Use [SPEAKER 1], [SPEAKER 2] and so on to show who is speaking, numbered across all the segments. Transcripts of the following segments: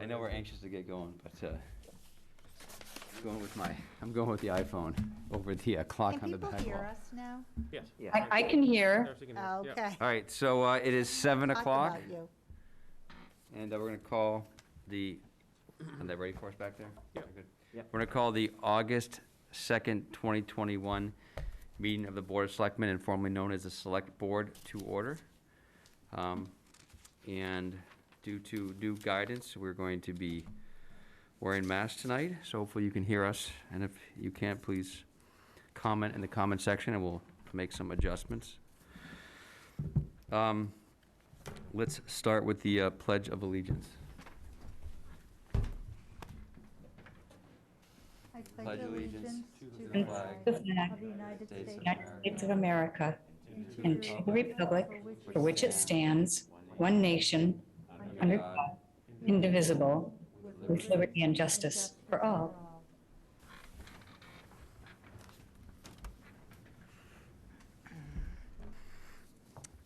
[SPEAKER 1] I know we're anxious to get going, but I'm going with the iPhone over the clock on the back wall.
[SPEAKER 2] Can people hear us now?
[SPEAKER 3] Yes.
[SPEAKER 4] Yeah.
[SPEAKER 5] I can hear.
[SPEAKER 3] Darcy can hear.
[SPEAKER 2] Oh,
[SPEAKER 3] Yep.
[SPEAKER 2] okay.
[SPEAKER 1] All right, so it is 7
[SPEAKER 2] Talk
[SPEAKER 1] o'clock,
[SPEAKER 2] about you.
[SPEAKER 1] and we're going to call the, are they ready for us back there?
[SPEAKER 3] Yeah.
[SPEAKER 1] Good.
[SPEAKER 4] Yep.
[SPEAKER 1] We're going to call the August 2nd, 2021 meeting of the Board of Selectmen, and formerly known as the Select Board, to order. And due to new guidance, we're going to be wearing masks tonight, so hopefully you can hear us. And if you can't, please comment in the comment section, and we'll make some adjustments. Let's start with the Pledge of Allegiance.
[SPEAKER 2] I
[SPEAKER 1] Pledge allegiance
[SPEAKER 2] to
[SPEAKER 1] the flag
[SPEAKER 5] The flag
[SPEAKER 2] of the United
[SPEAKER 1] States
[SPEAKER 2] States
[SPEAKER 1] of
[SPEAKER 5] United States of America and to the republic for which it stands, one nation, under God, indivisible, with liberty and justice for all.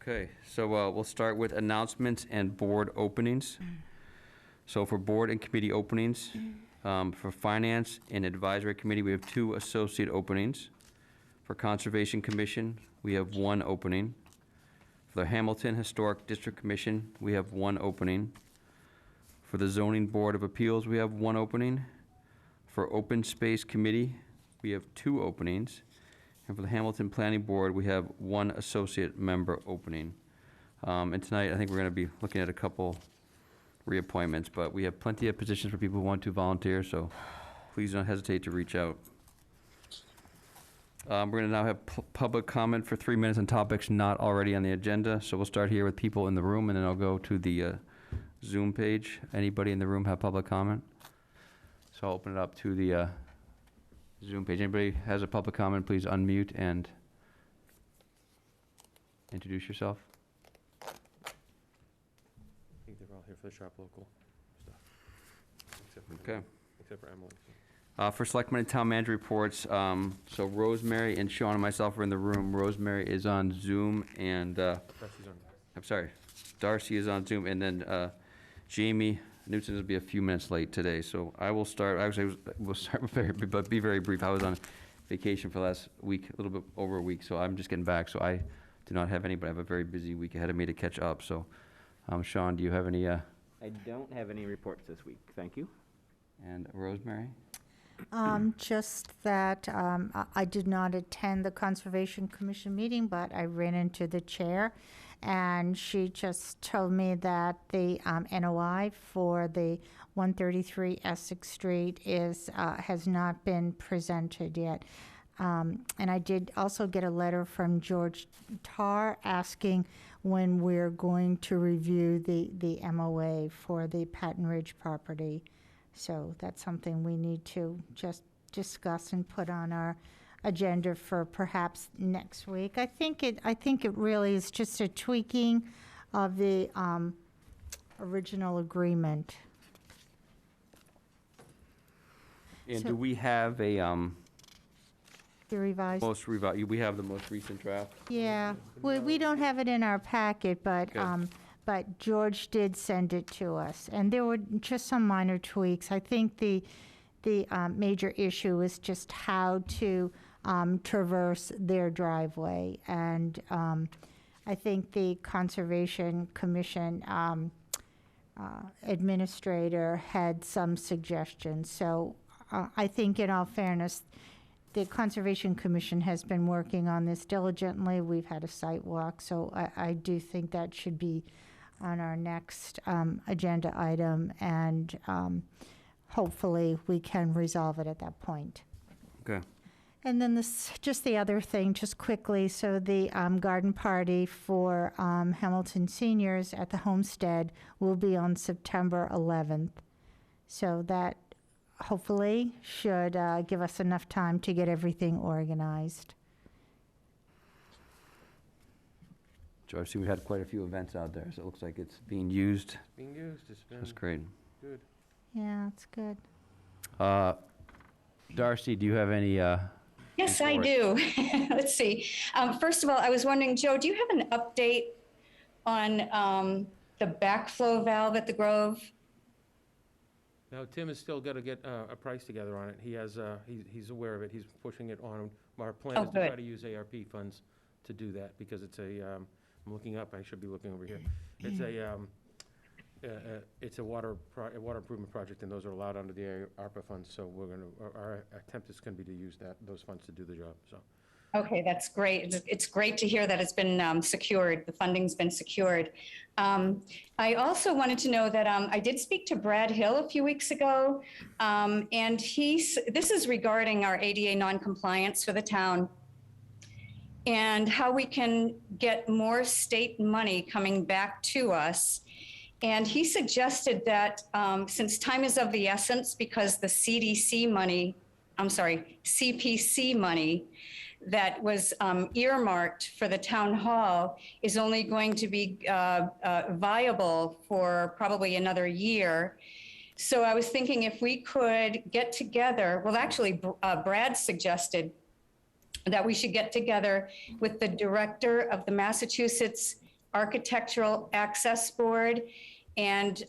[SPEAKER 1] Okay, so we'll start with announcements and board openings. So for board and committee openings, for Finance and Advisory Committee, we have 2 associate openings. For Conservation Commission, we have 1 opening. For the Hamilton Historic District Commission, we have 1 opening. For the Zoning Board of Appeals, we have 1 opening. For Open Space Committee, we have 2 openings. And for the Hamilton Planning Board, we have 1 associate member opening. And tonight, I think we're going to be looking at a couple reappointments, but we have plenty of positions for people who want to volunteer, so please don't hesitate to reach out. We're going to now have public comment for 3 minutes on topics not already on the agenda. So we'll start here with people in the room, and then I'll go to the Zoom page. Anybody in the room have public comment? So I'll open it up to the Zoom page. Anybody has a public comment, please unmute and introduce yourself.
[SPEAKER 3] I think they're all here for the sharp local stuff.
[SPEAKER 1] Okay.
[SPEAKER 3] Except for Emily.
[SPEAKER 1] For Selectmen and Town Manager reports, so Rosemary and Sean and myself are in the room. Rosemary is on Zoom, and,
[SPEAKER 3] Darcy's on.
[SPEAKER 1] I'm sorry, Darcy is on Zoom, and then Jamie Newton will be a few minutes late today, so I will start, actually, we'll start but be very brief. I was on vacation for last week, a little bit over a week, so I'm just getting back, so I do not have anybody. I have a very busy week ahead of me to catch up, so, Sean, do you have any,
[SPEAKER 4] I don't have any reports this week, thank you.
[SPEAKER 1] and Rosemary?
[SPEAKER 2] Just that I did not attend the Conservation Commission meeting, but I ran into the chair, and she just told me that the NOI for the 133 Essex Street has not been presented yet. And I did also get a letter from George Tarr asking when we're going to review the MOA for the Patton Ridge property. So that's something we need to just discuss and put on our agenda for perhaps next week. I think it really is just a tweaking of the original agreement.
[SPEAKER 1] And
[SPEAKER 2] So-
[SPEAKER 1] do we have a,
[SPEAKER 2] The revised,
[SPEAKER 1] we have the most recent draft?
[SPEAKER 2] yeah, we don't have it in our packet, but,
[SPEAKER 1] Good.
[SPEAKER 2] but George did send it to us. And there were just some minor tweaks. I think the major issue is just how to traverse their driveway. And I think the Conservation Commission administrator had some suggestions. So I think in all fairness, the Conservation Commission has been working on this diligently. We've had a site walk, so I do think that should be on our next agenda item, and hopefully we can resolve it at that point.
[SPEAKER 1] Okay.
[SPEAKER 2] And then just the other thing, just quickly, so the garden party for Hamilton seniors at the Homestead will be on September 11th. So that hopefully should give us enough time to get everything organized.
[SPEAKER 1] Joe, I've seen we've had quite a few events out there, so it looks like it's being used.
[SPEAKER 3] Being used, it's been
[SPEAKER 1] That's great.
[SPEAKER 3] good.
[SPEAKER 2] Yeah, it's good.
[SPEAKER 1] Darcy, do you have any,
[SPEAKER 5] Yes, I do. Let's see. First of all, I was wondering, Joe, do you have an update on the backflow valve at the Grove?
[SPEAKER 3] Now, Tim has still got to get a price together on it. He has, he's aware of it. He's pushing it on. Our plan
[SPEAKER 5] Oh,
[SPEAKER 3] is to try
[SPEAKER 5] good.
[SPEAKER 3] to use ARP funds to do that, because it's a, I'm looking up, I should be looking over here. It's a water improvement project, and those are allowed under the ARPA funds, so our attempt is going to be to use those funds to do the job, so.
[SPEAKER 5] Okay, that's great. It's great to hear that it's been secured, the funding's been secured. I also wanted to know that I did speak to Brad Hill a few weeks ago, and this is regarding our ADA noncompliance for the town and how we can get more state money coming back to us. And he suggested that since time is of the essence, because the CPC money that was earmarked for the town hall is only going to be viable for probably another year. So I was thinking if we could get together, well, actually, Brad suggested that we should get together with the director of the Massachusetts Architectural Access Board. And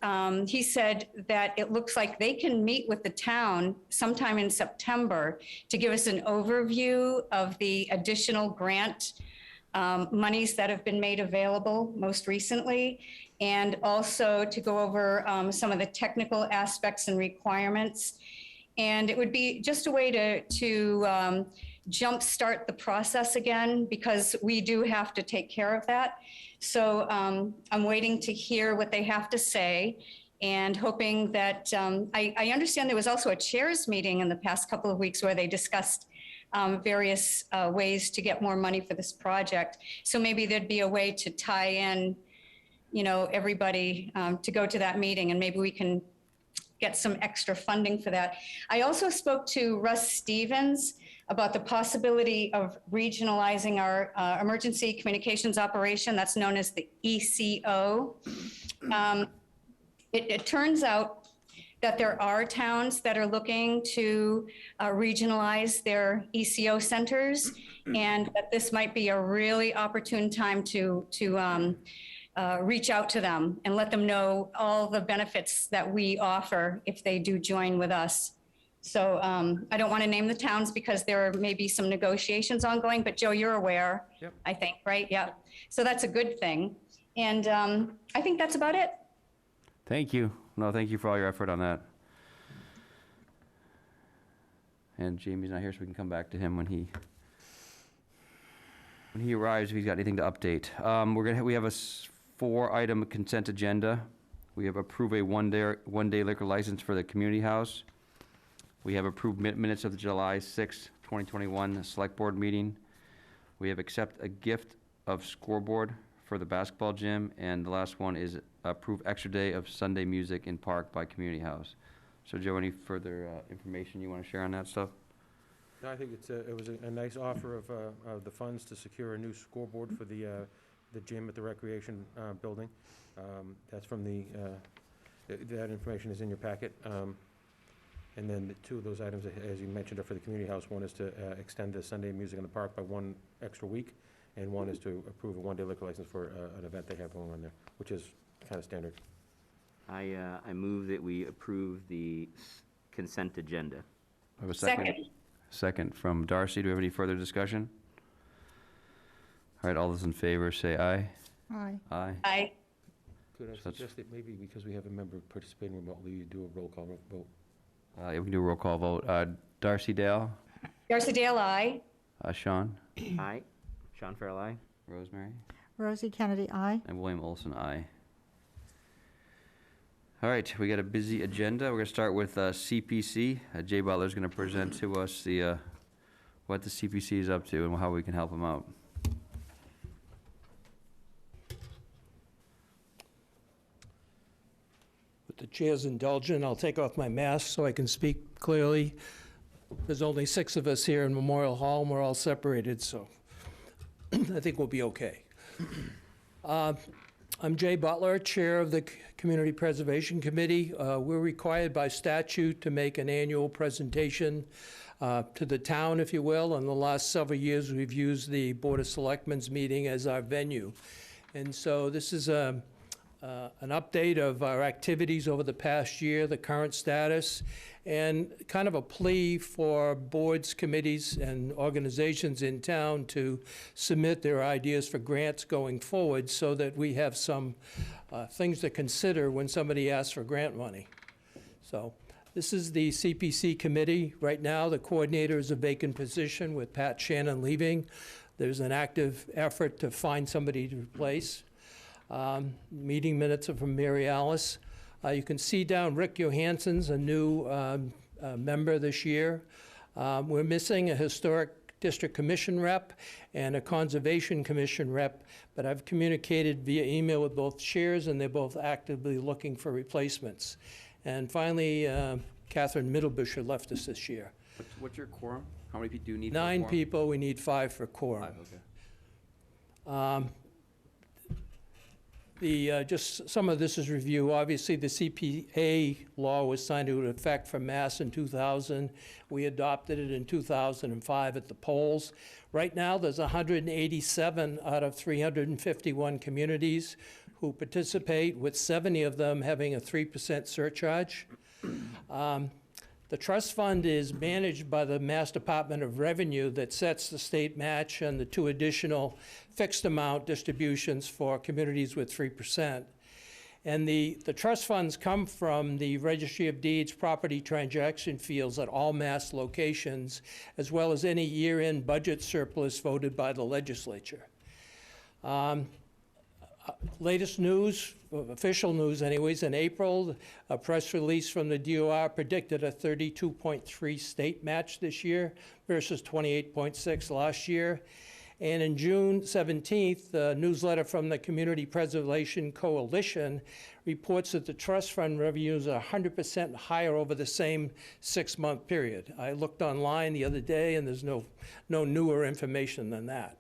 [SPEAKER 5] he said that it looks like they can meet with the town sometime in September to give us an overview of the additional grant monies that have been made available most recently, and also to go over some of the technical aspects and requirements. And it would be just a way to jumpstart the process again, because we do have to take care of that. So I'm waiting to hear what they have to say, and hoping that, I understand there was also a chairs meeting in the past couple of weeks where they discussed various ways to get more money for this project. So maybe there'd be a way to tie in, everybody to go to that meeting, and maybe we can get some extra funding for that. I also spoke to Russ Stevens about the possibility of regionalizing our emergency communications operation, that's known as the ECO. It turns out that there are towns that are looking to regionalize their ECO centers, and that this might be a really opportune time to reach out to them and let them know all the benefits that we offer if they do join with us. So I don't want to name the towns because there may be some negotiations ongoing, but Joe, you're aware,
[SPEAKER 3] Yep.
[SPEAKER 5] I think, right? Yeah. So that's a good thing. And I think that's about it.
[SPEAKER 1] Thank you. No, thank you for all your effort on that. And Jamie's not here, so we can come back to him when he arrives, if he's got anything to update. We have a 4-item consent agenda. We have approve a one-day liquor license for the community house. We have approved minutes of the July 6, 2021 select board meeting. We have accept a gift of scoreboard for the basketball gym, and the last one is approve extra day of Sunday music in park by community house. So Joe, any further information you want to share on that stuff?
[SPEAKER 3] No, I think it was a nice offer of the funds to secure a new scoreboard for the gym at the recreation building. That's from that information is in your packet. And then the 2 of those items, as you mentioned, are for the community house. One is to extend the Sunday music in the park by 1 extra week, and one is to approve a one-day liquor license for an event they have going on there, which is kind of standard.
[SPEAKER 4] I move that we approve the consent agenda.
[SPEAKER 1] I have a second. Second from Darcy. Do we have any further discussion? All right, all those in favor say aye.
[SPEAKER 2] Aye.
[SPEAKER 1] Aye.
[SPEAKER 5] Aye.
[SPEAKER 3] Could I
[SPEAKER 1] So that's-
[SPEAKER 3] suggest that maybe because we have a member participating remotely, you do a roll call vote?
[SPEAKER 1] Yeah, we can do a roll call vote. Darcy Dale,
[SPEAKER 5] Darcy Dale, aye.
[SPEAKER 1] Sean,
[SPEAKER 4] Aye. Sean Farrell, aye.
[SPEAKER 1] Rosemary,
[SPEAKER 2] Rosie Kennedy, aye.
[SPEAKER 1] and William Olson, aye. All right, we got a busy agenda. We're going to start with CPC. Jay Butler's going to present to us what the CPC is up to and how we can help him out.
[SPEAKER 6] With the chair's indulgence, I'll take off my mask so I can speak clearly. There's only 6 of us here in Memorial Hall, and we're all separated, so I think we'll be okay. I'm Jay Butler, Chair of the Community Preservation Committee. We're required by statute to make an annual presentation to the town, if you will. In the last several years, we've used the Board of Selectmen's meeting as our venue. And so this is a an update of our activities over the past year, the current status, and kind of a plea for boards, committees, and organizations in town to submit their ideas for grants going forward so that we have some things to consider when somebody asks for grant money. So this is the CPC committee. Right now, the coordinator is a vacant position with Pat Shannon leaving. There's an active effort to find somebody to replace. Meeting minutes are from Mary Alice. You can see down Rick Johansson's a new member this year. We're missing a Historic District Commission rep and a Conservation Commission rep, but I've communicated via email with both chairs, and they're both actively looking for replacements. And finally, Catherine Middlebusher left us this year.
[SPEAKER 1] What's your quorum? How many people do you need for a
[SPEAKER 6] 9
[SPEAKER 1] quorum?
[SPEAKER 6] people, we need 5 for quorum.
[SPEAKER 1] 5, okay.
[SPEAKER 6] Just some of this is review. Obviously, the CPA law was signed into effect for Mass in 2000. We adopted it in 2005 at the polls. Right now, there's 187 out of 351 communities who participate, with 70 of them having a 3% surcharge. The trust fund is managed by the Mass Department of Revenue that sets the state match and the 2 additional fixed amount distributions for communities with 3%. And the trust funds come from the Registry of Deeds property transaction fields at all Mass locations, as well as any year-end budget surplus voted by the legislature. Latest news, official news anyways, in April, a press release from the DOR predicted a 32.3 state match this year versus 28.6 last year. And in June 17th, the newsletter from the Community Preservation Coalition reports that the trust fund revenues are 100% higher over the same 6-month period. I looked online the other day, and there's no newer information than that.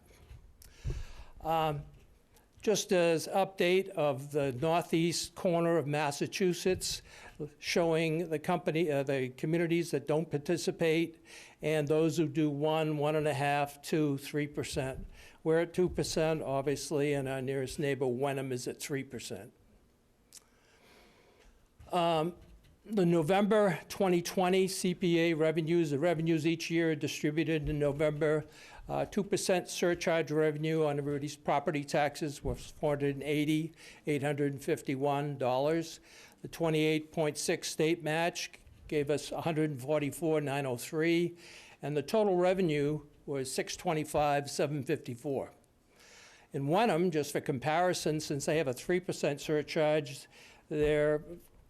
[SPEAKER 6] Just as update of the northeast corner of Massachusetts, showing the communities that don't participate and those who do 1, 1.5, 2, 3%. We're at 2%, obviously, and our nearest neighbor, Wenham, is at 3%. The November 2020 CPA revenues, the revenues each year are distributed in November. 2% surcharge revenue on everybody's property taxes was $851. The 28.6 state match gave us $144,903, and the total revenue was $625,754. In Wenham, just for comparison, since they have a 3% surcharge, their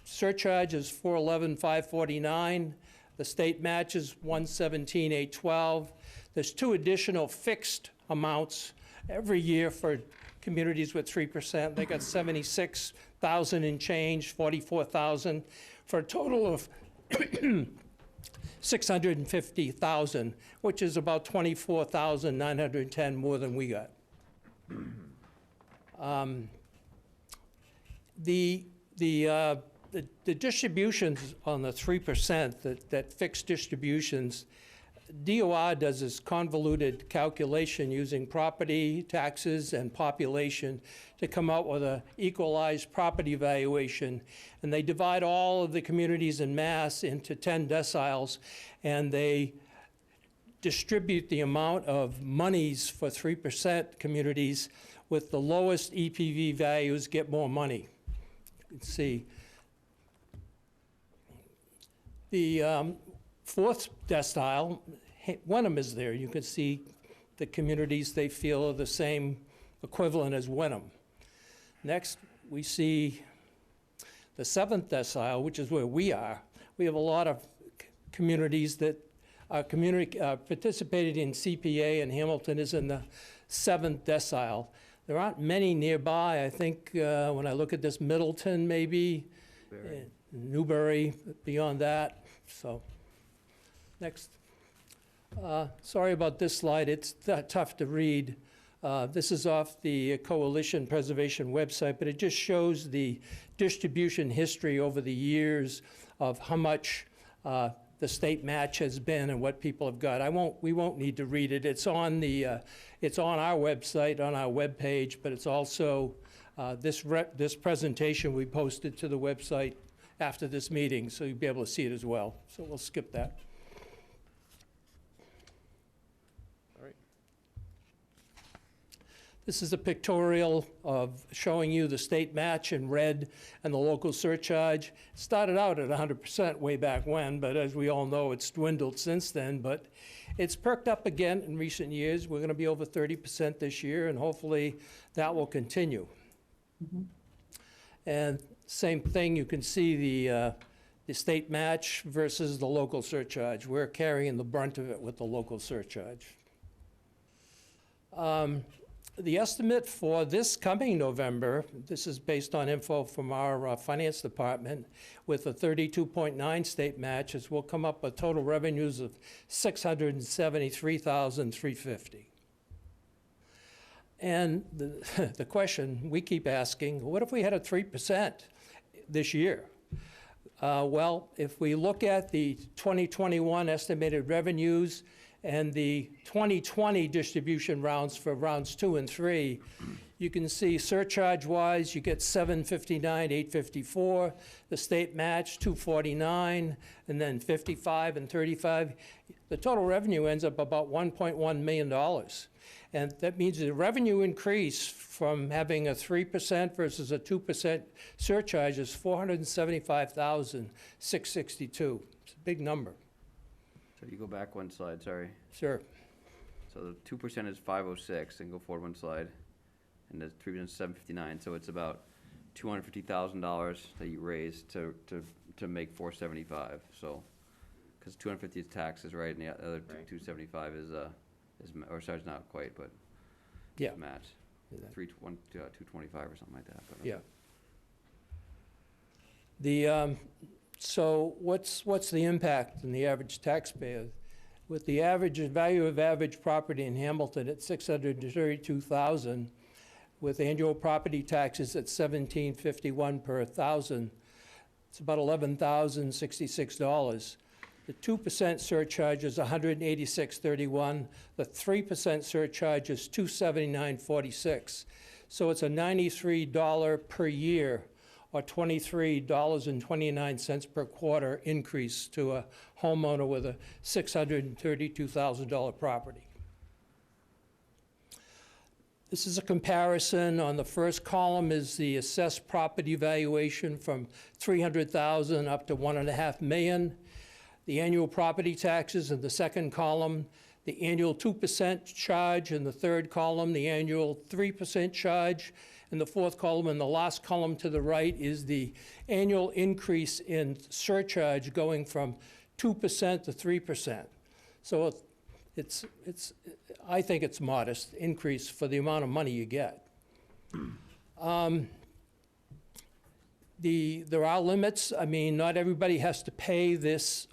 [SPEAKER 6] surcharge is $411,549. The state match is $117,812. There's 2 additional fixed amounts every year for communities with 3%. They got 76,000 and change, 44,000, for a total of 650,000, which is about 24,910 more than we got. The distributions on the 3%, that fixed distributions, DOR does this convoluted calculation using property taxes and population to come up with an equalized property valuation. And they divide all of the communities in Mass into 10 deciles, and they distribute the amount of monies for 3% communities. With the lowest EPV values get more money. You can see. The 4th decile, Wenham is there. You can see the communities they feel are the same equivalent as Wenham. Next, we see the 7th decile, which is where we are. We have a lot of communities that are participated in CPA, and Hamilton is in the 7th decile. There aren't many nearby. I think when I look at this, Middleton maybe, Newbury beyond that. So, next. Sorry about this slide. It's tough to read. This is off the Coalition Preservation website, but it just shows the distribution history over the years of how much the state match has been and what people have got. We won't need to read it. It's on our website, on our webpage, but it's also This presentation we posted to the website after this meeting, so you'll be able to see it as well. So we'll skip that.
[SPEAKER 3] All right.
[SPEAKER 6] This is a pictorial of showing you the state match in red and the local surcharge. Started out at 100% way back when, but as we all know, it's dwindled since then. But it's perked up again in recent years. We're going to be over 30% this year, and hopefully that will continue. And same thing, you can see the state match versus the local surcharge. We're carrying the brunt of it with the local surcharge. The estimate for this coming November, this is based on info from our finance department, with a 32.9 state match, is we'll come up with total revenues of $673,350. And the question we keep asking, what if we had a 3% this year? Well, if we look at the 2021 estimated revenues and the 2020 distribution rounds for rounds 2 and 3, you can see surcharge-wise, you get $759, $854, the state match, $249, and then $55 and $35. The total revenue ends up about $1.1 million. And that means the revenue increase from having a 3% versus a 2% surcharge is $475,662. It's a big number.
[SPEAKER 1] So you go back one slide, sorry.
[SPEAKER 6] Sure.
[SPEAKER 1] So the 2% is 506, and go forward one slide, and the 3% is 759. So it's about $250,000 that you raise to make 475. So, because 250 is taxes, right, and the other 275 is or sorry, it's not quite, but
[SPEAKER 6] Yeah.
[SPEAKER 1] match. 225 or something like that. But,
[SPEAKER 6] Yeah. The, so what's the impact on the average taxpayer? With the average value of average property in Hamilton at $632,000, with annual property taxes at $1,751 per thousand, it's about $11,066. The 2% surcharge is $186.31. The 3% surcharge is $279.46. So it's a $93 per year, or $23.29 per quarter increase to a homeowner with a $632,000 property. This is a comparison. On the first column is the assessed property valuation from $300,000 up to $1.5 million. The annual property taxes in the second column, the annual 2% charge in the third column, the annual 3% charge in the fourth column, and the last column to the right is the annual increase in surcharge going from 2% to 3%. So I think it's modest increase for the amount of money you get. There are limits. I mean, not everybody has to pay this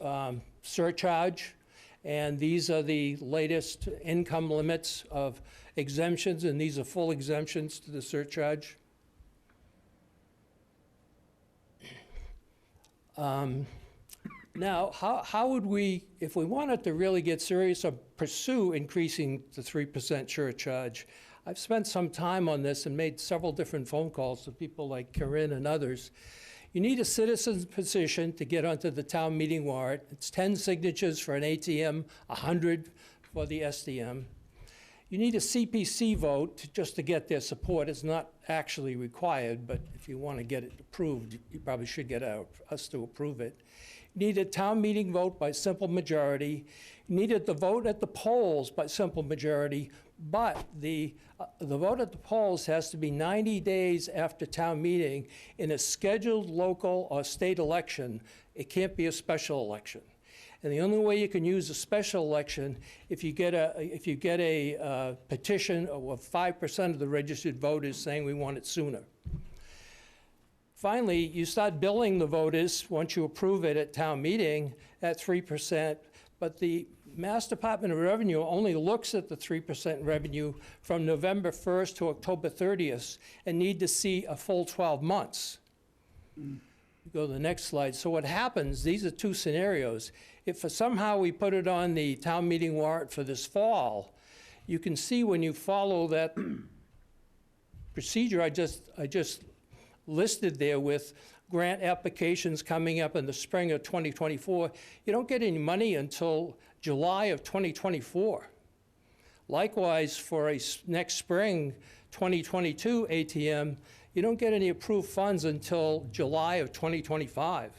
[SPEAKER 6] surcharge, and these are the latest income limits of exemptions, and these are full exemptions to the surcharge. Now, how would we, if we wanted to really get serious or pursue increasing the 3% surcharge? I've spent some time on this and made several different phone calls to people like Corinne and others. You need a citizen's petition to get onto the town meeting warrant. It's 10 signatures for an ATM, 100 for the SDM. You need a CPC vote just to get their support. It's not actually required, but if you want to get it approved, you probably should get us to approve it. You need a town meeting vote by simple majority. You needed the vote at the polls by simple majority, but the vote at the polls has to be 90 days after town meeting in a scheduled local or state election. It can't be a special election. And the only way you can use a special election if you get a petition of 5% of the registered voters saying we want it sooner. Finally, you start billing the voters once you approve it at town meeting at 3%, but the Mass Department of Revenue only looks at the 3% revenue from November 1st to October 30th and need to see a full 12 months. Go to the next slide. So what happens, these are two scenarios. If somehow we put it on the town meeting warrant for this fall, you can see when you follow that procedure I just listed there with grant applications coming up in the spring of 2024, you don't get any money until July of 2024. Likewise, for next spring, 2022 ATM, you don't get any approved funds until July of 2025.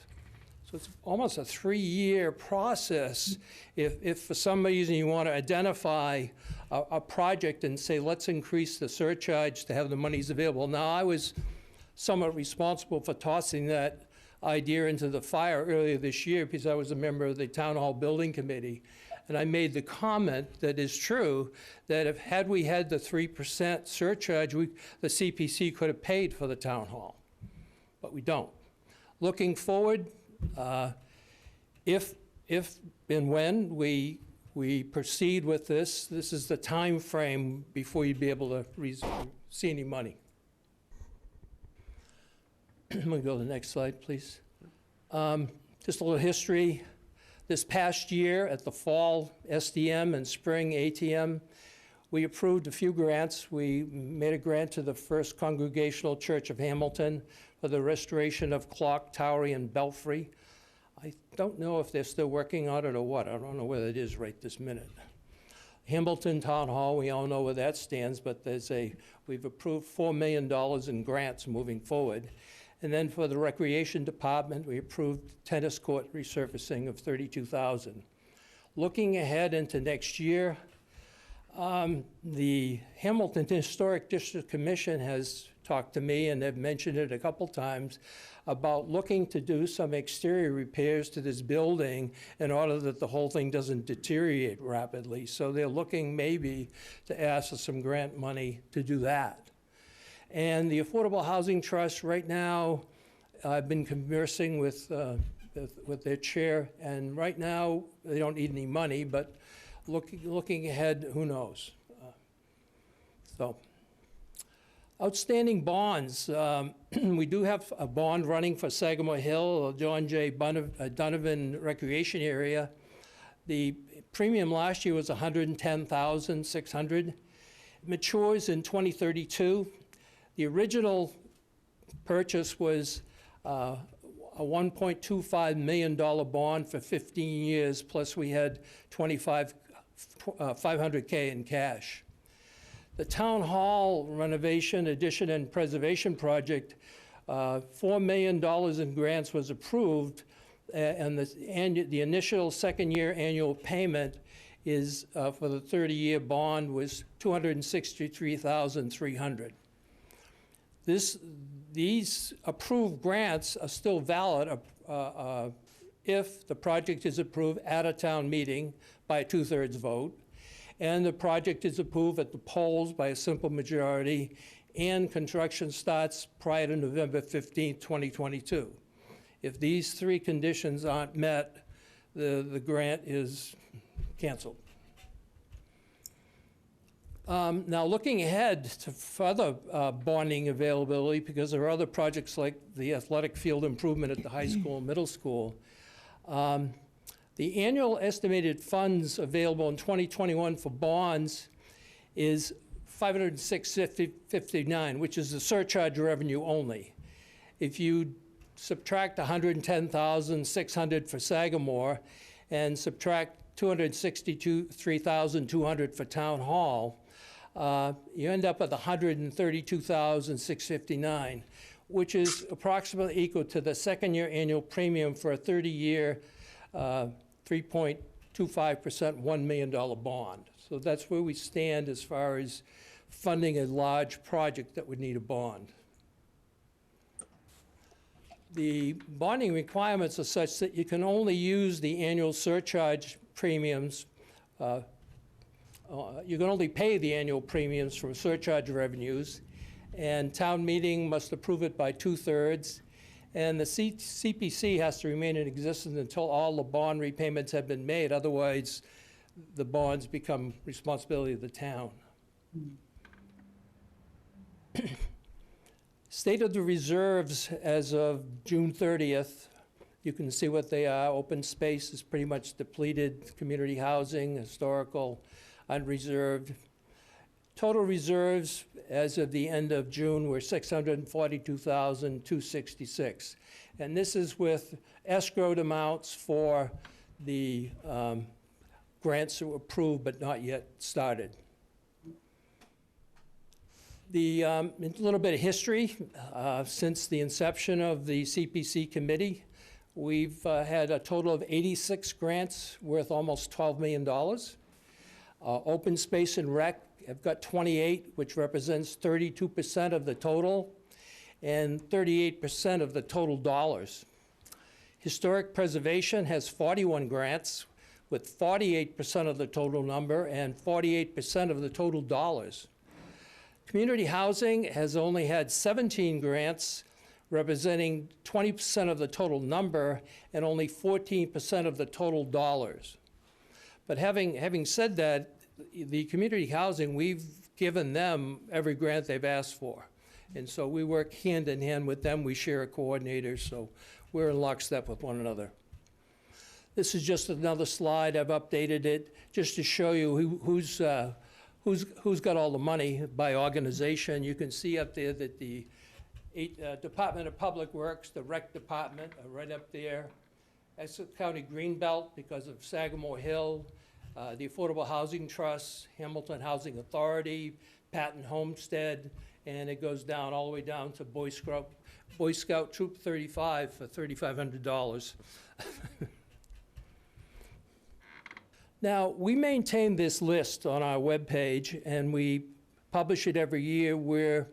[SPEAKER 6] So it's almost a 3-year process if for some reason you want to identify a project and say, let's increase the surcharge to have the monies available. Now, I was somewhat responsible for tossing that idea into the fire earlier this year because I was a member of the Town Hall Building Committee. And I made the comment that is true, that had we had the 3% surcharge, the CPC could have paid for the town hall, but we don't. Looking forward, if and when we proceed with this is the time frame before you'd be able to see any money. I'm going to go to the next slide, please. Just a little history. This past year at the fall SDM and spring ATM, we approved a few grants. We made a grant to the First Congregational Church of Hamilton for the restoration of clock, tower, and belfry. I don't know if they're still working on it or what. I don't know whether it is right this minute. Hamilton Town Hall, we all know where that stands, but we've approved $4 million in grants moving forward. And then for the Recreation Department, we approved tennis court resurfacing of $32,000. Looking ahead into next year, the Hamilton Historic District Commission has talked to me, and they've mentioned it a couple times, about looking to do some exterior repairs to this building in order that the whole thing doesn't deteriorate rapidly. So they're looking maybe to ask for some grant money to do that. And the Affordable Housing Trust, right now, I've been conversing with their chair, and right now, they don't need any money, but looking ahead, who knows? Outstanding bonds. We do have a bond running for Sagamore Hill, John J. Donovan Recreation Area. The premium last year was $110,600. It matures in 2032. The original purchase was a $1.25 million bond for 15 years, plus we had $500K in cash. The Town Hall renovation, addition, and preservation project, $4 million in grants was approved, and the initial second-year annual payment is for the 30-year bond was $263,300. These approved grants are still valid if the project is approved at a town meeting by a 2/3 vote, and the project is approved at the polls by a simple majority, and construction starts prior to November 15th, 2022. If these 3 conditions aren't met, the grant is canceled. Now, looking ahead to further bonding availability, because there are other projects like the athletic field improvement at the high school and middle school, the annual estimated funds available in 2021 for bonds is $506.59, which is the surcharge revenue only. If you subtract $110,600 for Sagamore and subtract $263,200 for Town Hall, you end up with $132,659, which is approximately equal to the second-year annual premium for a 30-year, 3.25%, $1 million bond. So that's where we stand as far as funding a large project that would need a bond. The bonding requirements are such that you can only use the annual surcharge premiums. You can only pay the annual premiums from surcharge revenues, and town meeting must approve it by 2/3, and the CPC has to remain in existence until all the bond repayments have been made. Otherwise, the bonds become responsibility of the town. State of the reserves as of June 30th, you can see what they are. Open space is pretty much depleted. Community housing, historical, unreserved. Total reserves as of the end of June were $642,266. And this is with escrowed amounts for the grants that were approved but not yet started. A little bit of history. Since the inception of the CPC committee, we've had a total of 86 grants worth almost $12 million. Open space and rec have got 28, which represents 32% of the total and 38% of the total dollars. Historic preservation has 41 grants with 48% of the total number and 48% of the total dollars. Community housing has only had 17 grants, representing 20% of the total number and only 14% of the total dollars. But having said that, the community housing, we've given them every grant they've asked for. And so we work hand in hand with them. We share a coordinator, so we're in lockstep with one another. This is just another slide. I've updated it just to show you who's got all the money by organization. You can see up there that the Department of Public Works, the Rec Department are right up there. Essex County Greenbelt because of Sagamore Hill, the Affordable Housing Trust, Hamilton Housing Authority, Patton Homestead, and it goes down all the way down to Boy Scout Troop 35 for $3,500. Now, we maintain this list on our webpage, and we publish it every year where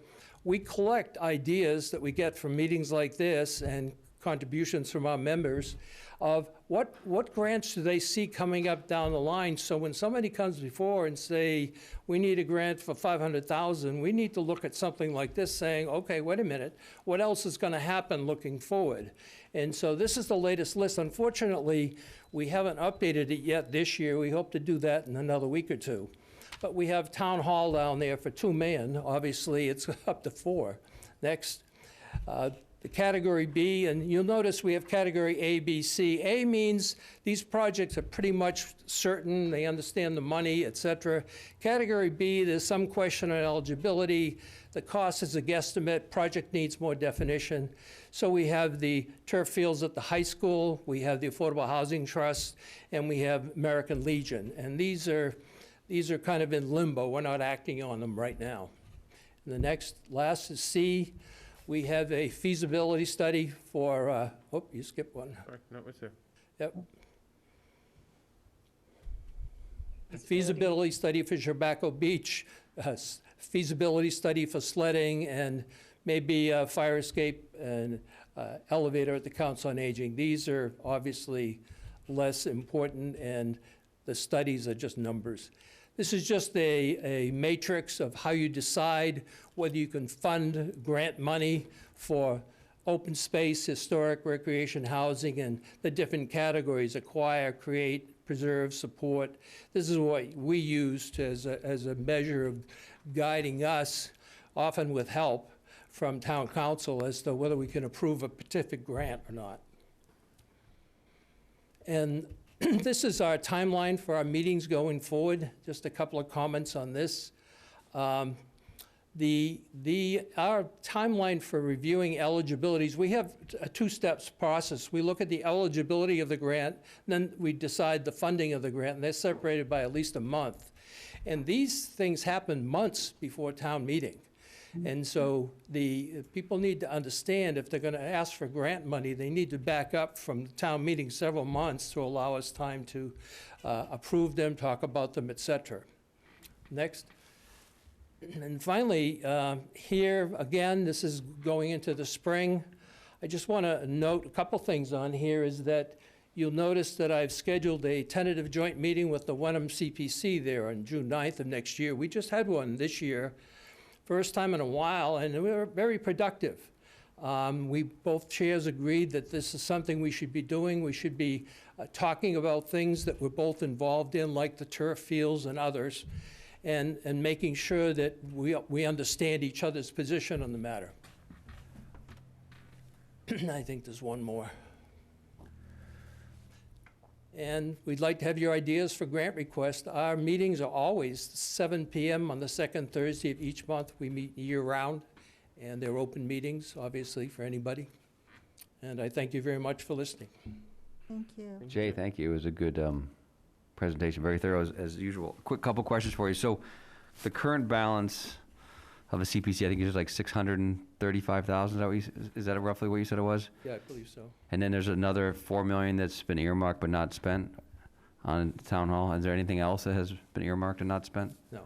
[SPEAKER 6] we collect ideas that we get from meetings like this and contributions from our members of what grants do they see coming up down the line. So when somebody comes before and say, we need a grant for $500,000, we need to look at something like this saying, okay, wait a minute, what else is gonna happen looking forward? And so this is the latest list. Unfortunately, we haven't updated it yet this year. We hope to do that in another week or two. But we have Town Hall down there for $2 million. Obviously, it's up to $4 million. Next. The category B, and you'll notice we have category A, B, C. A means these projects are pretty much certain, they understand the money, et cetera. Category B, there's some question on eligibility. The cost is a guesstimate, project needs more definition. So we have the turf fields at the high school, we have the Affordable Housing Trust, and we have American Legion. And these are kind of in limbo. We're not acting on them right now. And the last is C. We have a feasibility study for, you skipped one.
[SPEAKER 3] Sorry, no, it's there.
[SPEAKER 6] Yep. Feasibility study for Tobacco Beach, feasibility study for sledding, and maybe a fire escape and elevator at the Council on Aging. These are obviously less important, and the studies are just numbers. This is just a matrix of how you decide whether you can fund grant money for open space, historic, recreation, housing, and the different categories: acquire, create, preserve, support. This is what we used as a measure of guiding us, often with help from town council, as to whether we can approve a specific grant or not. And this is our timeline for our meetings going forward. Just a couple of comments on this. Our timeline for reviewing eligibilities, we have a two-step process. We look at the eligibility of the grant, then we decide the funding of the grant, and they're separated by at least a month. And these things happen months before town meeting. And so the people need to understand, if they're going to ask for grant money, they need to back up from the town meeting several months to allow us time to approve them, talk about them, et cetera. Next. And finally, here again, this is going into the spring. I just want to note a couple things on here is that you'll notice that I've scheduled a tentative joint meeting with the Wenham CPC there on June 9th of next year. We just had one this year. First time in a while, and we were very productive. Both chairs agreed that this is something we should be doing. We should be talking about things that we're both involved in, like the turf fields and others, and making sure that we understand each other's position on the matter. I think there's one more. And we'd like to have your ideas for grant requests. Our meetings are always 7 PM on the second Thursday of each month. We meet year-round, and they're open meetings, obviously, for anybody. And I thank you very much for listening.
[SPEAKER 2] Thank you.
[SPEAKER 1] Jay, thank you. It was a good presentation, very thorough as usual. Quick couple questions for you. So the current balance of the CPC, I think is like 635,000. Is that roughly what you said it was?
[SPEAKER 6] Yeah, I believe so.
[SPEAKER 1] And then there's another 4 million that's been earmarked but not spent on town hall. Is there anything else that has been earmarked and not spent?
[SPEAKER 6] No.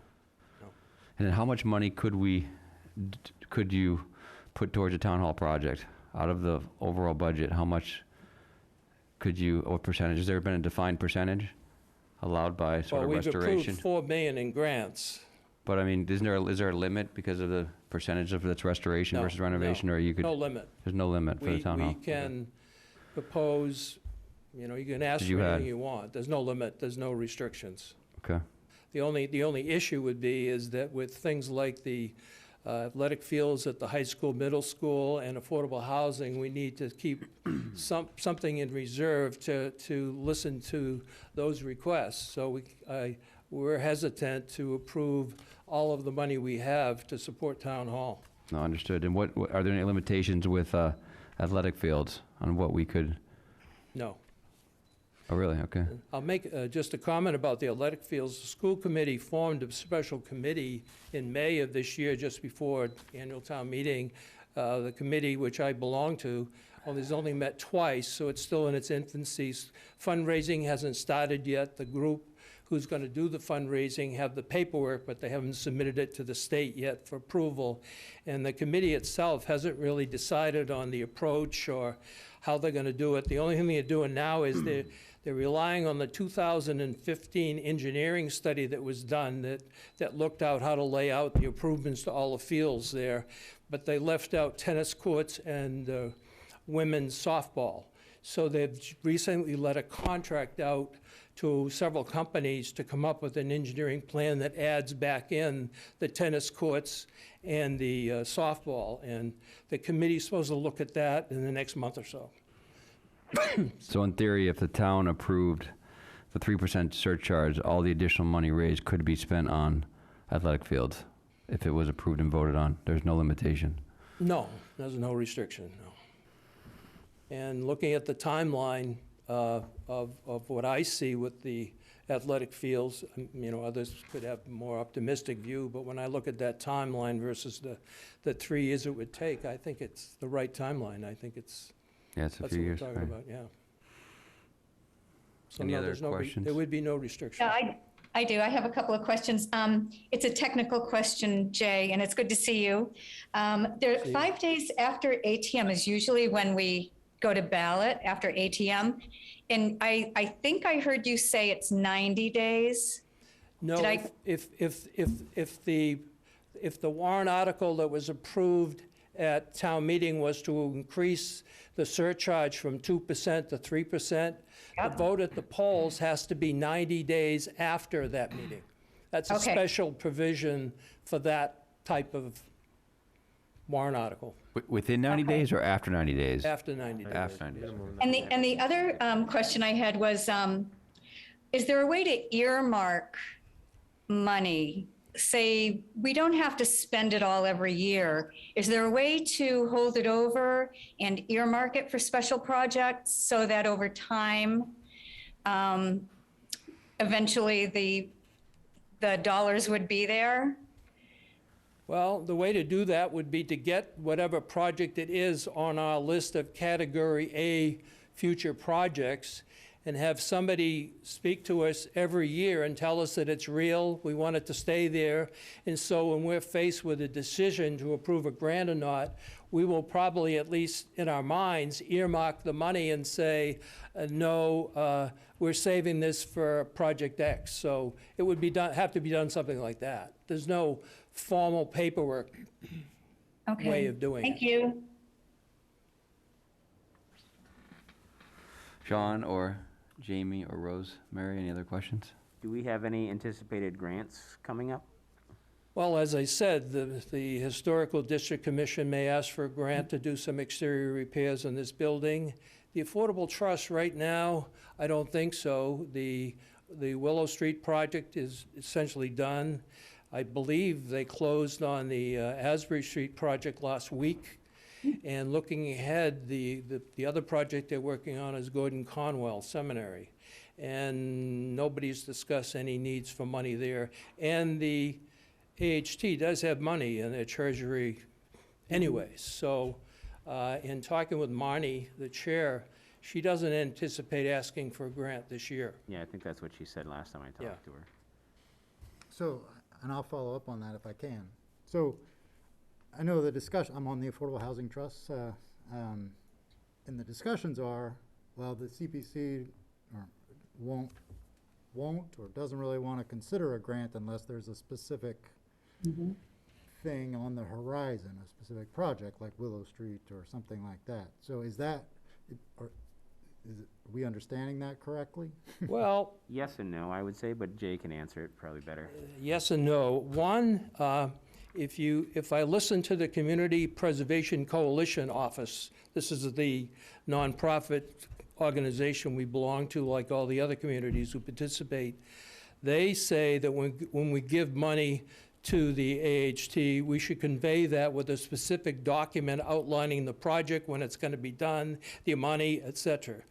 [SPEAKER 1] And then how much money could you put towards a town hall project out of the overall budget? How much could you, what percentage? Has there been a defined percentage allowed by sort of
[SPEAKER 6] Well,
[SPEAKER 1] restoration?
[SPEAKER 6] we've approved 4 million in grants.
[SPEAKER 1] But I mean, is there a limit because of the percentage of that's restoration
[SPEAKER 6] No,
[SPEAKER 1] versus renovation, or you could?
[SPEAKER 6] No limit.
[SPEAKER 1] There's no limit for the town hall.
[SPEAKER 6] We can propose, you can ask
[SPEAKER 1] You
[SPEAKER 6] for
[SPEAKER 1] had-
[SPEAKER 6] anything you want. There's no limit, there's no restrictions.
[SPEAKER 1] Okay.
[SPEAKER 6] The only issue would be is that with things like the athletic fields at the high school, middle school, and affordable housing, we need to keep something in reserve to listen to those requests. So we're hesitant to approve all of the money we have to support town hall.
[SPEAKER 1] No, understood. And what are there any limitations with athletic fields on what we could?
[SPEAKER 6] No.
[SPEAKER 1] Oh, really? Okay.
[SPEAKER 6] I'll make just a comment about the athletic fields. The school committee formed a special committee in May of this year, just before annual town meeting. The committee, which I belong to, has only met twice, so it's still in its infancy. Fundraising hasn't started yet. The group who's going to do the fundraising have the paperwork, but they haven't submitted it to the state yet for approval. And the committee itself hasn't really decided on the approach or how they're going to do it. The only thing they're doing now is they're relying on the 2015 engineering study that was done that looked out how to lay out the improvements to all the fields there. But they left out tennis courts and women's softball. So they've recently let a contract out to several companies to come up with an engineering plan that adds back in the tennis courts and the softball. And the committee's supposed to look at that in the next month or so.
[SPEAKER 1] So in theory, if the town approved the 3% surcharge, all the additional money raised could be spent on athletic fields if it was approved and voted on. There's no limitation.
[SPEAKER 6] No, there's no restriction, no. And looking at the timeline of what I see with the athletic fields, others could have a more optimistic view, but when I look at that timeline versus the 3 years it would take, I think it's the right timeline. I think it's,
[SPEAKER 1] Yeah, it's a
[SPEAKER 6] that's
[SPEAKER 1] few
[SPEAKER 6] what we're
[SPEAKER 1] years.
[SPEAKER 6] talking
[SPEAKER 1] right.
[SPEAKER 6] about, yeah. So
[SPEAKER 1] Any
[SPEAKER 6] no,
[SPEAKER 1] other
[SPEAKER 6] there's no
[SPEAKER 1] questions?
[SPEAKER 6] there would be no restriction.
[SPEAKER 5] Yeah, I do. I have a couple of questions. It's a technical question, Jay, and it's good to see you.
[SPEAKER 6] See you.
[SPEAKER 5] 5 days after ATM is usually when we go to ballot after ATM. And I think I heard you say it's 90 days.
[SPEAKER 6] No,
[SPEAKER 5] Did I-
[SPEAKER 6] if the warrant article that was approved at town meeting was to increase the surcharge from 2% to 3%, the
[SPEAKER 5] Yep.
[SPEAKER 6] vote at the polls has to be 90 days after that meeting. That's a
[SPEAKER 5] Okay.
[SPEAKER 6] special provision for that type of warrant article,
[SPEAKER 1] Within 90
[SPEAKER 5] Okay.
[SPEAKER 1] days or after 90 days?
[SPEAKER 6] after 90 days.
[SPEAKER 1] After 90 days.
[SPEAKER 5] And the other question I had was, is there a way to earmark money? Say, we don't have to spend it all every year. Is there a way to hold it over and earmark it for special projects so that over time, eventually the dollars would be there?
[SPEAKER 6] Well, the way to do that would be to get whatever project it is on our list of Category A future projects and have somebody speak to us every year and tell us that it's real, we want it to stay there. And so when we're faced with a decision to approve a grant or not, we will probably, at least in our minds, earmark the money and say, no, we're saving this for Project X. So it would be done, have to be done something like that. There's no formal paperwork
[SPEAKER 5] Okay.
[SPEAKER 6] way of doing it.
[SPEAKER 5] Thank you.
[SPEAKER 1] John or Jamie or Rosemary, any other questions?
[SPEAKER 4] Do we have any anticipated grants coming up?
[SPEAKER 6] Well, as I said, the Historical District Commission may ask for a grant to do some exterior repairs on this building. The Affordable Trust right now, I don't think so. The Willow Street project is essentially done. I believe they closed on the Asbury Street project last week. And looking ahead, the other project they're working on is Gordon Conwell Seminary. And nobody's discussed any needs for money there. And the AHT does have money in their treasury anyways. So in talking with Marnie, the chair, she doesn't anticipate asking for a grant this year.
[SPEAKER 4] Yeah, I think that's what she said last time I
[SPEAKER 6] Yeah.
[SPEAKER 4] talked to her.
[SPEAKER 7] So, and I'll follow up on that if I can. So, I know the discussion, I'm on the Affordable Housing Trust, and the discussions are, well, the CPC won't or doesn't really want to consider a grant unless there's a specific thing on the horizon, a specific project like Willow Street or something like that. So is that, are we understanding that correctly?
[SPEAKER 6] Well,
[SPEAKER 4] Yes and no, I would say, but Jay can answer it probably better.
[SPEAKER 6] yes and no. One, if I listen to the Community Preservation Coalition office, this is the nonprofit organization we belong to, like all the other communities who participate, they say that when we give money to the AHT, we should convey that with a specific document outlining the project, when it's going to be done, the money, et cetera.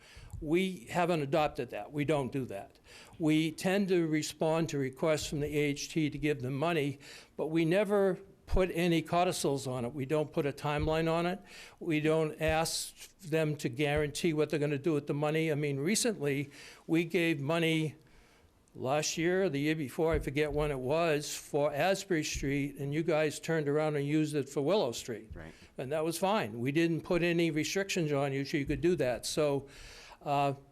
[SPEAKER 6] We haven't adopted that. We don't do that. We tend to respond to requests from the AHT to give them money, but we never put any codicils on it. We don't put a timeline on it. We don't ask them to guarantee what they're going to do with the money. I mean, recently, we gave money last year, or the year before, I forget when it was, for Asbury Street, and you guys turned around and used it for Willow Street.
[SPEAKER 4] Right.
[SPEAKER 6] And that was fine. We didn't put any restrictions on you, so you could do that. So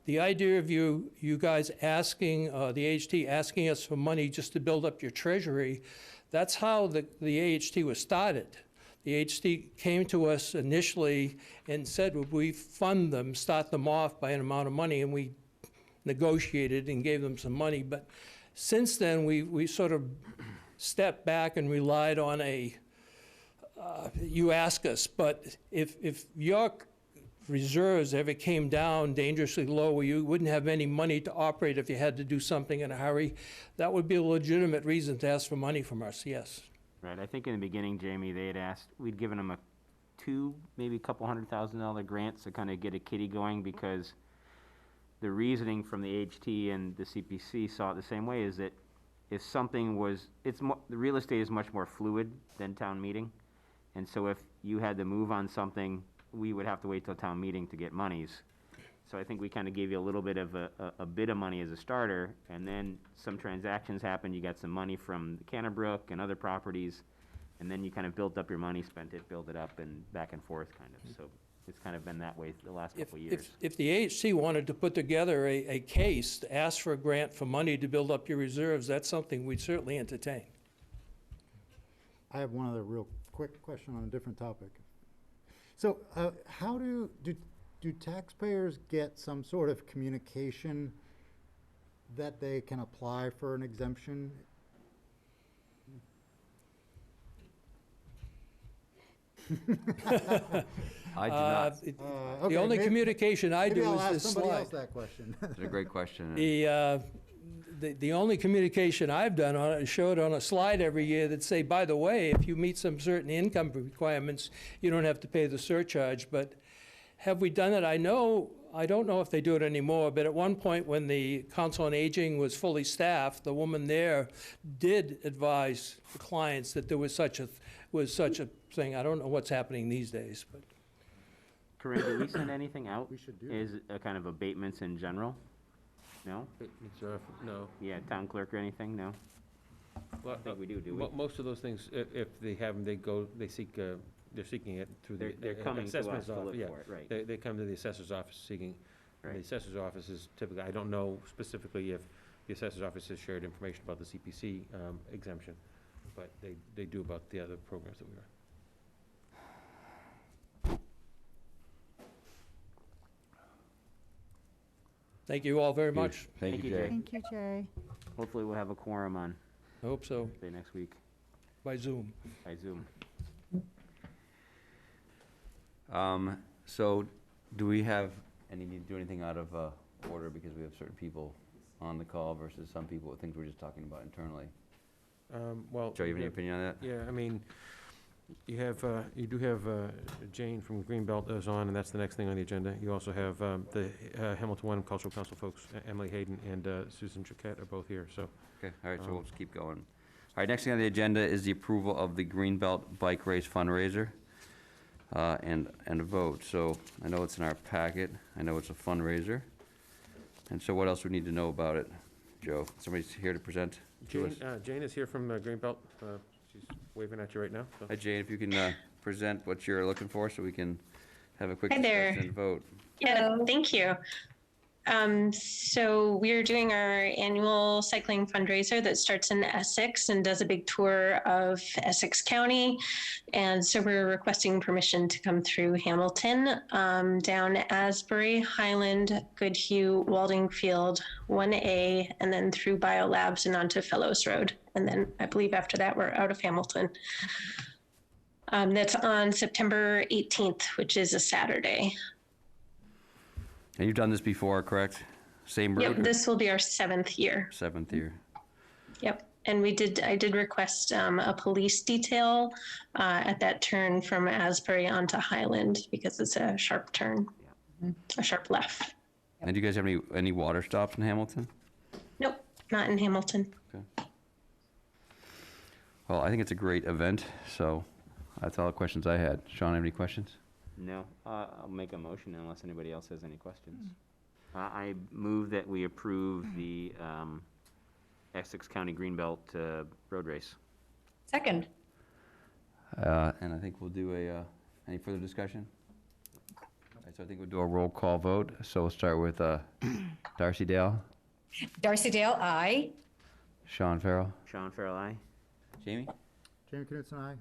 [SPEAKER 6] the idea of you guys asking, the AHT asking us for money just to build up your treasury, that's how the AHT was started. The AHT came to us initially and said, would we fund them, start them off by an amount of money, and we negotiated and gave them some money. But since then, we sort of stepped back and relied on you ask us, but if your reserves ever came down dangerously low where you wouldn't have any money to operate if you had to do something in a hurry, that would be a legitimate reason to ask for money from us, yes.
[SPEAKER 4] Right, I think in the beginning, Jamie, they had asked, we'd given them maybe a couple $100,000 grants to kind of get a kitty going, because the reasoning from the HT and the CPC saw it the same way, is that if something was, the real estate is much more fluid than town meeting. And so if you had to move on something, we would have to wait till town meeting to get monies. So I think we kind of gave you a little bit of a bit of money as a starter, and then some transactions happened, you got some money from Canterbrook and other properties, and then you kind of built up your money, spent it, built it up, and back and forth kind of. So it's kind of been that way the last couple of years.
[SPEAKER 6] If the AHC wanted to put together a case to ask for a grant for money to build up your reserves, that's something we'd certainly entertain.
[SPEAKER 7] I have one other real quick question on a different topic. So how do taxpayers get some sort of communication that they can apply for an exemption?
[SPEAKER 1] I do not.
[SPEAKER 6] The
[SPEAKER 7] Okay,
[SPEAKER 6] only
[SPEAKER 7] maybe-
[SPEAKER 6] communication I
[SPEAKER 7] Maybe
[SPEAKER 6] do
[SPEAKER 7] I'll
[SPEAKER 6] is
[SPEAKER 7] ask
[SPEAKER 6] this
[SPEAKER 7] somebody
[SPEAKER 6] slide.
[SPEAKER 7] else that question.
[SPEAKER 1] It's a great question.
[SPEAKER 6] The only communication I've done on it is show it on a slide every year that say, by the way, if you meet some certain income requirements, you don't have to pay the surcharge. But have we done it? I don't know if they do it anymore, but at one point when the Council on Aging was fully staffed, the woman there did advise the clients that there was such a thing. I don't know what's happening these days, but.
[SPEAKER 4] Corinne, did we send anything out?
[SPEAKER 7] We should do
[SPEAKER 4] Is a kind of abatements in general? No?
[SPEAKER 3] No.
[SPEAKER 4] Yeah, town clerk or anything? No?
[SPEAKER 3] Well,
[SPEAKER 4] I think we do we?
[SPEAKER 3] Most of those things, if they have them, they seek, they're seeking it through the
[SPEAKER 4] They're coming to us
[SPEAKER 3] assessment's
[SPEAKER 4] to look
[SPEAKER 3] office, yeah.
[SPEAKER 4] for it, right.
[SPEAKER 3] They come to the assessor's office seeking. The
[SPEAKER 4] Right.
[SPEAKER 3] assessor's office is typically, I don't know specifically if the assessor's office has shared information about the CPC exemption, but they do about the other programs that we run.
[SPEAKER 6] Thank you all very much.
[SPEAKER 1] Thank you,
[SPEAKER 4] Jay.
[SPEAKER 1] Jay.
[SPEAKER 2] Thank you, Jay.
[SPEAKER 4] Hopefully we'll have a quorum on
[SPEAKER 6] I hope so,
[SPEAKER 4] Thursday next week
[SPEAKER 6] by Zoom.
[SPEAKER 4] by Zoom.
[SPEAKER 1] So do we have any need to do anything out of order because we have certain people on the call versus some people with things we're just talking about internally.
[SPEAKER 3] Well.
[SPEAKER 1] Joe, you have any opinion on that?
[SPEAKER 3] Yeah, I mean, you have, you do have Jane from Greenbelt is on, and that's the next thing on the agenda. You also have the Hamilton Wenham Cultural Council folks, Emily Hayden and Suzanne Choquette are both here, so.
[SPEAKER 1] Okay, all right, so we'll just keep going. All right, next thing on the agenda is the approval of the Greenbelt Bike Race fundraiser and a vote. So I know it's in our packet. I know it's a fundraiser. And so what else we need to know about it, Joe? Somebody's here to present to us?
[SPEAKER 3] Jane is here from Greenbelt. She's waving at you right now. So.
[SPEAKER 1] Hi, Jane, if you can present what you're looking for so we can have a quick
[SPEAKER 8] Hi there.
[SPEAKER 1] discussion and vote.
[SPEAKER 8] Yeah, thank you. So we're doing our annual cycling fundraiser that starts in Essex and does a big tour of Essex County. And so we're requesting permission to come through Hamilton, down Asbury, Highland, Goodhue, Waldingfield, 1A, and then through Biolabs and onto Fellows Road. And then I believe after that, we're out of Hamilton. That's on September 18th, which is a Saturday.
[SPEAKER 1] And you've done this before, correct? Same route?
[SPEAKER 8] Yep,
[SPEAKER 1] or
[SPEAKER 8] this will be our 7th year.
[SPEAKER 1] 7th year.
[SPEAKER 8] Yep, and I did request a police detail at that turn from Asbury onto Highland because it's a sharp turn, a sharp left.
[SPEAKER 1] And do you guys have any water stops in Hamilton?
[SPEAKER 8] Nope, not in Hamilton.
[SPEAKER 1] Okay. Well, I think it's a great event, so that's all the questions I had. Sean, have any questions?
[SPEAKER 4] No, I'll make a motion unless anybody else has any questions. I move that we approve the Essex County Greenbelt road race.
[SPEAKER 5] Second.
[SPEAKER 1] And I think we'll do any further discussion? All right, so I think we'll do a roll call vote. So we'll start with Darcy Dale,
[SPEAKER 5] Darcy Dale, aye.
[SPEAKER 1] Sean Farrell,
[SPEAKER 4] Sean Farrell, aye.
[SPEAKER 1] Jamie,
[SPEAKER 7] Jamie Knutson, aye.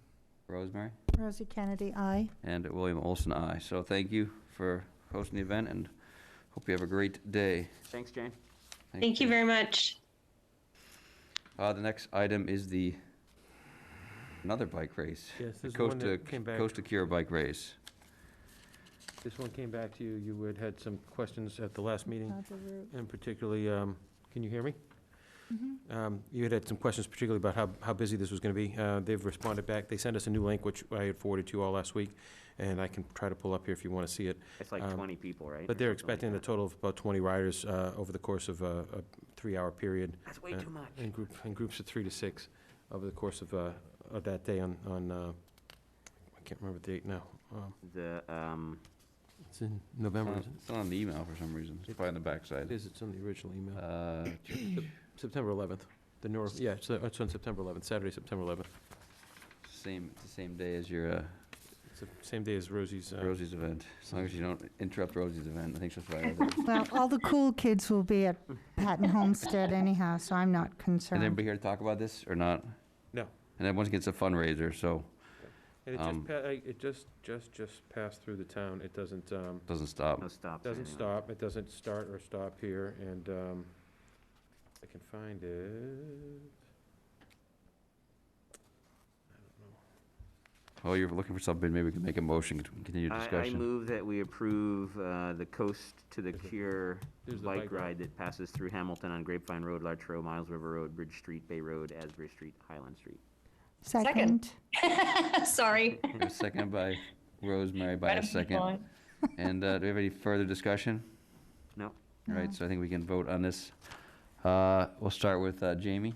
[SPEAKER 1] Rosemary,
[SPEAKER 2] Rosie Kennedy, aye.
[SPEAKER 1] and William Olson, aye. So thank you for hosting the event and hope you have a great day.
[SPEAKER 4] Thanks, Jane.
[SPEAKER 8] Thank you very much.
[SPEAKER 1] The next item is another bike race.
[SPEAKER 3] Yes,
[SPEAKER 1] The
[SPEAKER 3] this is the one that came back.
[SPEAKER 1] Coast to Cure bike race.
[SPEAKER 3] This one came back to you. You had some questions at the last meeting,
[SPEAKER 2] Not the route.
[SPEAKER 3] and particularly, can you hear me?
[SPEAKER 2] Mhm.
[SPEAKER 3] You had some questions particularly about how busy this was going to be. They've responded back. They sent us a new link, which I had forwarded to you all last week, and I can try to pull up here if you want to see it.
[SPEAKER 4] It's like 20 people, right?
[SPEAKER 3] But
[SPEAKER 4] or
[SPEAKER 3] they're
[SPEAKER 4] something like
[SPEAKER 3] expecting a
[SPEAKER 4] that.
[SPEAKER 3] total of about 20 riders over the course of a 3-hour period.
[SPEAKER 4] That's way too much.
[SPEAKER 3] In groups of 3 to 6 over the course of that day on I can't remember the date now. It's in November. isn't it?
[SPEAKER 1] It's not on the email for some reason. It's probably on the
[SPEAKER 3] It
[SPEAKER 1] backside.
[SPEAKER 3] is. It's on the original email.
[SPEAKER 1] Uh,
[SPEAKER 3] September 11th. It's on September 11th, Saturday, September 11th.
[SPEAKER 1] It's the same day as your
[SPEAKER 3] It's the same day as Rosie's.
[SPEAKER 1] Rosie's event. As long as you don't interrupt Rosie's event, I think she'll fly out there.
[SPEAKER 2] Well, all the cool kids will be at Patton Homestead anyhow, so I'm not
[SPEAKER 1] Is
[SPEAKER 2] concerned.
[SPEAKER 1] anybody here to talk about this or not?
[SPEAKER 3] No.
[SPEAKER 1] And then once again, it's a fundraiser, so
[SPEAKER 3] And it just passed through the town. It doesn't
[SPEAKER 1] doesn't stop.
[SPEAKER 4] No stops.
[SPEAKER 3] doesn't
[SPEAKER 4] anyway.
[SPEAKER 3] stop. It doesn't start or stop here. And I can find it.
[SPEAKER 1] Oh, you're looking for something, maybe we can make a motion to continue
[SPEAKER 4] I
[SPEAKER 1] discussion.
[SPEAKER 4] move that we approve the Coast to the Cure
[SPEAKER 3] There's the
[SPEAKER 4] bike ride that passes through Hamilton on Grapevine Road, Larch Road, Miles River Road, Bridge Street, Bay Road, Asbury Street, Highland Street.
[SPEAKER 2] Second.
[SPEAKER 5] Sorry.
[SPEAKER 1] A second by Rosemary by a second. And do we have any further discussion?
[SPEAKER 4] No.
[SPEAKER 1] All right, so I think we can vote on this. We'll start with Jamie,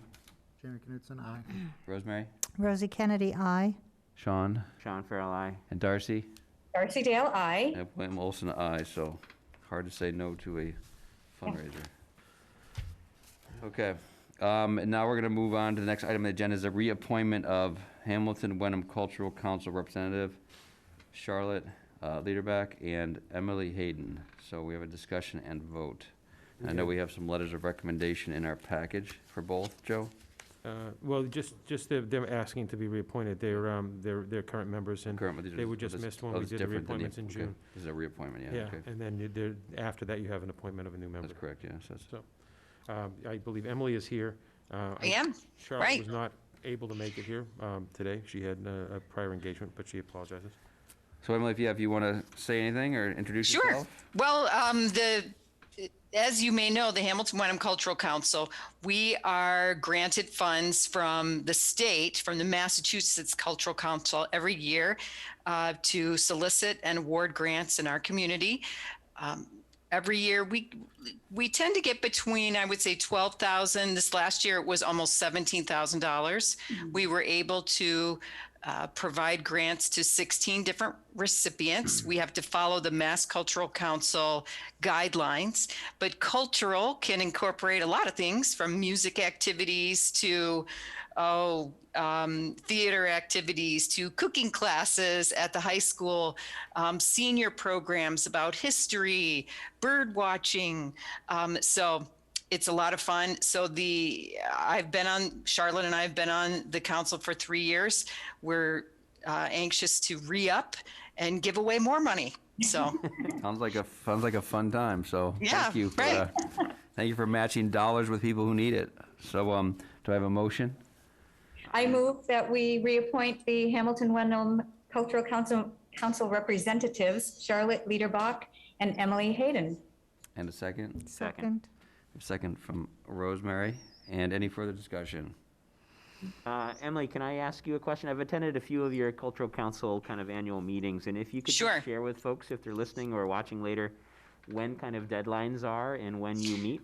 [SPEAKER 7] Jamie Knutson, aye.
[SPEAKER 1] Rosemary,
[SPEAKER 2] Rosie Kennedy, aye.
[SPEAKER 1] Sean,
[SPEAKER 4] Sean Farrell, aye.
[SPEAKER 1] and Darcy.
[SPEAKER 5] Darcy Dale, aye.
[SPEAKER 1] And William Olson, aye, so hard to say no to a fundraiser. Okay, and now we're gonna move on to the next item on the agenda, is the reappointment of Hamilton Wenham Cultural Council Representative Charlotte Liederbach and Emily Hayden. So we have a discussion and vote. And I know we have some letters of recommendation in our package for both, Joe?
[SPEAKER 3] Well, just them asking to be reappointed. They're current members, and
[SPEAKER 1] Current, but these are-
[SPEAKER 3] they were just
[SPEAKER 1] this-
[SPEAKER 3] missed when
[SPEAKER 1] oh,
[SPEAKER 3] we
[SPEAKER 1] it's
[SPEAKER 3] did the
[SPEAKER 1] different than
[SPEAKER 3] reappointments in
[SPEAKER 1] okay.
[SPEAKER 3] June.
[SPEAKER 1] This is a reappointment, yeah,
[SPEAKER 3] Yeah,
[SPEAKER 1] okay.
[SPEAKER 3] and then after that, you have an appointment of a new member.
[SPEAKER 1] That's correct, yes, that's.
[SPEAKER 3] I believe Emily is here.
[SPEAKER 9] I am.
[SPEAKER 3] Charlotte
[SPEAKER 9] Right.
[SPEAKER 3] was not able to make it here today. She had a prior engagement, but she apologizes.
[SPEAKER 1] So Emily, if you want to say anything or introduce
[SPEAKER 9] Sure.
[SPEAKER 1] yourself?
[SPEAKER 9] Well, as you may know, the Hamilton Wenham Cultural Council, we are granted funds from the state, from the Massachusetts Cultural Council every year to solicit and award grants in our community. Every year we tend to get between, I would say, 12,000. This last year it was almost $17,000. We were able to provide grants to 16 different recipients. We have to follow the Mass Cultural Council guidelines, but cultural can incorporate a lot of things from music activities to theater activities to cooking classes at the high school, senior programs about history, bird watching. So it's a lot of fun. So Charlotte and I have been on the council for 3 years. We're anxious to re-up and give away more money. So
[SPEAKER 1] Sounds like a fun time. So
[SPEAKER 9] Yeah,
[SPEAKER 1] thank you for
[SPEAKER 9] right.
[SPEAKER 1] thank you for matching dollars with people who need it. So do I have a motion?
[SPEAKER 5] I move that we reappoint the Hamilton Wenham Cultural Council representatives, Charlotte Liederbach and Emily Hayden.
[SPEAKER 1] And a second?
[SPEAKER 2] Second.
[SPEAKER 1] A second from Rosemary. And any further discussion?
[SPEAKER 4] Emily, can I ask you a question? I've attended a few of your cultural council kind of annual meetings, and if you could
[SPEAKER 9] Sure.
[SPEAKER 4] just share with folks, if they're listening or watching later, when kind of deadlines are and when you meet?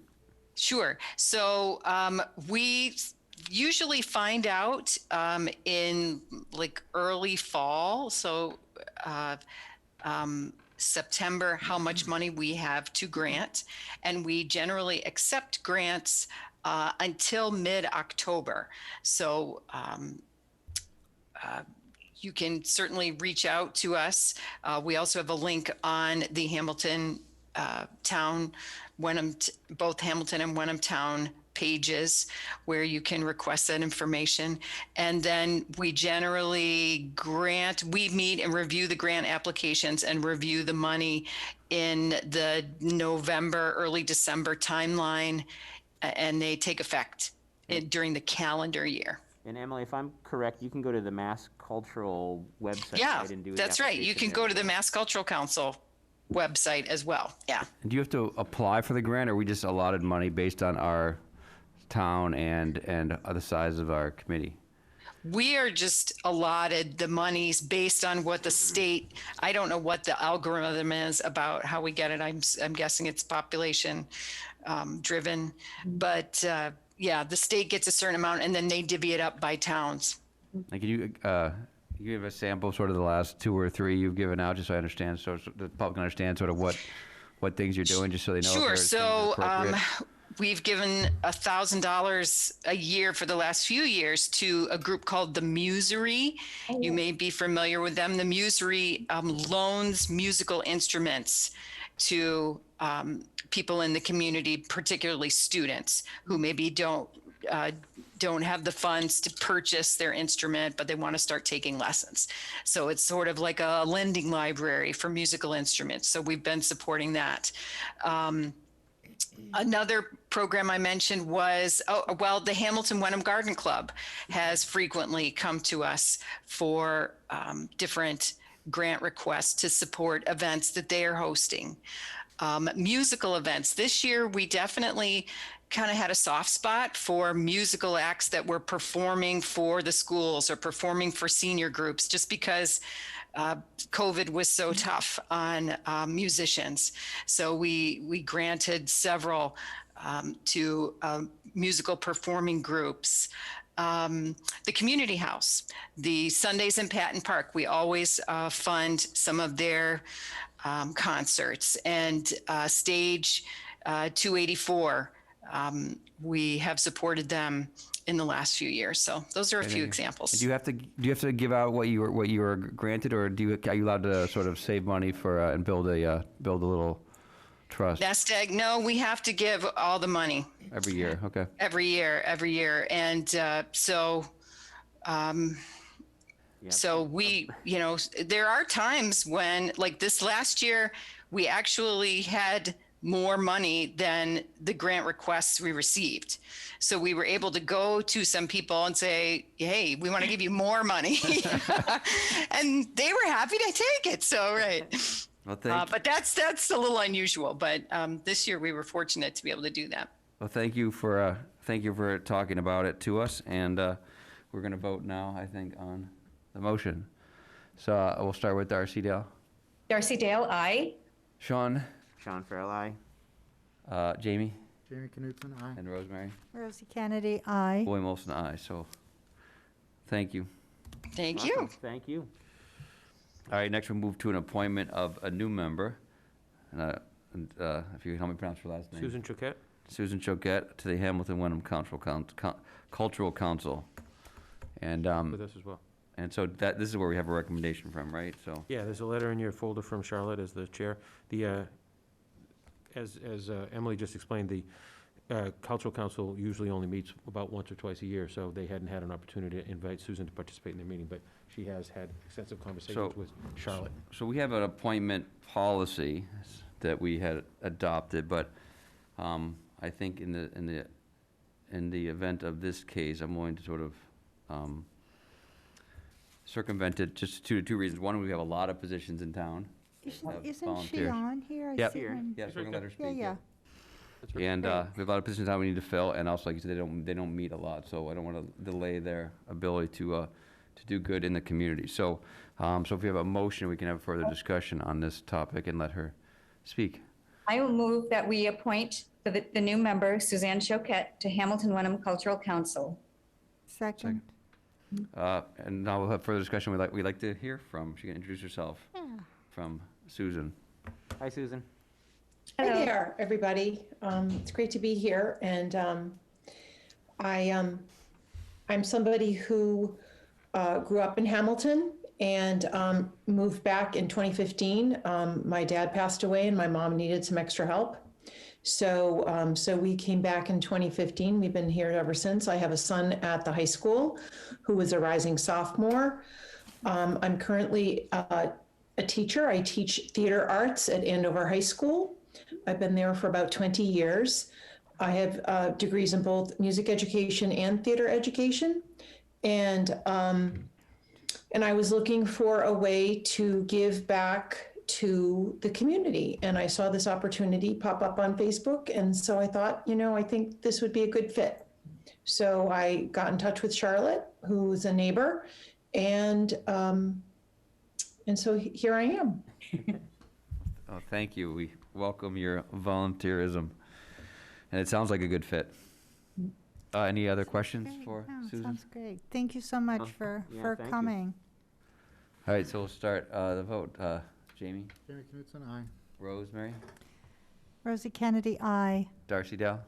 [SPEAKER 9] Sure. So we usually find out in like early fall, so September, how much money we have to grant. And we generally accept grants until mid-October. So you can certainly reach out to us. We also have a link on the Hamilton Town, both Hamilton and Wenham Town pages where you can request that information. And then we generally we meet and review the grant applications and review the money in the November, early December timeline, and they take effect during the calendar year.
[SPEAKER 4] And Emily, if I'm correct, you can go to the Mass Cultural website,
[SPEAKER 9] Yeah,
[SPEAKER 4] right, and do the
[SPEAKER 9] that's right. You
[SPEAKER 4] application
[SPEAKER 9] can
[SPEAKER 4] there
[SPEAKER 9] go
[SPEAKER 4] as
[SPEAKER 9] to the
[SPEAKER 4] well.
[SPEAKER 9] Mass Cultural Council website as well. Yeah.
[SPEAKER 1] And do you have to apply for the grant, or we just allotted money based on our town and the size of our committee?
[SPEAKER 9] We are just allotted the monies based on what the state, I don't know what the algorithm is about how we get it. I'm guessing it's population driven. But yeah, the state gets a certain amount and then they divvy it up by towns.
[SPEAKER 1] Like, can you give a sample, sort of the last 2 or 3 you've given out, just so I understand, so the public can understand sort of what things you're doing, just so they know if
[SPEAKER 9] Sure.
[SPEAKER 1] there's things
[SPEAKER 9] So
[SPEAKER 1] appropriate?
[SPEAKER 9] we've given $1,000 a year for the last few years to a group called the Musery. You may be familiar with them. The Musery loans musical instruments to people in the community, particularly students who maybe don't have the funds to purchase their instrument, but they want to start taking lessons. So it's sort of like a lending library for musical instruments. So we've been supporting that. Another program I mentioned was, the Hamilton Wenham Garden Club has frequently come to us for different grant requests to support events that they are hosting. Musical events. This year, we definitely kind of had a soft spot for musical acts that were performing for the schools or performing for senior groups, just because COVID was so tough on musicians. So we granted several to musical performing groups. The community house, the Sundays in Patton Park, we always fund some of their concerts, and Stage 284, we have supported them in the last few years. So those are a few examples.
[SPEAKER 1] Do you have to give out what you were granted, or are you allowed to sort of save money for and build a little trust
[SPEAKER 9] Nest egg? No, we have to give all the money
[SPEAKER 1] every year? Okay.
[SPEAKER 9] every year. And so we, there are times when, like this last year, we actually had more money than the grant requests we received. So we were able to go to some people and say, hey, we want to give you more money. And they were happy to take it. So, right.
[SPEAKER 1] Well,
[SPEAKER 9] But that's a little unusual. But this year we were fortunate to be able to do that.
[SPEAKER 1] well, thank you for talking about it to us, and we're going to vote now, I think, on the motion. So we'll start with Darcy Dale.
[SPEAKER 5] Darcy Dale, aye.
[SPEAKER 1] Sean,
[SPEAKER 4] Sean Farrell, aye.
[SPEAKER 1] Jamie,
[SPEAKER 7] Jamie Knutson, aye.
[SPEAKER 1] and Rosemary.
[SPEAKER 2] Rosie Kennedy, aye.
[SPEAKER 1] William Olson, aye. So, thank you.
[SPEAKER 9] Thank you.
[SPEAKER 4] Awesome. Thank you.
[SPEAKER 1] All right, next we'll move to an appointment of a new member. And if you can help me pronounce her last name.
[SPEAKER 3] Susan Choquette?
[SPEAKER 1] Susan Choquette to the Hamilton Wenham Cultural Council. And
[SPEAKER 3] With us as well.
[SPEAKER 1] and so this is where we have a recommendation from, right? So,
[SPEAKER 3] Yeah, there's a letter in your folder from Charlotte as the chair. The, as Emily just explained, the Cultural Council usually only meets about once or twice a year, so they hadn't had an opportunity to invite Susan to participate in their meeting, but she has had extensive conversations
[SPEAKER 1] So-
[SPEAKER 3] with Charlotte.
[SPEAKER 1] so we have an appointment policy that we had adopted, but I think in the event of this case, I'm going to sort of circumvent it just two reasons. One, we have a lot of positions in town.
[SPEAKER 2] Isn't she
[SPEAKER 1] volunteers.
[SPEAKER 2] on here? I
[SPEAKER 1] Yep.
[SPEAKER 2] see her in-
[SPEAKER 1] Yes, we're gonna let her
[SPEAKER 2] Yeah,
[SPEAKER 1] speak.
[SPEAKER 2] yeah.
[SPEAKER 3] That's right.
[SPEAKER 1] And we have a lot of positions that we need to fill, and also, like you said, they don't meet a lot, so I don't want to delay their ability to do good in the community. So, so if we have a motion, we can have further discussion on this topic and let her speak.
[SPEAKER 5] I will move that we appoint the new member, Suzanne Choquette, to Hamilton Wenham Cultural Council.
[SPEAKER 2] Second.
[SPEAKER 1] And now we'll have further discussion. We'd like to hear from, she can introduce herself,
[SPEAKER 2] Yeah.
[SPEAKER 1] from Susan.
[SPEAKER 4] Hi, Susan.
[SPEAKER 10] Hi
[SPEAKER 5] Hello.
[SPEAKER 10] there, everybody. It's great to be here, and I'm somebody who grew up in Hamilton and moved back in 2015. My dad passed away, and my mom needed some extra help. So we came back in 2015. We've been here ever since. I have a son at the high school who is a rising sophomore. I'm currently a teacher. I teach theater arts at Andover High School. I've been there for about 20 years. I have degrees in both music education and theater education. And I was looking for a way to give back to the community. And I saw this opportunity pop up on Facebook. And so I thought, I think this would be a good fit. So I got in touch with Charlotte, who's a neighbor. And so here I am.
[SPEAKER 1] Oh, thank you. We welcome your volunteerism. And it sounds like a good fit. Any other questions
[SPEAKER 2] Great.
[SPEAKER 1] for
[SPEAKER 2] No,
[SPEAKER 1] Susan?
[SPEAKER 2] sounds great. Thank you so much
[SPEAKER 4] Oh,
[SPEAKER 2] for
[SPEAKER 4] yeah, thank you.
[SPEAKER 2] coming.
[SPEAKER 1] All right, so we'll start the vote. Jamie,
[SPEAKER 7] Jamie Knutson, aye.
[SPEAKER 1] Rosemary,
[SPEAKER 2] Rosie Kennedy, aye.
[SPEAKER 1] Darcy Dale,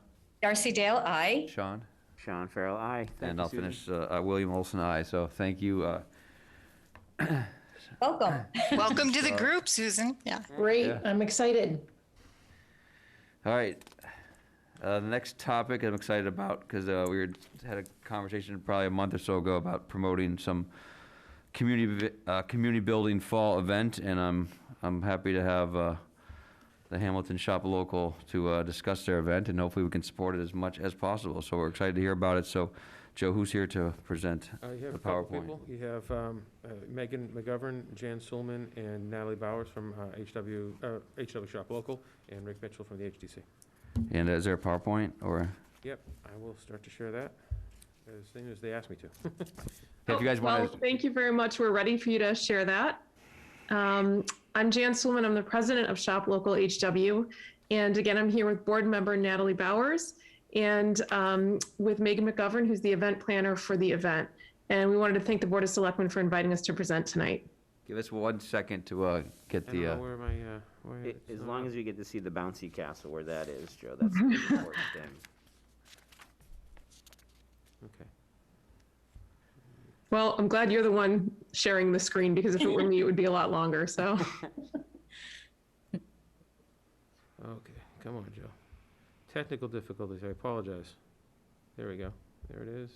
[SPEAKER 5] Darcy Dale, aye.
[SPEAKER 1] Sean,
[SPEAKER 4] Sean Farrell, aye. Thank
[SPEAKER 1] and
[SPEAKER 4] you,
[SPEAKER 1] I'll
[SPEAKER 4] Susan.
[SPEAKER 1] finish, William Olson, aye. So thank you.
[SPEAKER 5] Welcome.
[SPEAKER 9] Welcome to the group, Susan. Yeah.
[SPEAKER 10] Great.
[SPEAKER 1] Yeah.
[SPEAKER 10] I'm excited.
[SPEAKER 1] All right. The next topic I'm excited about, because had a conversation probably a month or so ago about promoting some community building fall event, and I'm happy to have the Hamilton Shop Local to discuss their event, and hopefully we can support it as much as possible. So we're excited to hear about it. So, Joe, who's here to present
[SPEAKER 3] You have
[SPEAKER 1] the
[SPEAKER 3] a couple
[SPEAKER 1] PowerPoint?
[SPEAKER 3] people. You have Megan McGovern, Jan Sulman, and Natalie Bowers from HW Shop Local, and Rick Mitchell from the HDC.
[SPEAKER 1] And is there a PowerPoint, or
[SPEAKER 3] Yep, I will start to share that as soon as they ask me to.
[SPEAKER 1] if you guys want
[SPEAKER 11] Well,
[SPEAKER 1] to?
[SPEAKER 11] thank you very much. We're ready for you to share that. I'm Jan Sulman. I'm the president of Shop Local HW. And again, I'm here with board member Natalie Bowers and with Megan McGovern, who's the event planner for the event. And we wanted to thank the Board of Selectmen for inviting us to present tonight.
[SPEAKER 1] Give us 1 second to get
[SPEAKER 3] I don't know
[SPEAKER 1] the,
[SPEAKER 3] where my, where
[SPEAKER 4] As
[SPEAKER 3] it's
[SPEAKER 4] long
[SPEAKER 3] not.
[SPEAKER 4] as you get to see the bouncy castle where that is, Joe, that's the important thing.
[SPEAKER 3] Okay.
[SPEAKER 11] Well, I'm glad you're the one sharing the screen because if it were me, it would be a lot longer. So
[SPEAKER 3] Okay, come on, Joe. Technical difficulties, I apologize. There we go. There it is.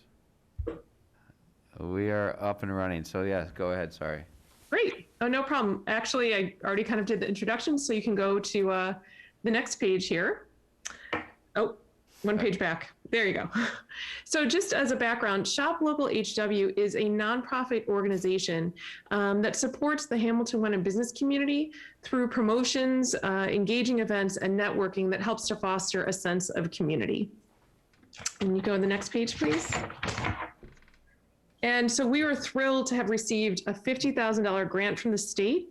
[SPEAKER 1] we are up and running. So yeah, go ahead, sorry.
[SPEAKER 11] great. Oh, no problem. Actually, I already kind of did the introduction, so you can go to the next page here. Oh, one page back. There you go. So just as a background, Shop Local HW is a nonprofit organization that supports the Hamilton Wenham business community through promotions, engaging events, and networking that helps to foster a sense of community. And you go to the next page, please. And so we were thrilled to have received a $50,000 grant from the state.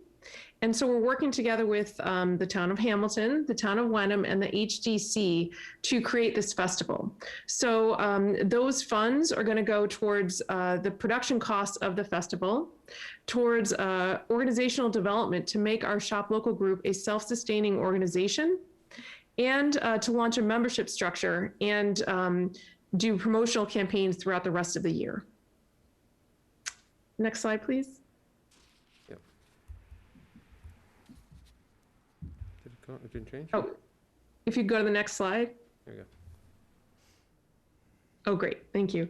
[SPEAKER 11] And so we're working together with the town of Hamilton, the town of Wenham, and the HDC to create this festival. So those funds are going to go towards the production costs of the festival, towards organizational development to make our Shop Local group a self-sustaining organization, and to launch a membership structure and do promotional campaigns throughout the rest of the year. Next slide, please.
[SPEAKER 3] It didn't change?
[SPEAKER 11] Oh, if you go to the next slide.
[SPEAKER 3] There you go.
[SPEAKER 11] Oh, great. Thank you.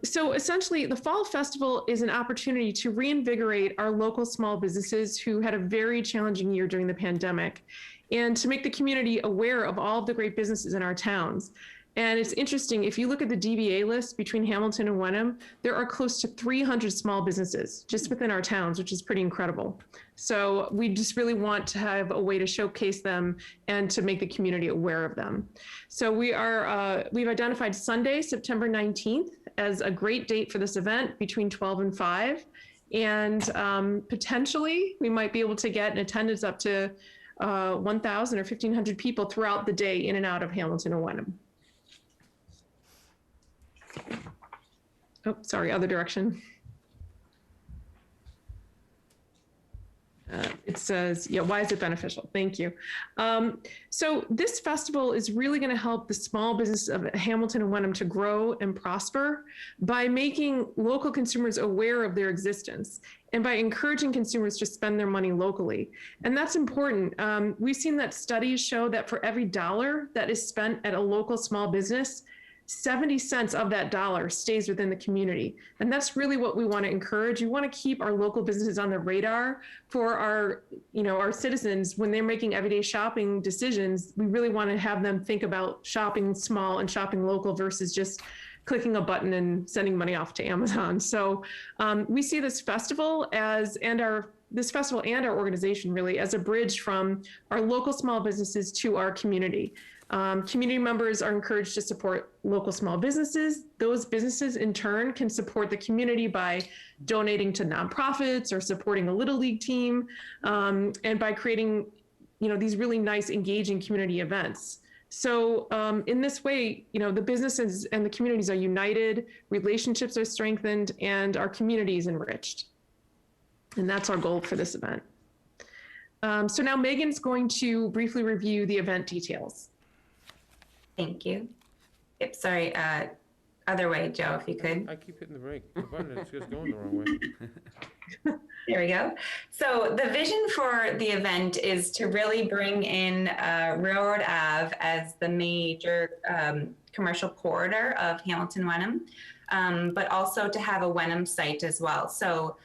[SPEAKER 11] So essentially, the Fall Festival is an opportunity to reinvigorate our local small businesses who had a very challenging year during the pandemic, and to make the community aware of all of the great businesses in our towns. And it's interesting, if you look at the DBA list between Hamilton and Wenham, there are close to 300 small businesses just within our towns, which is pretty incredible. So we just really want to have a way to showcase them and to make the community aware of them. So we've identified Sunday, September 19th as a great date for this event between 12 and 5. And potentially we might be able to get an attendance up to 1,000 or 1,500 people throughout the day in and out of Hamilton and Wenham. Oh, sorry, other direction. It says, yeah, why is it beneficial? Thank you. So this festival is really going to help the small business of Hamilton and Wenham to grow and prosper by making local consumers aware of their existence and by encouraging consumers to spend their money locally. And that's important. We've seen that studies show that for every dollar that is spent at a local small business, 70 cents of that dollar stays within the community. And that's really what we want to encourage. We want to keep our local businesses on the radar for our citizens when they're making everyday shopping decisions. We really want to have them think about shopping small and shopping local versus just clicking a button and sending money off to Amazon. So we see this festival and our organization really as a bridge from our local small businesses to our community. Community members are encouraged to support local small businesses. Those businesses in turn can support the community by donating to nonprofits or supporting a Little League team, and by creating, these really nice, engaging community events. So in this way, the businesses and the communities are united, relationships are strengthened, and our community is enriched. And that's our goal for this event. So now Megan's going to briefly review the event details.
[SPEAKER 12] Thank you. Yep, sorry, other way, Joe, if you could.
[SPEAKER 3] I keep hitting the button, it's just going the wrong way.
[SPEAKER 12] There we go. So the vision for the event is to really bring in Railroad Ave as the major commercial corridor of Hamilton Wenham, but also to have a Wenham site as well. So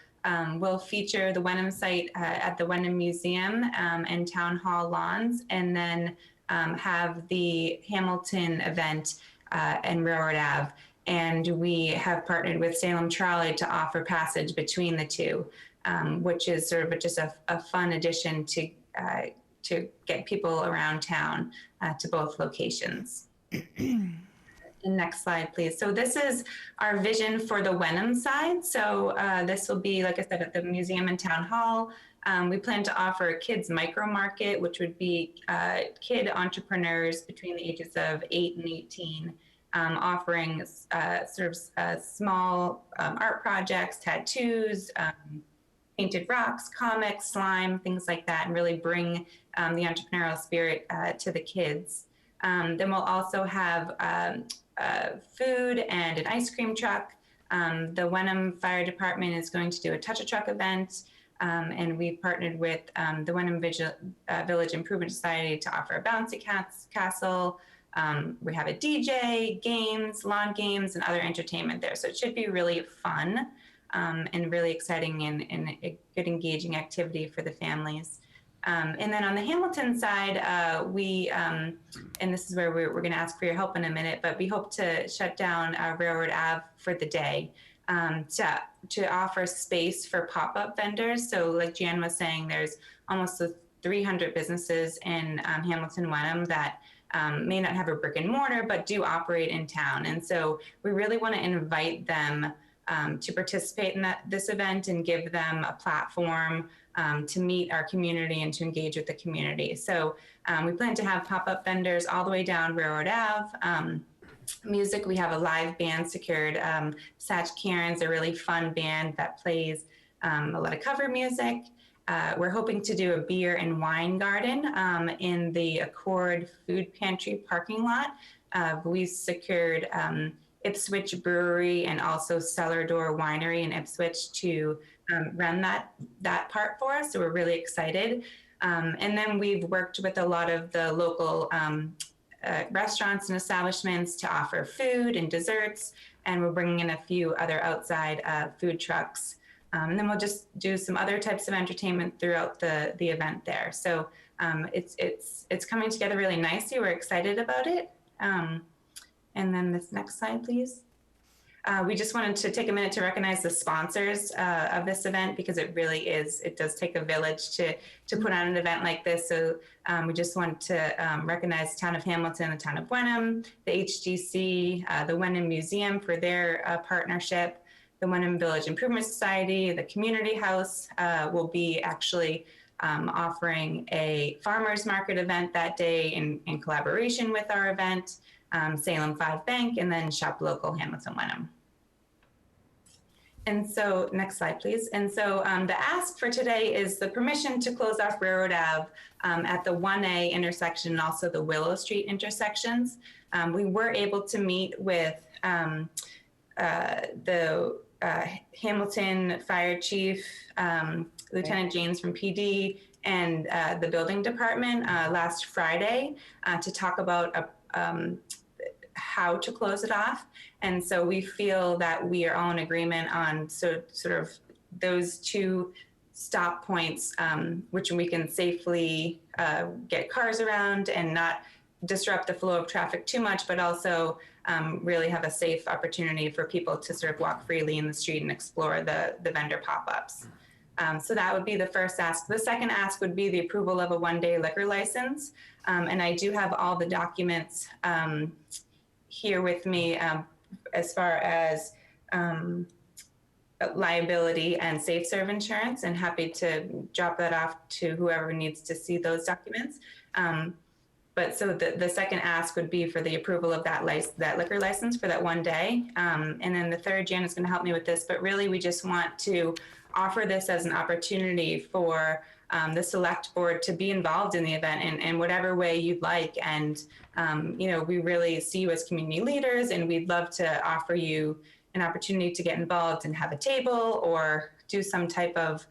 [SPEAKER 12] we'll feature the Wenham site at the Wenham Museum and Town Hall lawns, and then have the Hamilton event and Railroad Ave. And we have partnered with Salem Trolley to offer passage between the two, which is sort of just a fun addition to get people around town to both locations. Next slide, please. So this is our vision for the Wenham side. So this will be, like I said, at the museum and town hall. We plan to offer a kids micro market, which would be kid entrepreneurs between the ages of 8 and 18, offering sort of small art projects, tattoos, painted rocks, comics, slime, things like that, and really bring the entrepreneurial spirit to the kids. Then we'll also have food and an ice cream truck. The Wenham Fire Department is going to do a Touch-a-Truck event. And we've partnered with the Wenham Village Improvement Society to offer a bouncy castle. We have a DJ, games, lawn games, and other entertainment there. So it should be really fun and really exciting and a good engaging activity for the families. And then on the Hamilton side, and this is where we're going to ask for your help in a minute, but we hope to shut down Railroad Ave for the day to offer space for pop-up vendors. So like Jan was saying, there's almost 300 businesses in Hamilton Wenham that may not have a brick and mortar, but do operate in town. And so we really want to invite them to participate in this event and give them a platform to meet our community and to engage with the community. So we plan to have pop-up vendors all the way down Railroad Ave. Music, we have a live band secured. Satch Karen's a really fun band that plays a lot of cover music. We're hoping to do a beer and wine garden in the Accord Food Pantry parking lot. We secured Ipswich Brewery and also Cellar Door Winery in Ipswich to run that part for us. So we're really excited. And then we've worked with a lot of the local restaurants and establishments to offer food and desserts. And we're bringing in a few other outside food trucks. And then we'll just do some other types of entertainment throughout the event there. So it's coming together really nicely. We're excited about it. And then this next slide, please. We just wanted to take a minute to recognize the sponsors of this event, because it really is, it does take a village to put on an event like this. So we just want to recognize the Town of Hamilton, the Town of Wenham, the HGC, the Wenham Museum for their partnership, the Wenham Village Improvement Society, the Community House will be actually offering a farmers market event that day in collaboration with our event, Salem 5 Bank, and then Shop Local Hamilton Wenham. And so, next slide, please. And so the ask for today is the permission to close off Railroad Ave at the 1A intersection and also the Willow Street intersections. We were able to meet with the Hamilton Fire Chief, Lieutenant James from PD, and the building department last Friday to talk about how to close it off. And so we feel that we are all in agreement on sort of those two stop points, which we can safely get cars around and not disrupt the flow of traffic too much, but also really have a safe opportunity for people to sort of walk freely in the street and explore the vendor pop-ups. So that would be the first ask. The second ask would be the approval of a one-day liquor license. And I do have all the documents here with me as far as liability and safe serve insurance, and happy to drop that off to whoever needs to see those documents. But so the second ask would be for the approval of that liquor license for that one day. And then the third, Jan is going to help me with this, but really we just want to offer this as an opportunity for the select board to be involved in the event in whatever way you'd like. And, you know, we really see you as community leaders, and we'd love to offer you an opportunity to get involved and have a table or do some type of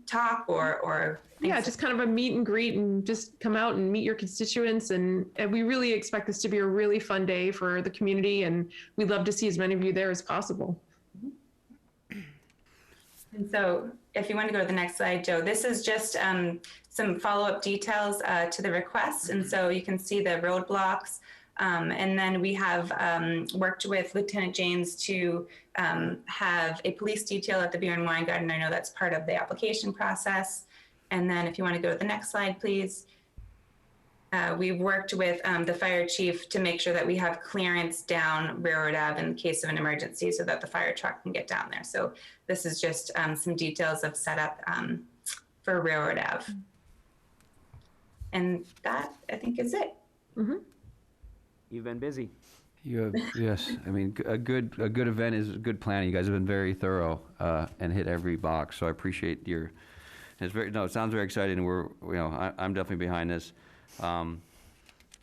[SPEAKER 12] talk or
[SPEAKER 11] yeah, just kind of a meet and greet, and just come out and meet your constituents. And we really expect this to be a really fun day for the community, and we'd love to see as many of you there as possible.
[SPEAKER 12] And so if you want to go to the next slide, Joe, this is just some follow-up details to the request. And so you can see the roadblocks. And then we have worked with Lieutenant James to have a police detail at the Beer and Wine Garden. I know that's part of the application process. And then if you want to go to the next slide, please. We've worked with the fire chief to make sure that we have clearance down Railroad Ave in case of an emergency so that the fire truck can get down there. So this is just some details of setup for Railroad Ave. And that, I think, is it.
[SPEAKER 11] Mm-hmm.
[SPEAKER 4] You've been busy.
[SPEAKER 1] You have, yes. I mean, a good event is good planning. You guys have been very thorough and hit every box. So I appreciate your. It sounds very exciting. And I'm definitely behind this.
[SPEAKER 5] Will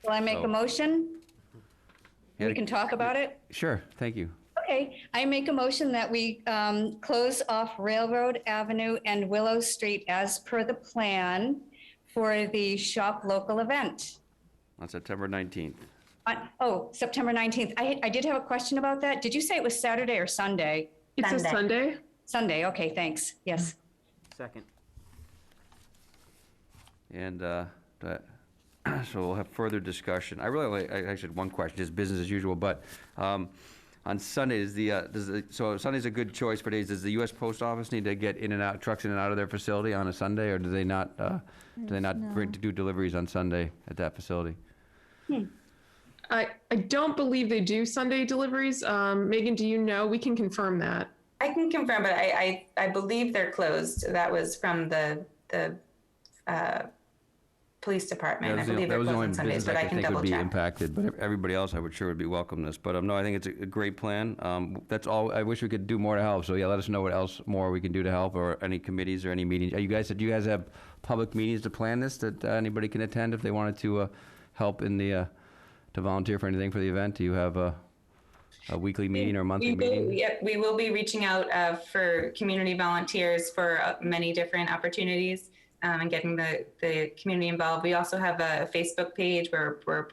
[SPEAKER 5] I make a motion?
[SPEAKER 1] Yeah,
[SPEAKER 5] We can talk about it?
[SPEAKER 1] Sure. Thank you.
[SPEAKER 5] Okay, I make a motion that we close off Railroad Avenue and Willow Street as per the plan for the Shop Local event.
[SPEAKER 1] On September 19th.
[SPEAKER 5] September 19th. I did have a question about that. Did you say it was Saturday or Sunday?
[SPEAKER 11] It's a Sunday.
[SPEAKER 5] Sunday, okay, thanks. Yes.
[SPEAKER 4] Second.
[SPEAKER 1] And so we'll have further discussion. I actually had one question, just business as usual, but on Sundays, so Sunday's a good choice for days. Does the U.S. Post Office need to get in and out, trucks in and out of their facility on a Sunday, or do they not do deliveries on Sunday at that facility?
[SPEAKER 11] I don't believe they do Sunday deliveries. Megan, do you know? We can confirm that.
[SPEAKER 12] I can confirm, but I believe they're closed. That was from the police department. I believe
[SPEAKER 1] That
[SPEAKER 12] they're
[SPEAKER 1] was the
[SPEAKER 12] closed
[SPEAKER 1] only
[SPEAKER 12] on Sundays,
[SPEAKER 1] business
[SPEAKER 12] but I
[SPEAKER 1] I
[SPEAKER 12] can
[SPEAKER 1] think
[SPEAKER 12] double
[SPEAKER 1] would be
[SPEAKER 12] check.
[SPEAKER 1] impacted, but everybody else I would sure would be welcome this. But no, I think it's a great plan. That's all. I wish we could do more to help. So yeah, let us know what else more we can do to help, or any committees or any meetings. Do you guys have public meetings to plan this that anybody can attend if they wanted to help in the to volunteer for anything for the event? Do you have a weekly meeting or a monthly meeting?
[SPEAKER 12] We will be reaching out for community volunteers for many different opportunities and getting the community involved. We also have a Facebook page where we're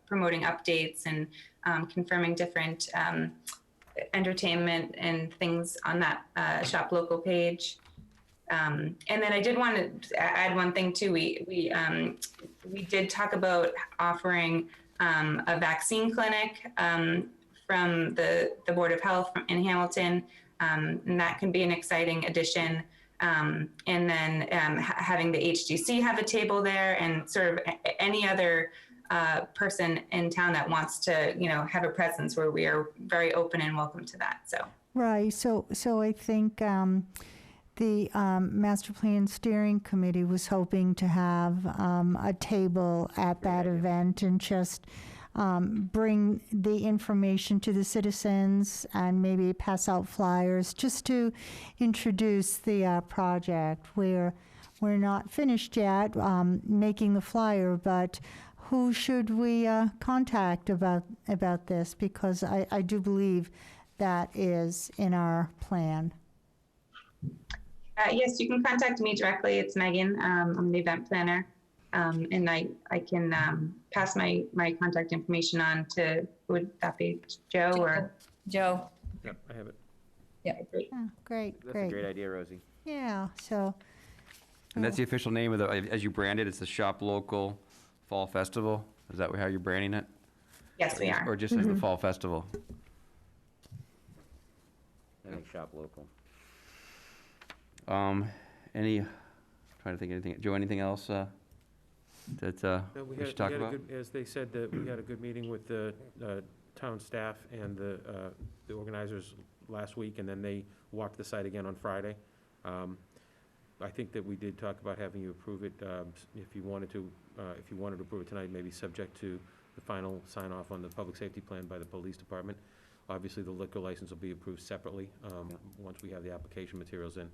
[SPEAKER 12] promoting updates and confirming different entertainment and things on that Shop Local page. And then I did want to add one thing too. We did talk about offering a vaccine clinic from the Board of Health in Hamilton, and that can be an exciting addition. And then having the HGC have a table there, and sort of any other person in town that wants to, have a presence, where we are very open and welcome to that. So
[SPEAKER 2] Right, so I think the Master Plan Steering Committee was hoping to have a table at that event and just bring the information to the citizens and maybe pass out flyers just to introduce the project. We're not finished yet making the flyer, but who should we contact about this? Because I do believe that is in our plan.
[SPEAKER 12] yes, you can contact me directly. It's Megan. I'm the event planner. And I can pass my contact information on to, would that be Joe or?
[SPEAKER 5] Joe.
[SPEAKER 3] Yep, I have it.
[SPEAKER 12] Yeah, great.
[SPEAKER 2] Oh, great.
[SPEAKER 4] That's a great idea, Rosie.
[SPEAKER 2] Yeah, so.
[SPEAKER 1] And that's the official name of as you brand it, it's the Shop Local Fall Festival? Is that how you're branding it?
[SPEAKER 12] Yes, we are.
[SPEAKER 1] Or just as the Fall Festival?
[SPEAKER 4] I think Shop Local.
[SPEAKER 1] Trying to think of anything. Joe, anything else that
[SPEAKER 3] No,
[SPEAKER 1] we
[SPEAKER 3] had
[SPEAKER 1] should talk
[SPEAKER 3] a
[SPEAKER 1] about?
[SPEAKER 3] good- As they said, that we had a good meeting with the town staff and the organizers last week, and then they walked the site again on Friday. I think that we did talk about having you approve it, if you wanted to approve it tonight, maybe subject to the final sign-off on the public safety plan by the police department. Obviously, the liquor license will be approved separately once we have the application materials in.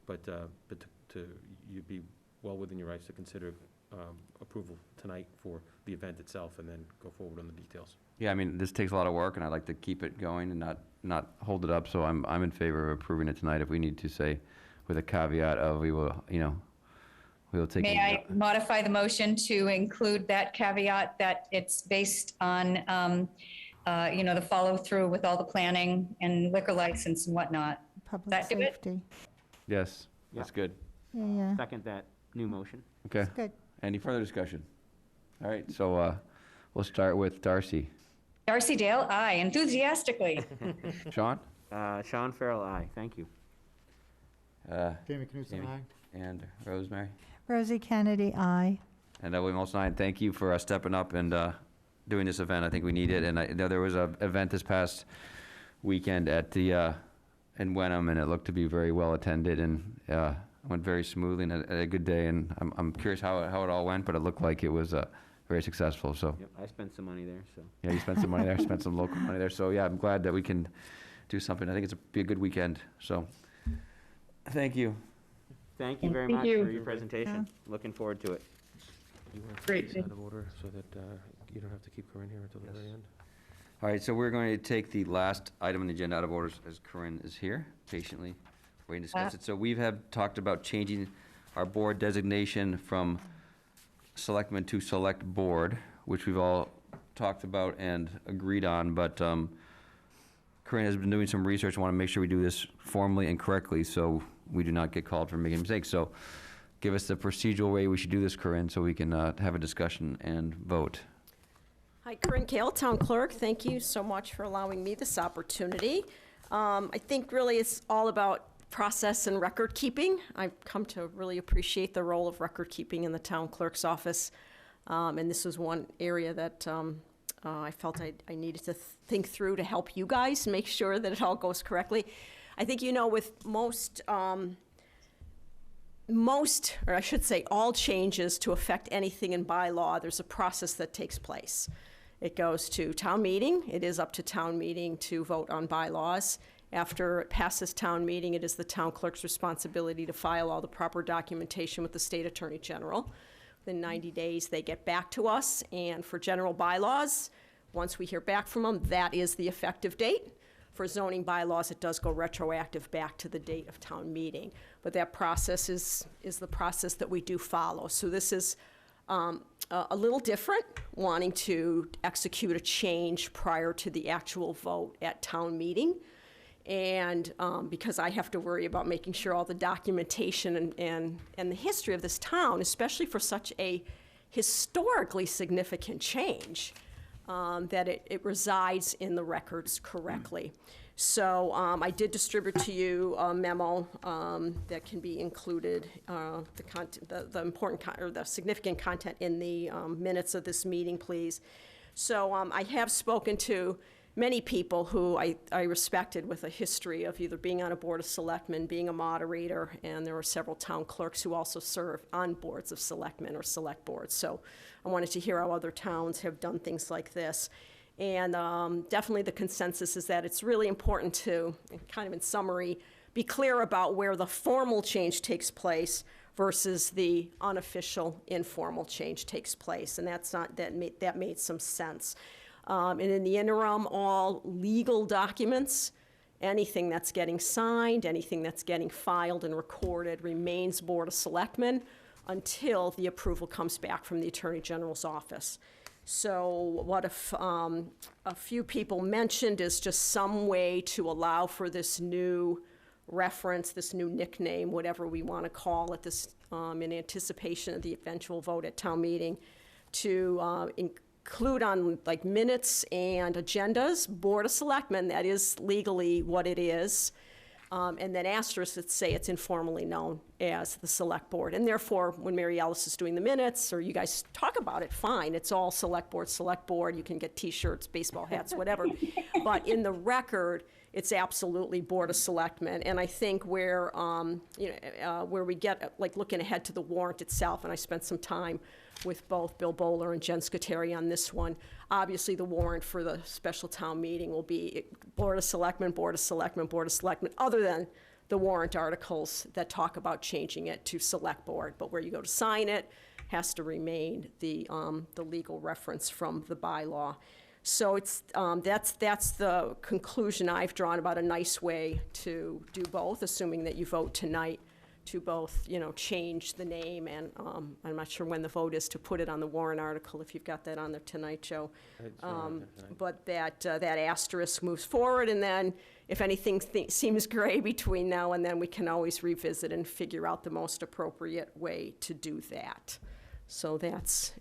[SPEAKER 3] But you'd be well within your rights to consider approval tonight for the event itself, and then go forward on the details.
[SPEAKER 1] Yeah, I mean, this takes a lot of work, and I'd like to keep it going and not hold it up, so I'm in favor of approving it tonight if we need to, say, with a caveat of we will take.
[SPEAKER 5] May I modify the motion to include that caveat that it's based on, the follow through with all the planning and liquor license and whatnot?
[SPEAKER 2] Public
[SPEAKER 5] That do it?
[SPEAKER 2] safety.
[SPEAKER 1] Yes, that's good.
[SPEAKER 2] Yeah,
[SPEAKER 4] Second that new motion.
[SPEAKER 1] Okay.
[SPEAKER 2] good.
[SPEAKER 1] Any further discussion? All right, so we'll start with Darcy.
[SPEAKER 5] Darcy Dale, aye, enthusiastically.
[SPEAKER 1] Sean?
[SPEAKER 4] Sean Farrell, aye. Thank you.
[SPEAKER 7] Jamie Knutson,
[SPEAKER 1] Jamie.
[SPEAKER 7] aye.
[SPEAKER 1] And Rosemary?
[SPEAKER 2] Rosie Kennedy, aye.
[SPEAKER 1] And William Olson, aye. And thank you for stepping up and doing this event. I think we need it. And I know there was an event this past weekend at the in Wenham, and it looked to be very well attended, and went very smoothly and a good day. And I'm curious how it all went, but it looked like it was very successful. So
[SPEAKER 4] Yep, I spent some money there, so.
[SPEAKER 1] yeah, you spent some money there, spent some local money there. So yeah, I'm glad that we can do something. I think be a good weekend. So thank you.
[SPEAKER 4] Thank you very
[SPEAKER 11] Thank
[SPEAKER 4] much
[SPEAKER 11] you.
[SPEAKER 4] for your presentation. Looking forward to it.
[SPEAKER 3] You want to
[SPEAKER 11] Great.
[SPEAKER 3] put this out of order so that you don't have to keep Corinne here until the very end?
[SPEAKER 1] All right, so we're going to take the last item on the agenda out of order as Corinne is here, patiently waiting to discuss it. So we have talked about changing our board designation from Selectmen to Select Board, which we've all talked about and agreed on, but Corinne has been doing some research. I want to make sure we do this formally and correctly so we do not get called for making mistakes. So give us the procedural way we should do this, Corinne, so we can have a discussion and vote.
[SPEAKER 13] Hi, Corinne Kale, Town Clerk. Thank you so much for allowing me this opportunity. I think really it's all about process and record keeping. I've come to really appreciate the role of record keeping in the Town Clerk's office. And this was one area that I felt I needed to think through to help you guys make sure that it all goes correctly. I think, you know, with most, or I should say all changes to affect anything in bylaw, there's a process that takes place. It goes to town meeting. It is up to town meeting to vote on bylaws. After it passes town meeting, it is the town clerk's responsibility to file all the proper documentation with the state attorney general. Within 90 days, they get back to us, and for general bylaws, once we hear back from them, that is the effective date. For zoning bylaws, it does go retroactive back to the date of town meeting, but that process is the process that we do follow. So this is a little different, wanting to execute a change prior to the actual vote at town meeting. And because I have to worry about making sure all the documentation and the history of this town, especially for such a historically significant change, that it resides in the records correctly. So I did distribute to you a memo that can be included, the important or the significant content in the minutes of this meeting, please. So I have spoken to many people who I respected with a history of either being on a board of selectmen, being a moderator, and there were several town clerks who also serve on boards of selectmen or select boards. So I wanted to hear how other towns have done things like this. And definitely the consensus is that it's really important to, kind of in summary, be clear about where the formal change takes place versus the unofficial informal change takes place. And that made some sense. And in the interim, all legal documents, anything that's getting signed, anything that's getting filed and recorded remains Board of Selectmen until the approval comes back from the Attorney General's office. So what if a few people mentioned is just some way to allow for this new reference, this new nickname, whatever we want to call it, this in anticipation of the eventual vote at town meeting, to include on like minutes and agendas, Board of Selectmen, that is legally what it is. And then asterisk that say it's informally known as the Select Board. And therefore, when Mary Alice is doing the minutes, or you guys talk about it, fine, it's all Select Board, you can get T-shirts, baseball hats, whatever. But in the record, it's absolutely Board of Selectmen. And I think where, where we get, like looking ahead to the warrant itself, and I spent some time with both Bill Bowler and Jen Scuteri on this one. Obviously, the warrant for the special town meeting will be Board of Selectmen, Board of Selectmen, Board of Selectmen, other than the warrant articles that talk about changing it to Select Board. But where you go to sign it has to remain the legal reference from the bylaw. So it's that's the conclusion I've drawn about a nice way to do both, assuming that you vote tonight to both, change the name, and I'm not sure when the vote is to put it on the warrant article, if you've got that on there tonight, Joe. But that asterisk moves forward, and then if anything seems gray between now and then, we can always revisit and figure out the most appropriate way to do that. So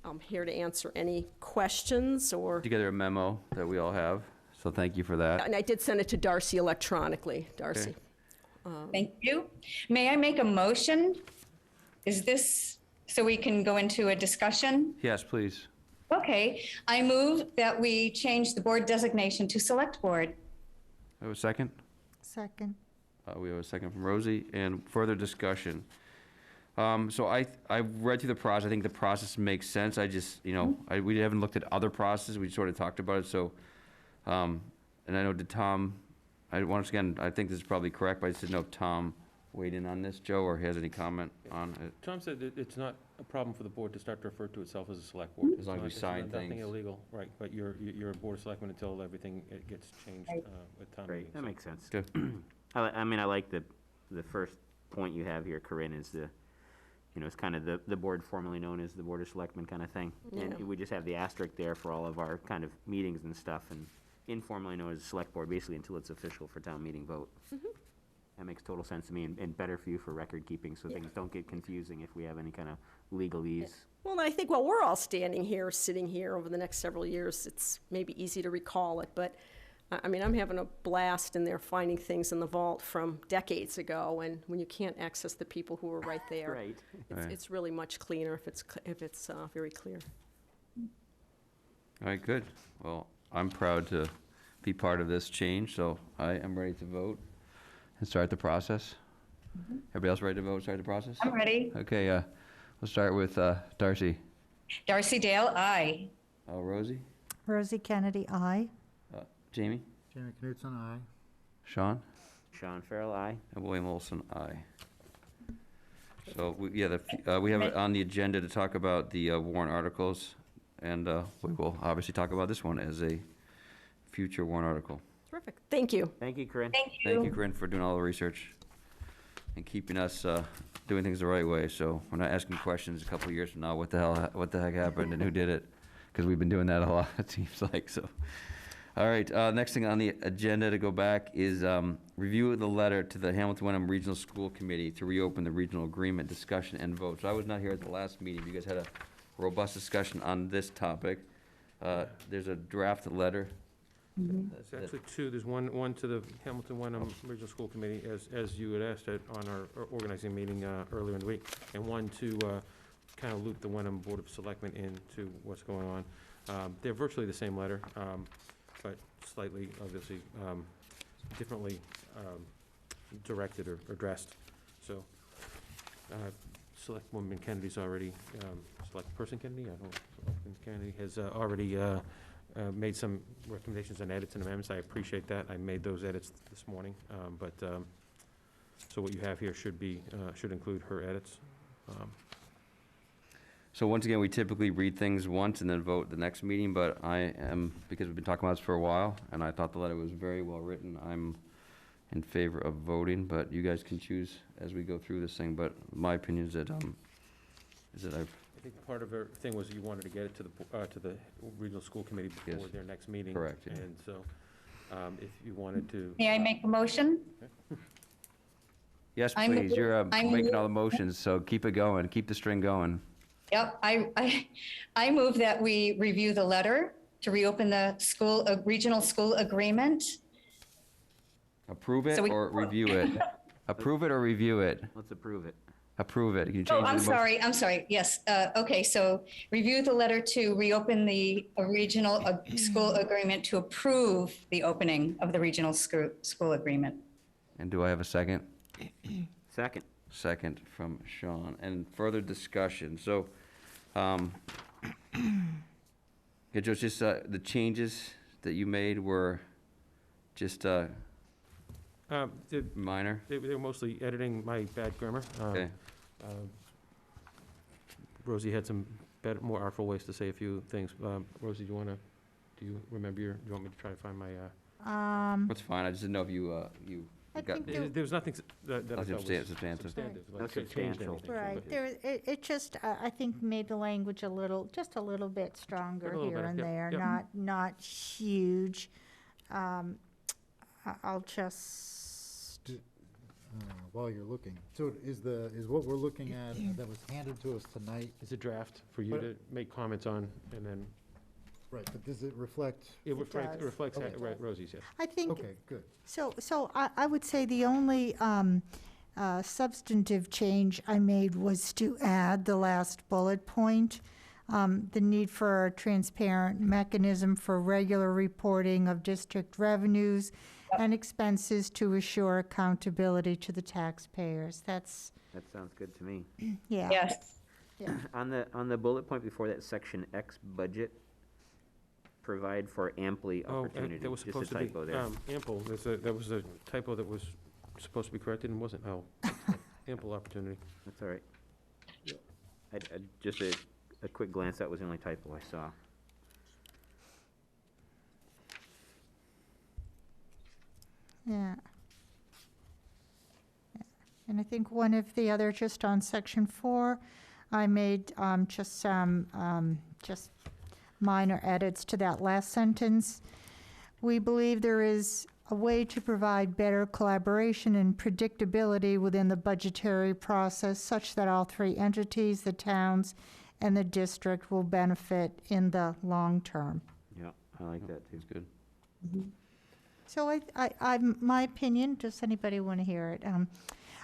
[SPEAKER 13] I'm here to answer any questions or.
[SPEAKER 1] Together a memo that we all have, so thank you for that.
[SPEAKER 13] And I did send it to Darcy electronically. Darcy.
[SPEAKER 1] Okay.
[SPEAKER 5] Thank you. May I make a motion? Is this so we can go into a discussion?
[SPEAKER 1] Yes, please.
[SPEAKER 5] Okay. I move that we change the board designation to Select Board.
[SPEAKER 1] Have a second?
[SPEAKER 2] Second.
[SPEAKER 1] We have a second from Rosie, and further discussion. So I read through the process. I think the process makes sense. I just, we haven't looked at other processes. We sort of talked about it. So, and I know Tom, once again, I think this is probably correct, but I just didn't know if Tom weighed in on this, Joe, or has any comment on it.
[SPEAKER 3] Tom said that it's not a problem for the board to start to refer to itself as a select board.
[SPEAKER 1] As long as we sign
[SPEAKER 3] It's nothing
[SPEAKER 1] things.
[SPEAKER 3] illegal, right, but you're a board of selectmen until everything gets changed with town meeting.
[SPEAKER 4] Great, that makes sense.
[SPEAKER 1] Good.
[SPEAKER 4] I mean, I like the first point you have here, Corinne, is it's kind of the board formerly known as the Board of Selectmen kind of thing.
[SPEAKER 13] Yeah.
[SPEAKER 4] And we just have the asterisk there for all of our kind of meetings and stuff, and informally known as the Select Board, basically until it's official for town meeting vote. That makes total sense to me, and better for you for record keeping, so things don't get confusing if we have any kind of legalese.
[SPEAKER 13] Well, I think while we're all standing here, sitting here over the next several years, it's maybe easy to recall it, but I mean, I'm having a blast in there finding things in the vault from decades ago, and when you can't access the people who were right there,
[SPEAKER 4] Right.
[SPEAKER 13] it's really much cleaner if it's very clear.
[SPEAKER 1] All right, good. Well, I'm proud to be part of this change, so I am ready to vote and start the process. Everybody else ready to vote, start the process?
[SPEAKER 5] I'm ready.
[SPEAKER 1] Okay, we'll start with Darcy.
[SPEAKER 5] Darcy Dale, aye.
[SPEAKER 1] Rosie?
[SPEAKER 2] Rosie Kennedy, aye.
[SPEAKER 1] Jamie?
[SPEAKER 7] Jamie Knutson, aye.
[SPEAKER 1] Sean?
[SPEAKER 4] Sean Farrell, aye.
[SPEAKER 1] And William Olson, aye. So, we have it on the agenda to talk about the warrant articles, and we will obviously talk about this one as a future warrant article.
[SPEAKER 13] Terrific. Thank you.
[SPEAKER 4] Thank you, Corinne.
[SPEAKER 5] Thank
[SPEAKER 1] Thank you,
[SPEAKER 5] you.
[SPEAKER 1] Corinne, for doing all the research and keeping us doing things the right way, so we're not asking questions a couple of years from now, what the heck happened and who did it? Because we've been doing that a lot, it seems like, so. All right, next thing on the agenda to go back is review of the letter to the Hamilton Wenham Regional School Committee to reopen the regional agreement discussion and vote. So I was not here at the last meeting. You guys had a robust discussion on this topic. There's a draft letter.
[SPEAKER 3] There's actually two. There's one to the Hamilton Wenham Regional School Committee, as you had asked it on our organizing meeting earlier in the week, and one to kind of loop the Wenham Board of Selectmen into what's going on. They're virtually the same letter, but slightly, obviously, differently directed or addressed. So, Selectwoman Kennedy's already, Selectperson Kennedy, I don't know, Selectman Kennedy has already made some recommendations and edits and amendments. I appreciate that. I made those edits this morning, so what you have here should include her edits.
[SPEAKER 1] So once again, we typically read things once and then vote the next meeting, but because we've been talking about this for a while, and I thought the letter was very well written, I'm in favor of voting, but you guys can choose as we go through this thing, but my opinion is that
[SPEAKER 3] I think part of her thing was you wanted to get it to the regional school committee before
[SPEAKER 1] Yes.
[SPEAKER 3] their next meeting.
[SPEAKER 1] Correct, yeah.
[SPEAKER 3] And so, if you wanted to.
[SPEAKER 5] May I make a motion?
[SPEAKER 1] yes,
[SPEAKER 5] I'm-
[SPEAKER 1] please, you're
[SPEAKER 5] I'm-
[SPEAKER 1] making all the motions, so keep it going, keep the string going.
[SPEAKER 5] Yep, I move that we review the letter to reopen the regional school agreement.
[SPEAKER 1] Approve it
[SPEAKER 5] So we-
[SPEAKER 1] or review it? Approve it or review it?
[SPEAKER 4] Let's approve it.
[SPEAKER 1] Approve it. Can you
[SPEAKER 5] Oh,
[SPEAKER 1] change the
[SPEAKER 5] I'm
[SPEAKER 1] motion?
[SPEAKER 5] sorry, yes. Okay, so review the letter to reopen the regional school agreement to approve the opening of the regional school agreement.
[SPEAKER 1] And do I have a second?
[SPEAKER 4] Second.
[SPEAKER 1] Second from Sean. And further discussion. So, just the changes that you made were just minor?
[SPEAKER 3] They were mostly editing my bad grammar.
[SPEAKER 1] Okay.
[SPEAKER 3] Rosie had some better, more artful ways to say a few things. Rosie, do you remember do you want me to try to find my,
[SPEAKER 1] That's fine. I just didn't know if you
[SPEAKER 2] I
[SPEAKER 1] got.
[SPEAKER 2] think
[SPEAKER 3] there was nothing that I
[SPEAKER 1] Nothing
[SPEAKER 3] thought was
[SPEAKER 1] substantive.
[SPEAKER 3] substantive.
[SPEAKER 4] No
[SPEAKER 3] like it changed
[SPEAKER 4] substantial.
[SPEAKER 3] anything,
[SPEAKER 2] Right,
[SPEAKER 3] but-
[SPEAKER 2] there, it just, I think made the language a little bit stronger
[SPEAKER 3] A little
[SPEAKER 2] here
[SPEAKER 3] better,
[SPEAKER 2] and
[SPEAKER 3] yep,
[SPEAKER 2] there,
[SPEAKER 3] yep.
[SPEAKER 2] not huge. I'll just,
[SPEAKER 7] While you're looking, so is what we're looking at that was handed to us tonight,
[SPEAKER 3] It's a draft for you
[SPEAKER 7] But-
[SPEAKER 3] to make comments on, and then
[SPEAKER 7] right, but does it reflect?
[SPEAKER 3] it reflects,
[SPEAKER 2] does.
[SPEAKER 3] right, Rosie's, yes.
[SPEAKER 2] I think,
[SPEAKER 7] Okay, good.
[SPEAKER 2] so I would say the only substantive change I made was to add the last bullet point, the need for a transparent mechanism for regular reporting of district revenues and expenses to assure accountability to the taxpayers. That's,
[SPEAKER 4] That sounds good to me.
[SPEAKER 2] yeah.
[SPEAKER 5] Yes.
[SPEAKER 4] On the bullet point before that, section X, budget, provide for amply
[SPEAKER 3] Oh,
[SPEAKER 4] opportunity.
[SPEAKER 3] that was
[SPEAKER 4] Just a
[SPEAKER 3] supposed to be,
[SPEAKER 4] typo there.
[SPEAKER 3] ample, that was a typo that was supposed to be corrected and wasn't, ample opportunity.
[SPEAKER 4] That's all right. Just a quick glance, that was the only typo I saw.
[SPEAKER 2] Yeah. Yeah. And I think one of the other, just on section 4, I made just some minor edits to that last sentence. We believe there is a way to provide better collaboration and predictability within the budgetary process such that all three entities, the towns and the district, will benefit in the long term.
[SPEAKER 4] Yeah, I like that too.
[SPEAKER 1] It's good.
[SPEAKER 2] So my opinion, does anybody want to hear it?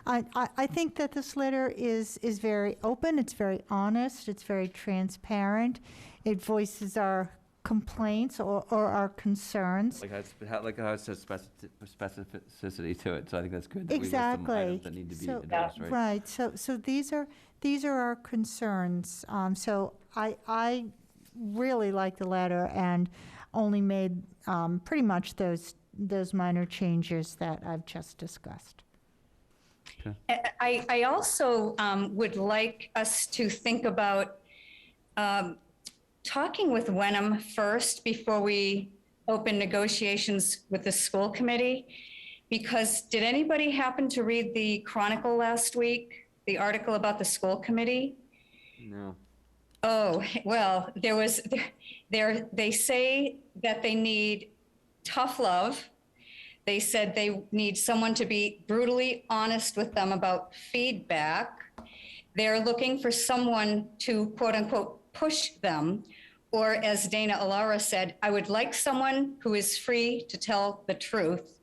[SPEAKER 2] I think that this letter is very open, it's very honest, it's very transparent. It voices our complaints or our concerns.
[SPEAKER 1] Like how it says specificity to it, so I think that's good. That we list them
[SPEAKER 2] Exactly.
[SPEAKER 1] items that need to be
[SPEAKER 2] So-
[SPEAKER 1] addressed, right?
[SPEAKER 2] Right, so these are our concerns. So I really like the letter and only made pretty much those minor changes that I've just discussed.
[SPEAKER 5] I also would like us to think about talking with Wenham first before we open negotiations with the school committee. Because did anybody happen to read the Chronicle last week, the article about the school committee?
[SPEAKER 4] No.
[SPEAKER 5] Oh, well, they say that they need tough love. They said they need someone to be brutally honest with them about feedback. They're looking for someone to quote unquote push them. Or as Dana Alara said, I would like someone who is free to tell the truth.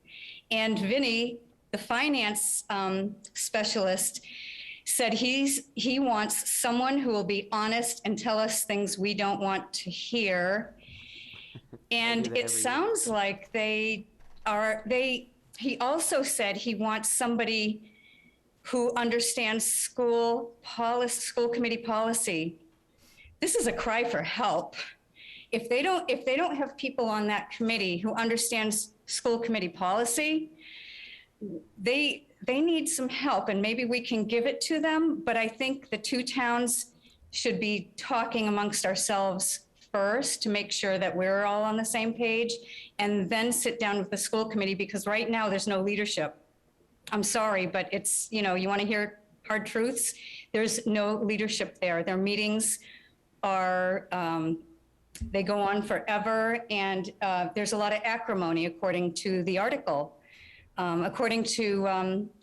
[SPEAKER 5] And Vinny, the finance specialist, said he wants someone who will be honest and tell us things we don't want to hear. And it sounds like he also said he wants somebody who understands school committee policy. This is a cry for help. If they don't have people on that committee who understands school committee policy, they need some help, and maybe we can give it to them. But I think the two towns should be talking amongst ourselves first to make sure that we're all on the same page, and then sit down with the school committee, because right now there's no leadership. I'm sorry, but it's, you want to hear hard truths. There's no leadership there. Their meetings are, they go on forever, and there's a lot of acrimony, according to the article. According to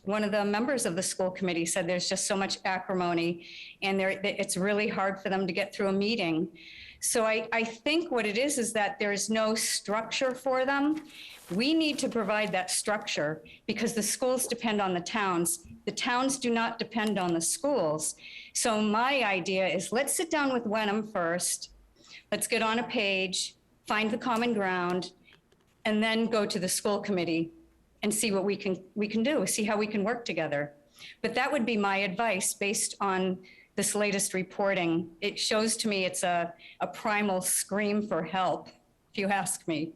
[SPEAKER 5] one of the members of the school committee, said there's just so much acrimony, and it's really hard for them to get through a meeting. So I think what it is that there is no structure for them. We need to provide that structure, because the schools depend on the towns. The towns do not depend on the schools. So my idea is, let's sit down with Wenham first. Let's get on a page, find the common ground, and then go to the school committee and see what we can do, see how we can work together. But that would be my advice based on this latest reporting. It shows to me it's a primal scream for help, if you ask me.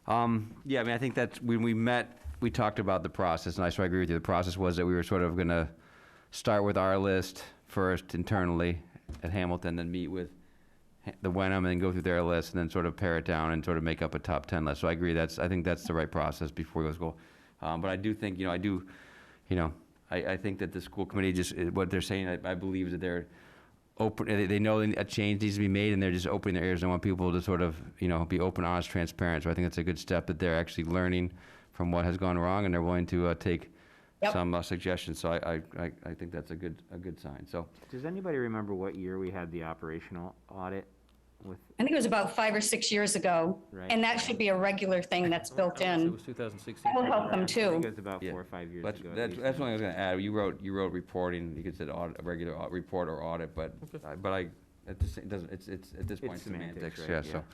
[SPEAKER 1] Yeah, I think that when we met, we talked about the process, and I agree with you. The process was that we were sort of going to start with our list first internally at Hamilton, then meet with the Wenham, and then go through their list, and then sort of pare it down and sort of make up a top 10 list. So I agree. I think that's the right process before we go. But I do think, I think that the school committee what they're saying, I believe, is that they're open. They know a change needs to be made, and they're just opening their ears. They want people to sort of, be open, honest, transparent. So I think that's a good step, that they're actually learning from what has gone wrong, and they're willing to take some suggestions. So I think that's a good sign. So
[SPEAKER 4] Does anybody remember what year we had the operational audit with?
[SPEAKER 5] I think it was about 5 or 6 years ago,
[SPEAKER 4] Right.
[SPEAKER 5] and that should be a regular thing that's built
[SPEAKER 3] It
[SPEAKER 5] in.
[SPEAKER 3] was 2016.
[SPEAKER 5] That will help them
[SPEAKER 4] I think
[SPEAKER 5] too.
[SPEAKER 4] it was about
[SPEAKER 1] Yeah.
[SPEAKER 4] 4 or 5 years
[SPEAKER 1] That's
[SPEAKER 4] ago. at
[SPEAKER 1] that's
[SPEAKER 4] least.
[SPEAKER 1] that's what I was going to add. You wrote reporting. You could say audit, a regular report or audit, but at this it doesn't. It's at this point
[SPEAKER 4] It's semantics, right?
[SPEAKER 1] Yeah.
[SPEAKER 4] Yeah.
[SPEAKER 1] So,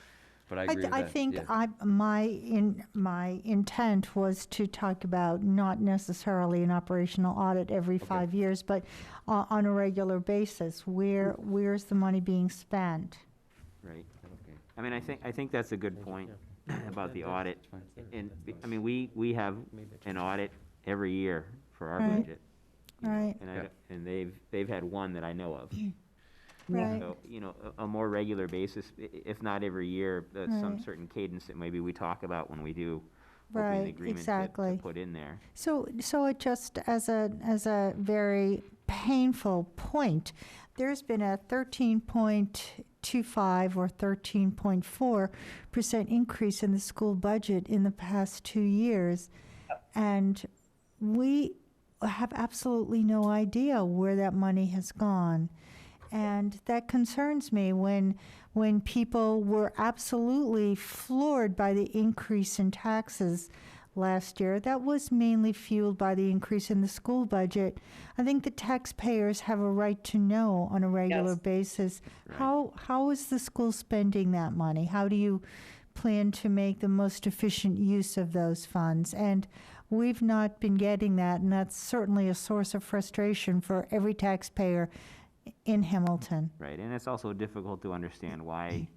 [SPEAKER 1] but I agree with
[SPEAKER 2] I
[SPEAKER 1] that.
[SPEAKER 2] think
[SPEAKER 1] Yeah.
[SPEAKER 2] my intent was to talk about not necessarily an operational audit every 5 years, but on a regular basis. Where's the money being spent?
[SPEAKER 4] Right. I mean, I think that's a good point about the audit. And, I mean, we have an audit every year for our
[SPEAKER 2] Right.
[SPEAKER 4] budget.
[SPEAKER 2] Right.
[SPEAKER 4] And they've had one that I know of.
[SPEAKER 2] Right.
[SPEAKER 4] So, a more regular basis, if not every year, some
[SPEAKER 2] Right.
[SPEAKER 4] certain cadence that maybe we talk about when we do open
[SPEAKER 2] Right,
[SPEAKER 4] the agreement
[SPEAKER 2] exactly.
[SPEAKER 4] to put in there.
[SPEAKER 2] So it just, as a very painful point, there's been a 13.25 or 13.4% increase in the school budget in the past 2 years. And we have absolutely no idea where that money has gone. And that concerns me when people were absolutely floored by the increase in taxes last year. That was mainly fueled by the increase in the school budget. I think the taxpayers have a right to know on a regular basis how is the school spending that money? How do you plan to make the most efficient use of those funds? And we've not been getting that, and that's certainly a source of frustration for every taxpayer in Hamilton.
[SPEAKER 4] Right, and it's also difficult to understand why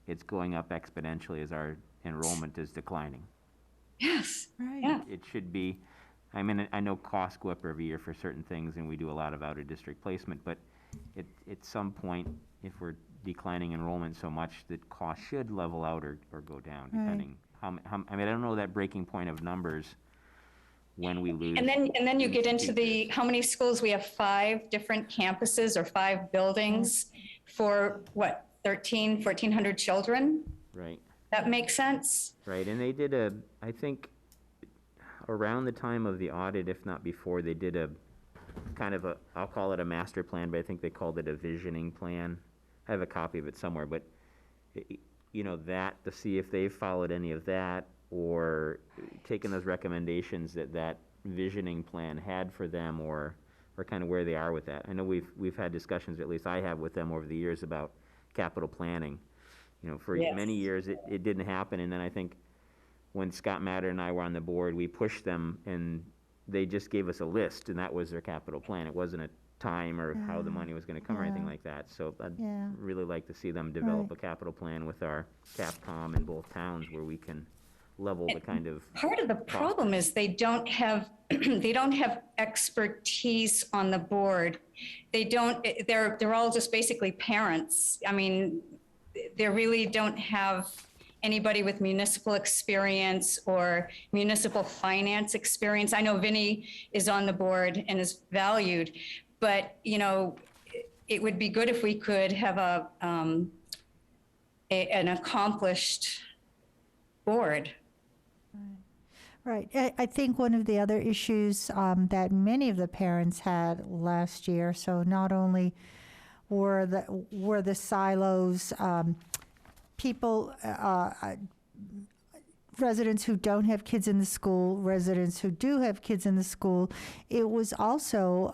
[SPEAKER 4] it's going up exponentially as our enrollment is declining.
[SPEAKER 5] Yes.
[SPEAKER 2] Right.
[SPEAKER 5] Yeah.
[SPEAKER 4] It should be, I mean, I know costs go up every year for certain things, and we do a lot of out-of-district placement, but at some point, if we're declining enrollment so much, that costs should level out or go down, depending. I mean, I don't know that breaking point of numbers when we lose.
[SPEAKER 5] And then you get into
[SPEAKER 4] teachers.
[SPEAKER 5] how many schools? We have 5 different campuses or 5 buildings for what, 1,400 children?
[SPEAKER 4] Right.
[SPEAKER 5] That makes sense?
[SPEAKER 4] Right, and they did I think around the time of the audit, if not before, they did a kind of I'll call it a master plan, but I think they called it a visioning plan. I have a copy of it somewhere, but that to see if they've followed any of that or taken those recommendations that visioning plan had for them or kind of where they are with that. I know we've had discussions, at least I have with them over the years about capital planning. For many years it didn't happen, and then I think when Scott Matter and I were on the board, we pushed them, and they just gave us a list, and that was their capital plan. It wasn't a time or how the money was going to come or anything like that. So I'd really like to see them develop a capital plan with our Capcom in both towns where we can level the kind of.
[SPEAKER 5] Part of the problem is they don't have expertise on the board. They're all just basically parents. I mean, they really don't have anybody with municipal experience or municipal finance experience. I know Vinny is on the board and is valued, but it would be good if we could have an accomplished board.
[SPEAKER 2] Right. I think one of the other issues that many of the parents had last year, so not only were the silos, people, residents who don't have kids in the school, residents who do have kids in the school, it was also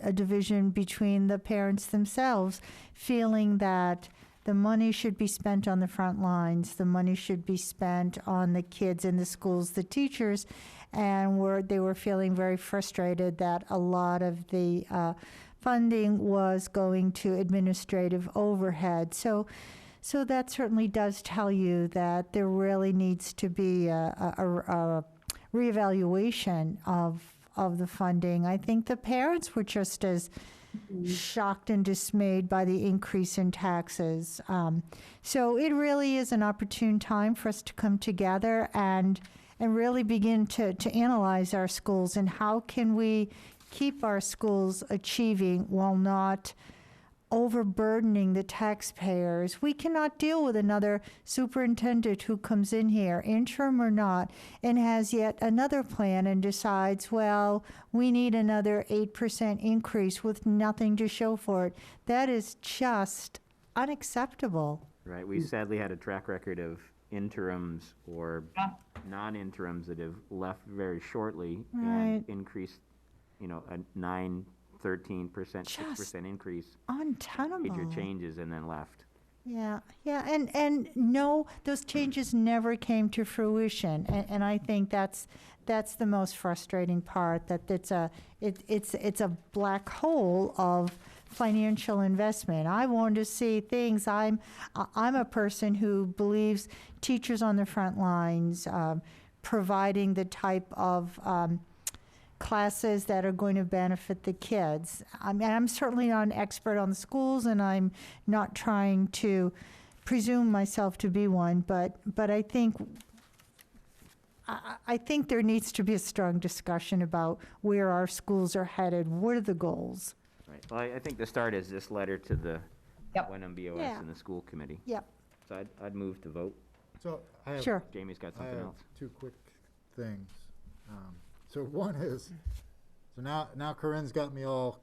[SPEAKER 2] a division between the parents themselves, feeling that the money should be spent on the front lines, the money should be spent on the kids in the schools, the teachers, and they were feeling very frustrated that a lot of the funding was going to administrative overhead. So that certainly does tell you that there really needs to be a reevaluation of the funding. I think the parents were just as shocked and dismayed by the increase in taxes. So it really is an opportune time for us to come together and really begin to analyze our schools and how can we keep our schools achieving while not overburdening the taxpayers. We cannot deal with another superintendent who comes in here, interim or not, and has yet another plan and decides, well, we need another 8% increase with nothing to show for it. That is just unacceptable.
[SPEAKER 4] Right, we sadly had a track record of interims or non-interims that have left very shortly and increased, a 9, 13%, 6% increase.
[SPEAKER 2] Untenable.
[SPEAKER 4] Major changes and then left.
[SPEAKER 2] Yeah, and no, those changes never came to fruition, and I think that's the most frustrating part. That it's a black hole of financial investment. I want to see things. I'm a person who believes teachers on the front lines, providing the type of classes that are going to benefit the kids. I mean, I'm certainly not an expert on the schools, and I'm not trying to presume myself to be one, but I think there needs to be a strong discussion about where our schools are headed. What are the goals?
[SPEAKER 4] Right. Well, I think the start is this letter to the
[SPEAKER 5] Yep.
[SPEAKER 4] Wenham BOS
[SPEAKER 2] Yeah.
[SPEAKER 4] and the school committee.
[SPEAKER 2] Yep,
[SPEAKER 4] So I'd move to vote.
[SPEAKER 7] So I have,
[SPEAKER 2] sure.
[SPEAKER 4] Jamie's got
[SPEAKER 7] I
[SPEAKER 4] something
[SPEAKER 7] have
[SPEAKER 4] else.
[SPEAKER 7] two quick things. So one is, so now Corinne's got me all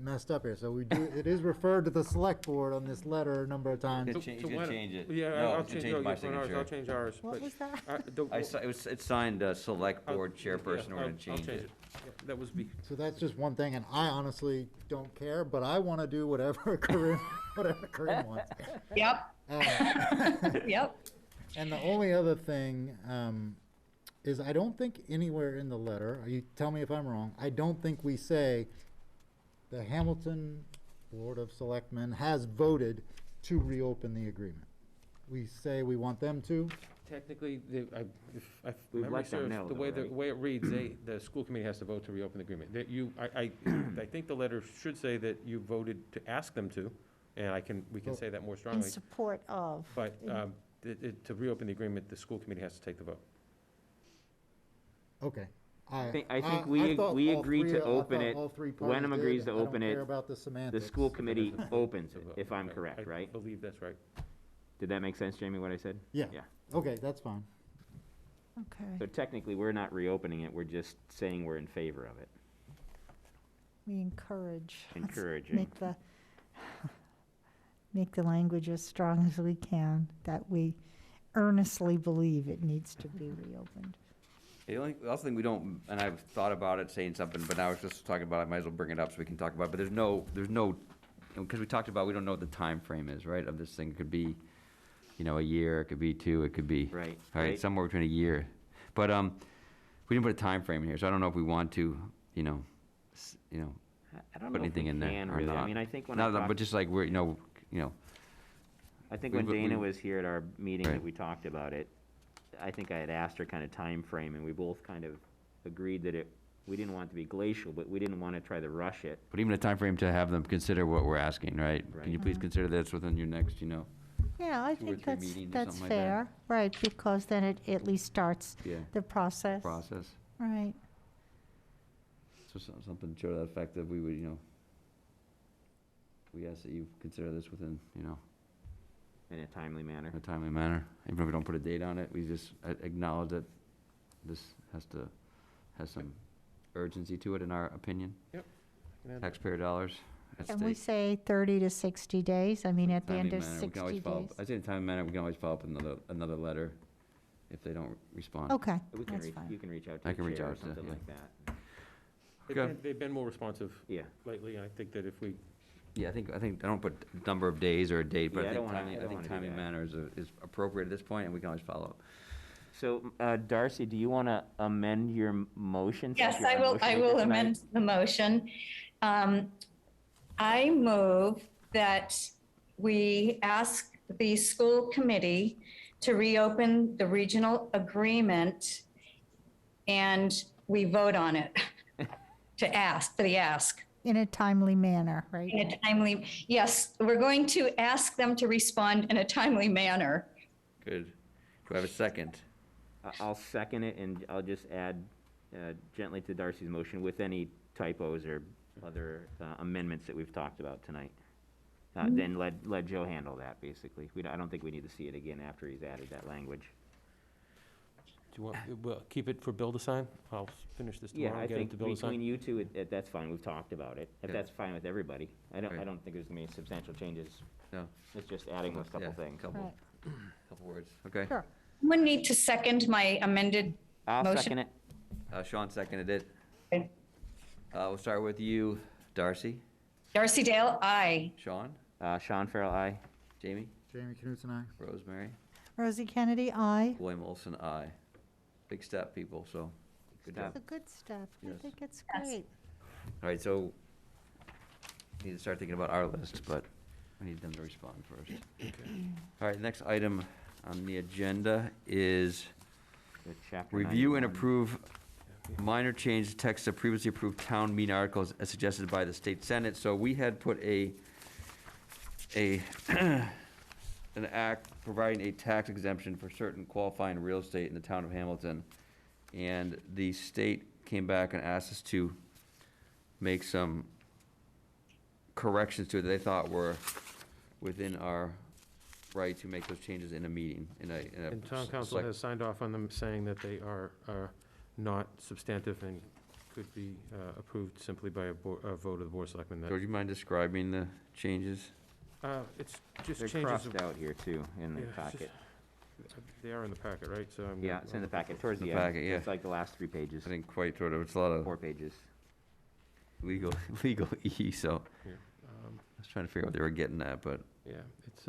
[SPEAKER 7] messed up here. So we do, it is referred to the select board on this letter a number of times.
[SPEAKER 1] You can change it.
[SPEAKER 3] Yeah,
[SPEAKER 1] No,
[SPEAKER 3] I'll
[SPEAKER 1] you can
[SPEAKER 3] change,
[SPEAKER 1] my
[SPEAKER 3] I'll
[SPEAKER 1] signature.
[SPEAKER 3] change ours.
[SPEAKER 2] What
[SPEAKER 3] but,
[SPEAKER 2] was that?
[SPEAKER 1] It's signed, select board
[SPEAKER 3] yeah,
[SPEAKER 1] chairperson, we're
[SPEAKER 3] I'll-
[SPEAKER 1] gonna change
[SPEAKER 3] I'll
[SPEAKER 1] it.
[SPEAKER 3] Yeah, That was,
[SPEAKER 7] So that's just one thing, and I honestly don't care, but I want to do whatever Corinne wants.
[SPEAKER 5] Yep,
[SPEAKER 7] Um,
[SPEAKER 5] yep.
[SPEAKER 7] And the only other thing is I don't think anywhere in the letter, you tell me if I'm wrong, I don't think we say the Hamilton Board of Selectmen has voted to reopen the agreement. We say we want them to.
[SPEAKER 3] technically, if
[SPEAKER 4] We've
[SPEAKER 3] memory
[SPEAKER 4] let them
[SPEAKER 3] serves,
[SPEAKER 4] know
[SPEAKER 3] the
[SPEAKER 4] though,
[SPEAKER 3] way,
[SPEAKER 4] right?
[SPEAKER 3] the way it reads, the school committee has to vote to reopen the agreement. That I think the letter should say that you voted to ask them to, and we can say that more
[SPEAKER 2] In
[SPEAKER 3] strongly.
[SPEAKER 2] support of.
[SPEAKER 3] But to reopen the agreement, the school committee has to take the vote.
[SPEAKER 7] Okay.
[SPEAKER 4] I think we
[SPEAKER 7] thought
[SPEAKER 4] we
[SPEAKER 7] all
[SPEAKER 4] agreed
[SPEAKER 7] three-
[SPEAKER 4] to
[SPEAKER 7] I
[SPEAKER 4] open
[SPEAKER 7] thought
[SPEAKER 4] it.
[SPEAKER 7] all three parties
[SPEAKER 4] Wenham
[SPEAKER 7] did,
[SPEAKER 4] agrees to
[SPEAKER 7] and I don't
[SPEAKER 4] open
[SPEAKER 7] care
[SPEAKER 4] it.
[SPEAKER 7] about the
[SPEAKER 4] The
[SPEAKER 7] semantics.
[SPEAKER 4] school committee opens
[SPEAKER 3] To
[SPEAKER 4] it,
[SPEAKER 3] vote.
[SPEAKER 4] if I'm
[SPEAKER 3] Right.
[SPEAKER 4] correct, right?
[SPEAKER 3] I believe that's right.
[SPEAKER 4] Did that make sense, Jamie, what I said?
[SPEAKER 7] Yeah.
[SPEAKER 4] Yeah.
[SPEAKER 7] Okay, that's fine.
[SPEAKER 2] Okay,
[SPEAKER 4] So technically, we're not reopening it, we're just saying we're in favor of it.
[SPEAKER 2] we encourage. Let's
[SPEAKER 4] Encouraging.
[SPEAKER 2] Make the language as strong as we can, that we earnestly believe it needs to be reopened.
[SPEAKER 1] The only thing we don't, and I've thought about it, saying something, but now I was just talking about it, I might as well bring it up so we can talk about it, but there's no, because we talked about, we don't know what the time frame is, right, of this thing. It could be, a year, it could be two, it could be.
[SPEAKER 4] Right,
[SPEAKER 1] All right,
[SPEAKER 4] right.
[SPEAKER 1] somewhere between a year. But, we didn't put a time frame in here, so I don't know if we want to,
[SPEAKER 4] I don't
[SPEAKER 1] put
[SPEAKER 4] know if
[SPEAKER 1] anything
[SPEAKER 4] we
[SPEAKER 1] in there
[SPEAKER 4] can
[SPEAKER 1] or
[SPEAKER 4] really. I
[SPEAKER 1] not.
[SPEAKER 4] mean, I think when
[SPEAKER 1] No,
[SPEAKER 4] I
[SPEAKER 1] no,
[SPEAKER 4] talked,
[SPEAKER 1] but just like we're,
[SPEAKER 4] I think
[SPEAKER 1] we-
[SPEAKER 4] when
[SPEAKER 1] we-
[SPEAKER 4] Dana was here at our meeting
[SPEAKER 1] Right.
[SPEAKER 4] that we talked about it, I think I had asked her kind of time frame, and we both kind of agreed that we didn't want it to be glacial, but we didn't want to try to rush it.
[SPEAKER 1] but even a time frame to have them consider what we're asking, right? Can you
[SPEAKER 4] Right.
[SPEAKER 1] please consider this within your next,
[SPEAKER 2] Yeah, I
[SPEAKER 1] 2 or
[SPEAKER 2] think
[SPEAKER 1] 3
[SPEAKER 2] that's,
[SPEAKER 1] meetings or
[SPEAKER 2] that's
[SPEAKER 1] something like that.
[SPEAKER 2] fair, right, because then it at least starts
[SPEAKER 1] yeah,
[SPEAKER 2] the process.
[SPEAKER 1] process?
[SPEAKER 2] Right,
[SPEAKER 1] So something to show that effect that we would, we ask that you consider this within,
[SPEAKER 4] In a timely manner.
[SPEAKER 1] a timely manner. Even if we don't put a date on it, we just acknowledge that this has some urgency to it, in our opinion.
[SPEAKER 3] And
[SPEAKER 1] Taxpayer dollars at
[SPEAKER 2] and we
[SPEAKER 1] stake.
[SPEAKER 2] say 30 to 60 days, I mean, at the end
[SPEAKER 1] Timely
[SPEAKER 2] of
[SPEAKER 1] manner. We can always
[SPEAKER 2] 60
[SPEAKER 1] follow
[SPEAKER 2] days.
[SPEAKER 1] up. I say in a timely manner, we can always follow up with another letter if they don't respond.
[SPEAKER 2] Okay,
[SPEAKER 4] We can
[SPEAKER 2] that's
[SPEAKER 4] reach,
[SPEAKER 2] fine.
[SPEAKER 4] you can reach out to
[SPEAKER 1] I
[SPEAKER 4] the
[SPEAKER 1] can reach
[SPEAKER 4] chair or
[SPEAKER 1] out to,
[SPEAKER 4] something
[SPEAKER 1] yeah.
[SPEAKER 4] like that.
[SPEAKER 1] Okay.
[SPEAKER 3] they've been more responsive
[SPEAKER 4] Yeah.
[SPEAKER 3] lately, and I think that if we,
[SPEAKER 1] Yeah, I think, I don't put number of days or a date, but
[SPEAKER 4] Yeah, I
[SPEAKER 1] I
[SPEAKER 4] don't
[SPEAKER 1] think
[SPEAKER 4] wanna-
[SPEAKER 1] timely,
[SPEAKER 4] I
[SPEAKER 1] I
[SPEAKER 4] don't
[SPEAKER 1] think
[SPEAKER 4] wanna do
[SPEAKER 1] timely
[SPEAKER 4] that.
[SPEAKER 1] manner is appropriate at this point, and we can always follow up.
[SPEAKER 4] So, Darcy, do you want to amend your motion? since
[SPEAKER 5] Yes,
[SPEAKER 4] you're
[SPEAKER 5] I
[SPEAKER 4] our
[SPEAKER 5] will,
[SPEAKER 4] motion
[SPEAKER 5] I
[SPEAKER 4] maker
[SPEAKER 5] will
[SPEAKER 4] tonight?
[SPEAKER 5] amend the motion. I move that we ask the school committee to reopen the regional agreement and we vote on it, to ask, for the ask.
[SPEAKER 2] In a timely manner, right?
[SPEAKER 5] In a timely, yes, we're going to ask them to respond in a timely manner.
[SPEAKER 1] Good. Do I have a second?
[SPEAKER 4] I'll second it, and I'll just add gently to Darcy's motion with any typos or other amendments that we've talked about tonight. Then let Joe handle that, basically. I don't think we need to see it again after he's added that language.
[SPEAKER 3] do you want, we'll keep it for Bill to sign? I'll finish this
[SPEAKER 4] Yeah,
[SPEAKER 3] tomorrow
[SPEAKER 4] I
[SPEAKER 3] and get it
[SPEAKER 4] think
[SPEAKER 3] to Bill to
[SPEAKER 4] between
[SPEAKER 3] sign.
[SPEAKER 4] you two, that's fine, we've talked about it. If
[SPEAKER 1] Yeah.
[SPEAKER 4] that's fine with everybody. I
[SPEAKER 1] Right.
[SPEAKER 4] don't think there's gonna be any substantial changes.
[SPEAKER 1] No.
[SPEAKER 4] It's just adding those couple
[SPEAKER 1] Yeah,
[SPEAKER 4] things.
[SPEAKER 1] Couple words, okay.
[SPEAKER 2] Sure.
[SPEAKER 5] Someone need to second my amended,
[SPEAKER 4] I'll
[SPEAKER 5] Motion.
[SPEAKER 4] second it.
[SPEAKER 1] Sean seconded it.
[SPEAKER 5] Okay.
[SPEAKER 1] We'll start with you, Darcy.
[SPEAKER 5] Darcy Dale, aye.
[SPEAKER 1] Sean?
[SPEAKER 4] Sean Farrell, aye.
[SPEAKER 1] Jamie?
[SPEAKER 7] Jamie Knutson, aye.
[SPEAKER 1] Rosemary?
[SPEAKER 2] Rosie Kennedy, aye.
[SPEAKER 1] William Olson, aye. Big step, people, so, good job.
[SPEAKER 2] It's a good step. I
[SPEAKER 1] Yes.
[SPEAKER 2] think it's
[SPEAKER 5] Yes.
[SPEAKER 2] great.
[SPEAKER 1] All right, so, we need to start thinking about our list, but we need them to respond first. All right, next item on the agenda is
[SPEAKER 4] The chapter
[SPEAKER 1] review and
[SPEAKER 4] 91.
[SPEAKER 1] approve minor change to text of previously approved town meeting articles as suggested by the state senate. So we had put an act providing a tax exemption for certain qualifying real estate in the town of Hamilton. And the state came back and asked us to make some corrections to it that they thought were within our right to make those changes in a meeting, in a.
[SPEAKER 3] And town council
[SPEAKER 1] select-
[SPEAKER 3] has signed off on them, saying that they are not substantive and could be approved simply by a vote of the Board of Selectmen.
[SPEAKER 1] George, you mind describing the changes?
[SPEAKER 3] It's just
[SPEAKER 4] They're
[SPEAKER 3] changes.
[SPEAKER 4] crossed out here too, in the
[SPEAKER 3] Yeah, it's
[SPEAKER 4] packet.
[SPEAKER 3] They are in the packet, right? So I'm.
[SPEAKER 4] Yeah, it's in the packet, towards
[SPEAKER 1] The
[SPEAKER 4] the end.
[SPEAKER 1] packet, yeah.
[SPEAKER 4] It's like the last 3 pages,
[SPEAKER 1] I didn't quite throw it, it's a lot of
[SPEAKER 4] 4 pages.
[SPEAKER 1] legal E, so
[SPEAKER 3] Here,
[SPEAKER 1] I was trying to figure out what they were getting at, but
[SPEAKER 3] Yeah, it's,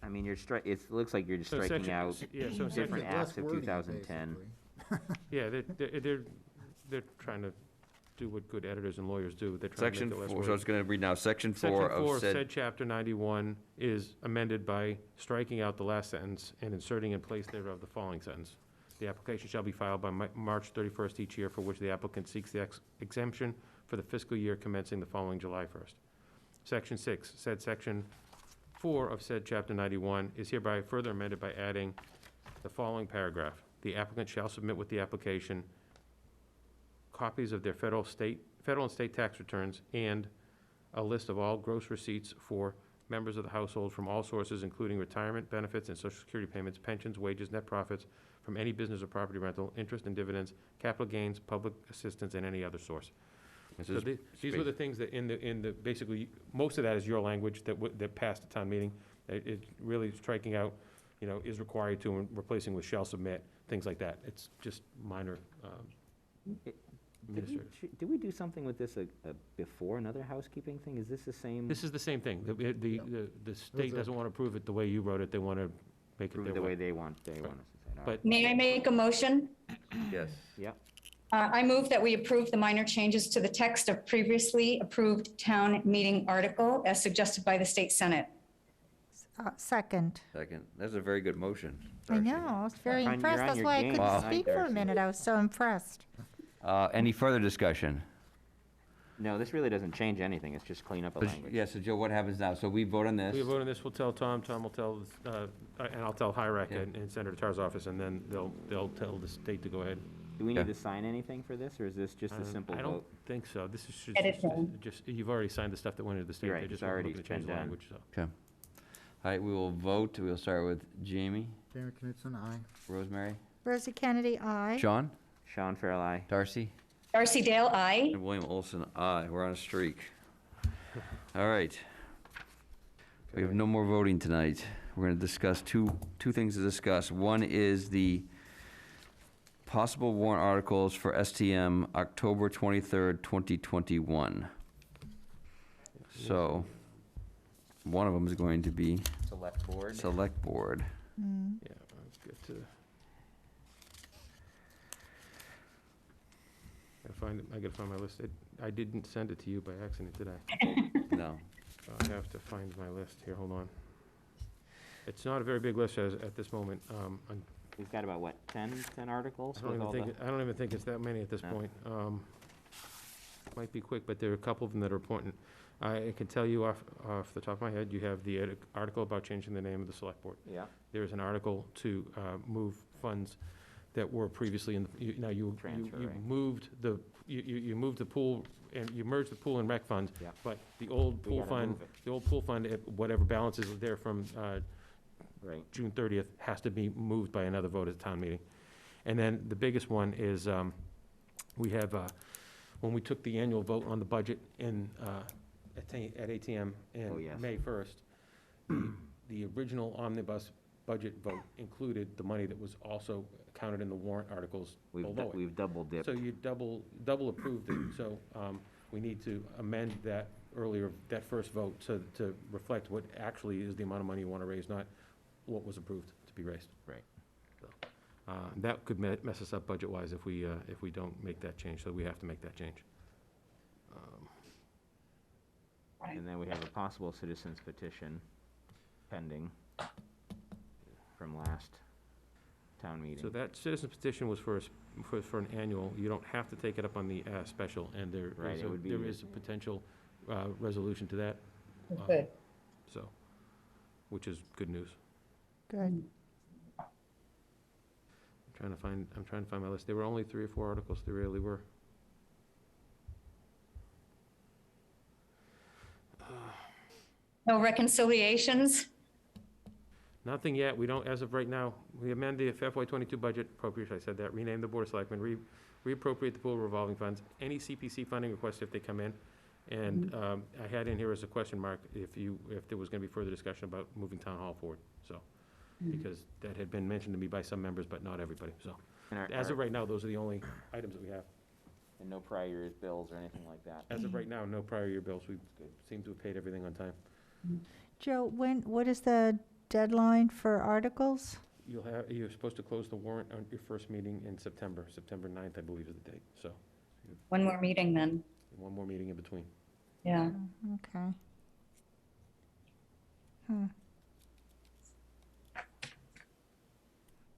[SPEAKER 4] I mean, it looks like you're just
[SPEAKER 3] so
[SPEAKER 4] striking
[SPEAKER 3] section,
[SPEAKER 4] out
[SPEAKER 3] yeah, so
[SPEAKER 4] different
[SPEAKER 3] section,
[SPEAKER 7] Less
[SPEAKER 4] acts of
[SPEAKER 7] wording,
[SPEAKER 4] 2010.
[SPEAKER 7] basically.
[SPEAKER 3] yeah, they're trying to do what good editors and lawyers do. They're trying to
[SPEAKER 1] section
[SPEAKER 3] make it less
[SPEAKER 1] 4,
[SPEAKER 3] wordy.
[SPEAKER 1] so it's gonna read now, section
[SPEAKER 3] Section
[SPEAKER 1] 4
[SPEAKER 3] 4
[SPEAKER 1] of said.
[SPEAKER 3] said chapter 91 is amended by striking out the last sentence and inserting in place thereof the following sentence. The application shall be filed by March 31st each year for which the applicant seeks the exemption for the fiscal year commencing the following July 1st. Section 6, said section 4 of said chapter 91 is hereby further amended by adding the following paragraph. The applicant shall submit with the application copies of their federal and state tax returns and a list of all gross receipts for members of the household from all sources, including retirement benefits and social security payments, pensions, wages, net profits from any business or property rental, interest and dividends, capital gains, public assistance, and any other source.
[SPEAKER 1] This
[SPEAKER 3] So
[SPEAKER 1] is
[SPEAKER 3] these were the things that in the, basically, most of that is your language that passed the town meeting. It really striking out, is required to, and replacing with shall submit, things like that. It's just minor, administrative.
[SPEAKER 4] Did we do something with this before, another housekeeping thing? Is this the same?
[SPEAKER 3] This is the same thing. The state doesn't want to prove it the way you wrote it. They want to make it
[SPEAKER 4] Prove
[SPEAKER 3] their
[SPEAKER 4] it the way
[SPEAKER 3] way.
[SPEAKER 4] they want us to say it. All right.
[SPEAKER 3] But
[SPEAKER 5] May I make a motion?
[SPEAKER 1] Yes.
[SPEAKER 4] Yep,
[SPEAKER 5] I move that we approve the minor changes to the text of previously approved town meeting article as suggested by the state senate.
[SPEAKER 2] Second.
[SPEAKER 1] Second, that's a very good motion.
[SPEAKER 2] I
[SPEAKER 1] Darcy.
[SPEAKER 2] know, I was very
[SPEAKER 4] You're on
[SPEAKER 2] impressed. That's
[SPEAKER 4] your
[SPEAKER 2] why I
[SPEAKER 4] game
[SPEAKER 2] couldn't
[SPEAKER 1] Wow.
[SPEAKER 2] speak
[SPEAKER 4] tonight,
[SPEAKER 2] for a
[SPEAKER 4] Darcy.
[SPEAKER 2] minute. I was so impressed.
[SPEAKER 1] Any further discussion?
[SPEAKER 4] no, this really doesn't change anything, it's just clean up a
[SPEAKER 1] So,
[SPEAKER 4] language.
[SPEAKER 1] yeah, so Joe, what happens now? So we vote on this.
[SPEAKER 3] we vote on this, we'll tell Tom will tell, and I'll tell Hyrack
[SPEAKER 1] Yeah.
[SPEAKER 3] and Senator Tar's office, and then they'll tell the state to go ahead.
[SPEAKER 4] Do we
[SPEAKER 1] Yeah.
[SPEAKER 4] need to sign anything for this, or is this just a simple
[SPEAKER 3] I don't
[SPEAKER 4] vote?
[SPEAKER 3] think so. This is
[SPEAKER 5] Editing.
[SPEAKER 3] just, you've already signed the stuff that went into the state.
[SPEAKER 4] You're right,
[SPEAKER 3] They
[SPEAKER 4] it's
[SPEAKER 3] just weren't
[SPEAKER 4] already
[SPEAKER 3] looking to change
[SPEAKER 4] been
[SPEAKER 3] the
[SPEAKER 4] done.
[SPEAKER 3] language, so.
[SPEAKER 1] Okay. All right, we will vote. We'll start with Jamie,
[SPEAKER 7] Jamie Knutson, aye.
[SPEAKER 1] Rosemary,
[SPEAKER 2] Rosie Kennedy, aye.
[SPEAKER 1] John,
[SPEAKER 4] Sean Farrell, aye.
[SPEAKER 1] Darcy,
[SPEAKER 5] Darcy Dale, aye.
[SPEAKER 1] and William Olson, aye. We're on a streak. All right. We have no more voting tonight. We're going to discuss two things to discuss. One is the possible warrant articles for STM October 23rd, 2021. So, one of them is going to be
[SPEAKER 4] Select board.
[SPEAKER 1] Select Board.
[SPEAKER 3] Yeah, let's get to. I gotta find my list. I didn't send it to you by accident, did I?
[SPEAKER 1] No.
[SPEAKER 3] I have to find my list here, hold on. It's not a very big list at this moment.
[SPEAKER 4] We've got about, what, 10 articles
[SPEAKER 3] I
[SPEAKER 4] with all the?
[SPEAKER 3] don't even think it's that many at this
[SPEAKER 4] No.
[SPEAKER 3] point. Might be quick, but there are a couple of them that are important. I can tell you off the top of my head, you have the article about changing the name of the select board.
[SPEAKER 4] Yeah,
[SPEAKER 3] There is an article to move funds that were previously in, you
[SPEAKER 4] Transfer, right.
[SPEAKER 3] moved you moved the pool, and you merged the pool and rec fund.
[SPEAKER 4] Yeah.
[SPEAKER 3] But the old
[SPEAKER 4] We
[SPEAKER 3] pool
[SPEAKER 4] gotta
[SPEAKER 3] fund,
[SPEAKER 4] move it.
[SPEAKER 3] whatever balance is there from
[SPEAKER 4] right.
[SPEAKER 3] June 30th has to be moved by another vote at the town meeting. And then the biggest one is, we have, when we took the annual vote on the budget at ATM
[SPEAKER 4] Oh,
[SPEAKER 3] in
[SPEAKER 4] yes.
[SPEAKER 3] May 1st, the original omnibus budget vote included the money that was also counted in the warrant articles below it.
[SPEAKER 4] We've double dipped.
[SPEAKER 3] So you double approved it, so we need to amend that that first vote to reflect what actually is the amount of money you want to raise, not what was approved to be raised.
[SPEAKER 4] Right.
[SPEAKER 3] So, that could mess us up budget-wise if we don't make that change, so we have to make that change.
[SPEAKER 4] And then we have a possible citizens petition pending from last town meeting.
[SPEAKER 3] So that citizen petition was for an annual, you don't have to take it up on the special, and there
[SPEAKER 4] Right,
[SPEAKER 3] is
[SPEAKER 4] it would be-
[SPEAKER 3] there is a potential resolution to that.
[SPEAKER 5] Good.
[SPEAKER 3] So, which is good news.
[SPEAKER 2] Good.
[SPEAKER 3] I'm trying to find my list. There were only 3 or 4 articles, there really were.
[SPEAKER 5] No reconciliations?
[SPEAKER 3] Nothing yet. We don't, as of right now, we amend the FY '22 budget appropriation, I said that, rename the Board of Selectmen, reappropriate the pool of revolving funds, any CPC funding requests if they come in. And I had in here as a question mark if there was gonna be further discussion about moving town hall forward, so. Because that had been mentioned to me by some members, but not everybody, so.
[SPEAKER 4] And
[SPEAKER 3] As of right now, those are the only items that we have.
[SPEAKER 4] And no prior year's bills or anything like that?
[SPEAKER 3] As of right now, no prior year bills. We seem to have paid everything on time.
[SPEAKER 2] Joe, what is the deadline for articles?
[SPEAKER 3] You're supposed to close the warrant on your first meeting in September. September 9th, I believe, is the date, so.
[SPEAKER 5] One more meeting then.
[SPEAKER 3] One more meeting in between.
[SPEAKER 5] Yeah.
[SPEAKER 2] Okay. Hmm.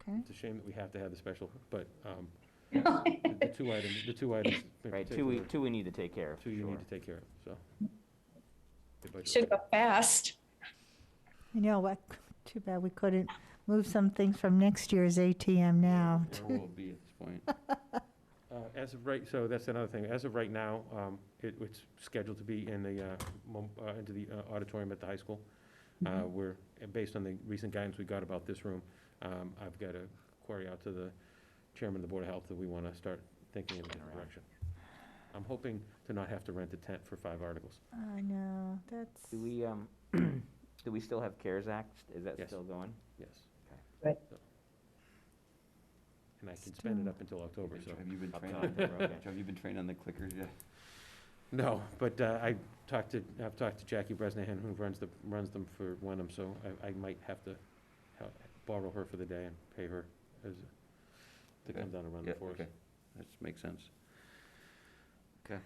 [SPEAKER 2] Okay.
[SPEAKER 3] It's a shame that we have to have the special, but the two items. in
[SPEAKER 4] Right,
[SPEAKER 3] particular,
[SPEAKER 4] two we need to take care of,
[SPEAKER 3] Two you
[SPEAKER 4] sure.
[SPEAKER 3] need to take care of, so. The budget-
[SPEAKER 5] Should go fast.
[SPEAKER 2] You know what? Too bad we couldn't move some things from next year's ATM now.
[SPEAKER 1] Where will it be at this point?
[SPEAKER 3] As of right, so that's another thing. As of right now, it's scheduled to be in into the auditorium at the high school. We're, based on the recent guidance we got about this room, I've got to query out to the chairman of the Board of Health that we want to start thinking in a different direction. I'm hoping to not have to rent a tent for 5 articles.
[SPEAKER 2] I know, that's.
[SPEAKER 4] Do we, do we still have CARES Act? Is that
[SPEAKER 3] Yes.
[SPEAKER 4] still going?
[SPEAKER 3] Yes.
[SPEAKER 5] Good.
[SPEAKER 3] So- And I can spend it up until October, so.
[SPEAKER 1] Have you been
[SPEAKER 4] Up
[SPEAKER 1] trained
[SPEAKER 4] to
[SPEAKER 1] on,
[SPEAKER 4] October, okay.
[SPEAKER 1] have you been trained on the clickers yet?
[SPEAKER 3] No, but I've talked to Jackie Bresnahan, who runs them for Wenham, so I might have to borrow her for the day and pay her to
[SPEAKER 1] Okay.
[SPEAKER 3] come down and run
[SPEAKER 1] Yeah,
[SPEAKER 3] them for us.
[SPEAKER 1] okay. That makes sense. Okay.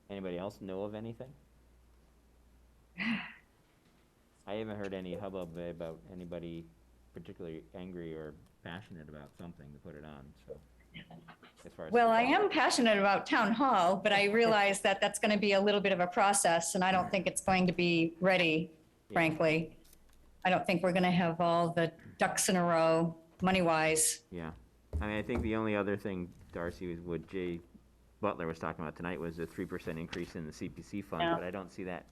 [SPEAKER 4] Anybody else know of anything? I haven't heard any hubbub about anybody particularly angry or passionate about something to put it on, so. As far as.
[SPEAKER 5] Well, I am passionate about town hall, but I realize that that's going to be a little bit of a process, and I don't think it's going to be ready, frankly. I don't think we're going to have all the ducks in a row, money-wise.
[SPEAKER 4] Yeah. I mean, I think the only other thing, Darcy, was what Jay Butler was talking about tonight was a 3% increase in the CPC fund,
[SPEAKER 5] Yeah.
[SPEAKER 4] but I don't see that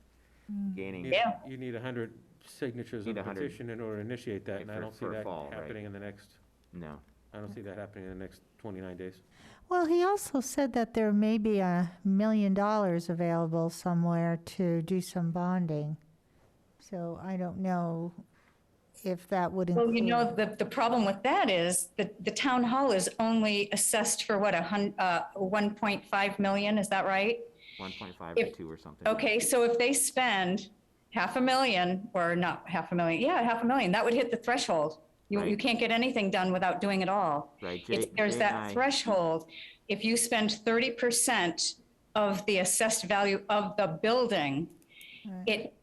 [SPEAKER 4] gaining.
[SPEAKER 5] Yeah.
[SPEAKER 3] You need 100 signatures on
[SPEAKER 4] Need
[SPEAKER 3] the
[SPEAKER 4] 100.
[SPEAKER 3] petition in order to initiate that, and I
[SPEAKER 4] For-
[SPEAKER 3] don't see
[SPEAKER 4] for
[SPEAKER 3] that
[SPEAKER 4] fall, right.
[SPEAKER 3] happening in the next,
[SPEAKER 4] No.
[SPEAKER 3] I don't see that happening in the next 29 days.
[SPEAKER 2] Well, he also said that there may be $1 million available somewhere to do some bonding. So I don't know if that would include.
[SPEAKER 5] Well, you know, the problem with that is that the town hall is only assessed for what, 1.5 million, is that right?
[SPEAKER 4] 1.5 to
[SPEAKER 5] If-
[SPEAKER 4] 2 or something.
[SPEAKER 5] Okay, so if they spend $500,000, or not $500,000, yeah, $500,000, that would hit the threshold. You
[SPEAKER 4] Right.
[SPEAKER 5] can't get anything done without doing it all.
[SPEAKER 4] Right,
[SPEAKER 5] There's
[SPEAKER 4] Jay
[SPEAKER 5] that
[SPEAKER 4] and I-
[SPEAKER 5] threshold. If you spend 30% of the assessed value of the building,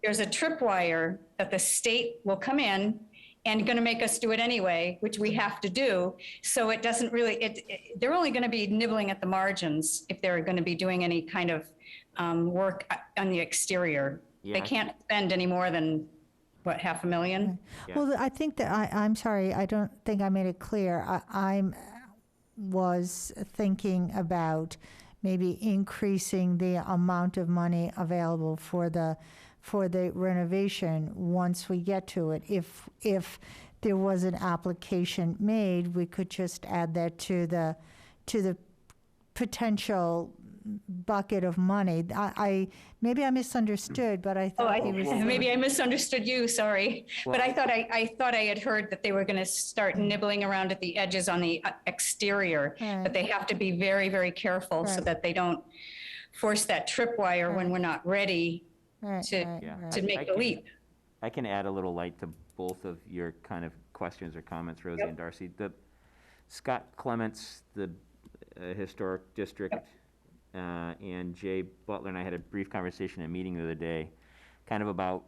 [SPEAKER 5] there's a tripwire that the state will come in and going to make us do it anyway, which we have to do. So it doesn't really, they're only going to be nibbling at the margins if they're going to be doing any kind of work on the exterior.
[SPEAKER 4] Yeah,
[SPEAKER 5] They
[SPEAKER 4] I-
[SPEAKER 5] can't spend any more than, what, $500,000?
[SPEAKER 4] Yeah.
[SPEAKER 2] Well, I think that, I'm sorry, I don't think I made it clear. I was thinking about maybe increasing the amount of money available for the renovation once we get to it. If there was an application made, we could just add that to the potential bucket of money. Maybe I misunderstood, but I
[SPEAKER 5] Oh,
[SPEAKER 2] thought he was.
[SPEAKER 5] maybe I misunderstood you, sorry. But
[SPEAKER 4] Well,
[SPEAKER 5] I thought I had heard that they were going to start nibbling around at the edges on the exterior.
[SPEAKER 2] Right.
[SPEAKER 5] But they have to be very, very careful so
[SPEAKER 2] Right.
[SPEAKER 5] that they don't force that tripwire when we're not ready
[SPEAKER 2] Right,
[SPEAKER 5] to-
[SPEAKER 2] right,
[SPEAKER 4] Yeah.
[SPEAKER 2] right.
[SPEAKER 5] to make the leap.
[SPEAKER 4] I can add a little light to both of your kind of questions or comments, Rosie
[SPEAKER 5] Yep.
[SPEAKER 4] and Darcy. The Scott Clements, the Historic District, and Jay Butler and I had a brief conversation at a meeting the other day, kind of about,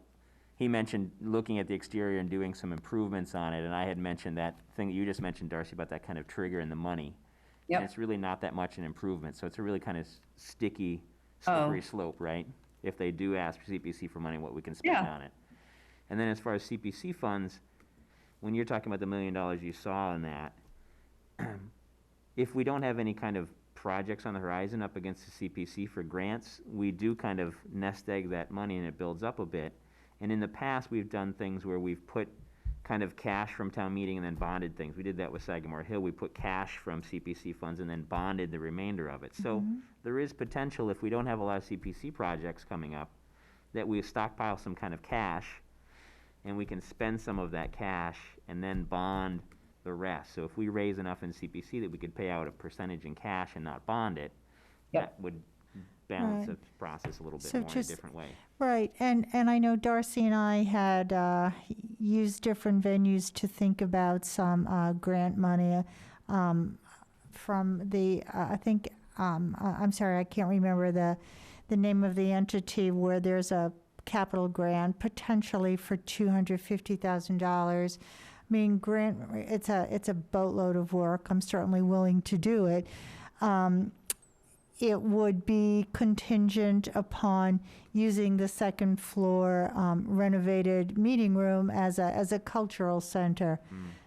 [SPEAKER 4] he mentioned looking at the exterior and doing some improvements on it, and I had mentioned that thing that you just mentioned, Darcy, about that kind of trigger in the money.
[SPEAKER 5] Yep.
[SPEAKER 4] And it's really not that much an improvement, so it's a really kind of sticky, slippery slope, right? If they do ask CPC for money, what we can spend
[SPEAKER 5] Yeah.
[SPEAKER 4] on it. And then as far as CPC funds, when you're talking about the $1 million you saw in that, if we don't have any kind of projects on the horizon up against the CPC for grants, we do kind of nest egg that money and it builds up a bit. And in the past, we've done things where we've put kind of cash from town meeting and then bonded things. We did that with Sagamore Hill. We put cash from CPC funds and then bonded the remainder of it. So there is potential, if we don't have a lot of CPC projects coming up, that we stockpile some kind of cash and we can spend some of that cash and then bond the rest. So if we raise enough in CPC that we could pay out a percentage in cash and not bond it, that would balance
[SPEAKER 2] Right.
[SPEAKER 4] the process a little bit
[SPEAKER 2] So
[SPEAKER 4] more in a
[SPEAKER 2] just-
[SPEAKER 4] different way.
[SPEAKER 2] Right, and I know Darcy and I had used different venues to think about some grant money from the, I think, I'm sorry, I can't remember the name of the entity where there's a capital grant potentially for $250,000. I mean, grant, it's a boatload of work. I'm certainly willing to do it. It would be contingent upon using the second floor renovated meeting room as a cultural center.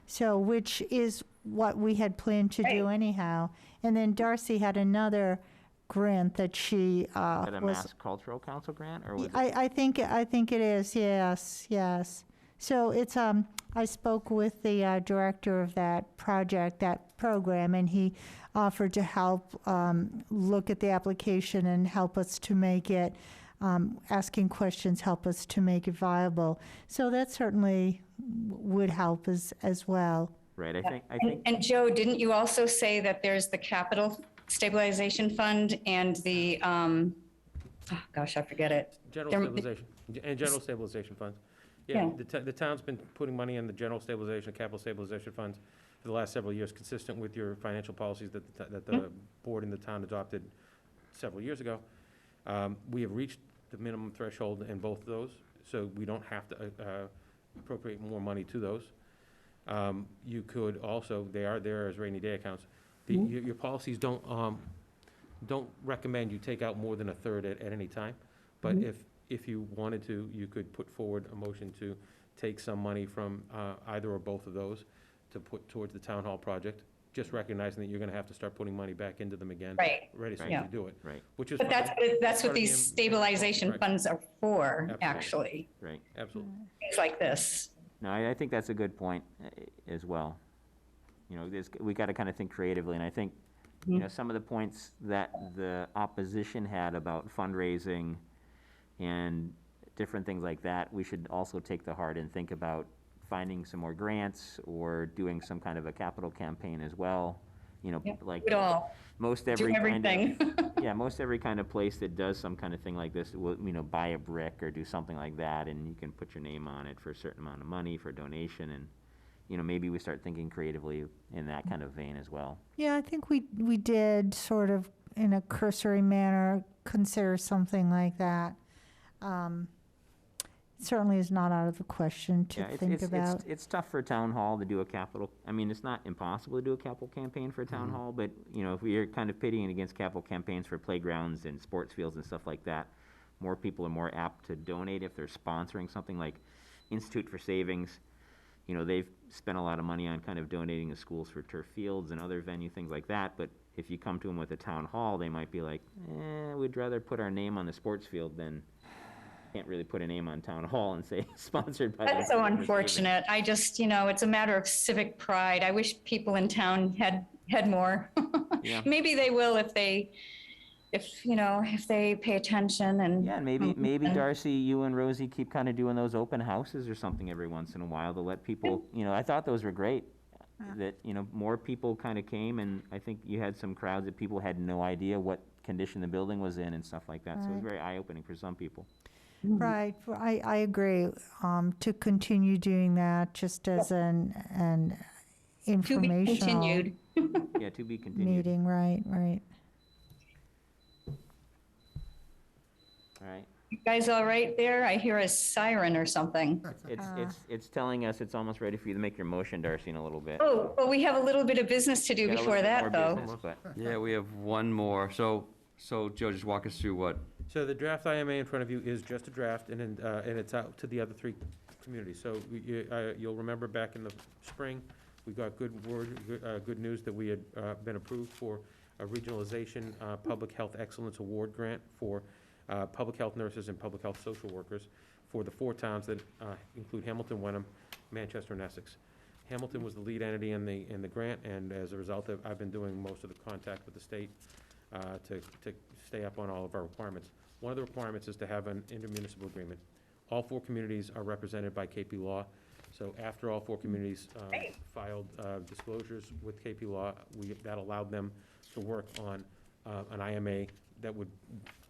[SPEAKER 2] So, which is what we had planned to do anyhow. And then Darcy had another grant that she
[SPEAKER 4] Is that a
[SPEAKER 2] was.
[SPEAKER 4] Mass Cultural Council grant, or was it?
[SPEAKER 2] I think it is. Yes. So it's I spoke with the director of that project, that program, and he offered to help look at the application and help us to make it, asking questions, help us to make it viable. So that certainly would help as well.
[SPEAKER 4] Right, I think,
[SPEAKER 5] And Joe, didn't you also say that there's the capital stabilization fund and the, oh gosh, I forget it.
[SPEAKER 3] General
[SPEAKER 5] There-
[SPEAKER 3] stabilization, and general stabilization funds.
[SPEAKER 5] Yeah.
[SPEAKER 3] The town's been putting money in the general stabilization, capital stabilization funds for the last several years, consistent with your financial policies that the board and the town adopted several years ago. We have reached the minimum threshold in both of those, so we don't have to appropriate more money to those. You could also, they are there as rainy day accounts. Your policies don't recommend you take out more than a third at any time, but if you wanted to, you could put forward a motion to take some money from either or both of those to put towards the town hall project, just recognizing that you're gonna have to start putting money back into them again.
[SPEAKER 5] Right.
[SPEAKER 3] Ready so
[SPEAKER 5] Yeah.
[SPEAKER 3] you do it.
[SPEAKER 4] Right.
[SPEAKER 3] Which is
[SPEAKER 5] But
[SPEAKER 3] fine.
[SPEAKER 5] that's
[SPEAKER 3] part
[SPEAKER 5] what
[SPEAKER 3] of
[SPEAKER 5] these
[SPEAKER 3] the
[SPEAKER 5] stabilization
[SPEAKER 3] right.
[SPEAKER 5] funds are for,
[SPEAKER 3] Absolutely.
[SPEAKER 5] actually.
[SPEAKER 4] right.
[SPEAKER 3] Absolutely.
[SPEAKER 5] Things like this.
[SPEAKER 4] No, I think that's a good point as well. You know, we gotta kind of think creatively, and I think, you know, some of the points that the opposition had about fundraising and different things like that, we should also take to heart and think about finding some more grants or doing some kind of a capital campaign as well. You know, like
[SPEAKER 5] Do it all.
[SPEAKER 4] most
[SPEAKER 5] Do
[SPEAKER 4] every kind
[SPEAKER 5] everything.
[SPEAKER 4] of, yeah, most every kind of place that does some kind of thing like this will, you know, buy a brick or do something like that, and you can put your name on it for a certain amount of money for donation, and, you know, maybe we start thinking creatively in that kind of vein as well.
[SPEAKER 2] Yeah, I think we did sort of in a cursory manner consider something like that. Certainly is not out of the question to
[SPEAKER 4] Yeah,
[SPEAKER 2] think about.
[SPEAKER 4] it's tough for town hall to do a capital, I mean, it's not impossible to do a capital campaign for town hall, but, you know, if we are kind of pitting it against capital campaigns for playgrounds and sports fields and stuff like that, more people are more apt to donate if they're sponsoring something like Institute for Savings. You know, they've spent a lot of money on kind of donating to schools for turf fields and other venue, things like that, but if you come to them with a town hall, they might be like, we'd rather put our name on the sports field than, can't really put a name on town hall and say sponsored by.
[SPEAKER 5] That's so
[SPEAKER 4] the Savings.
[SPEAKER 5] unfortunate. I just, it's a matter of civic pride. I wish people in town had more.
[SPEAKER 4] Yeah.
[SPEAKER 5] Maybe they will if they pay attention and.
[SPEAKER 4] Yeah, and maybe Darcy, you and Rosie keep kind of doing those open houses or something every once in a while to let people, you know, I thought those were great. That, you know, more people kind of came, and I think you had some crowds that people had no idea what condition the building was in and stuff like that, so it was very eye-opening for some people.
[SPEAKER 2] Right, I agree, to continue doing that just as an
[SPEAKER 5] To be
[SPEAKER 2] informational
[SPEAKER 5] continued.
[SPEAKER 4] Yeah, to be continued.
[SPEAKER 2] meeting, right.
[SPEAKER 4] All right.
[SPEAKER 5] You guys all right there? I hear a siren or something.
[SPEAKER 4] It's telling us it's almost ready for you to make your motion, Darcy, in a little bit.
[SPEAKER 5] Oh, well, we have a little bit of business to do
[SPEAKER 4] Got a little
[SPEAKER 5] before
[SPEAKER 4] bit
[SPEAKER 5] that,
[SPEAKER 4] more
[SPEAKER 5] though.
[SPEAKER 4] business, but-
[SPEAKER 1] Yeah, we have one more. So Joe, just walk us through what.
[SPEAKER 3] So the draft IMA in front of you is just a draft, and it's out to the other three communities. So you'll remember back in the spring, we got good news that we had been approved for a regionalization Public Health Excellence Award grant for public health nurses and public health social workers for the 4 towns that include Hamilton, Wenham, Manchester, and Essex. Hamilton was the lead entity in the grant, and as a result, I've been doing most of the contact with the state to stay up on all of our requirements. One of the requirements is to have an intermunicipal agreement. All 4 communities are represented by KP Law, so after all 4 communities filed disclosures with KP Law, that allowed them to work on an IMA that would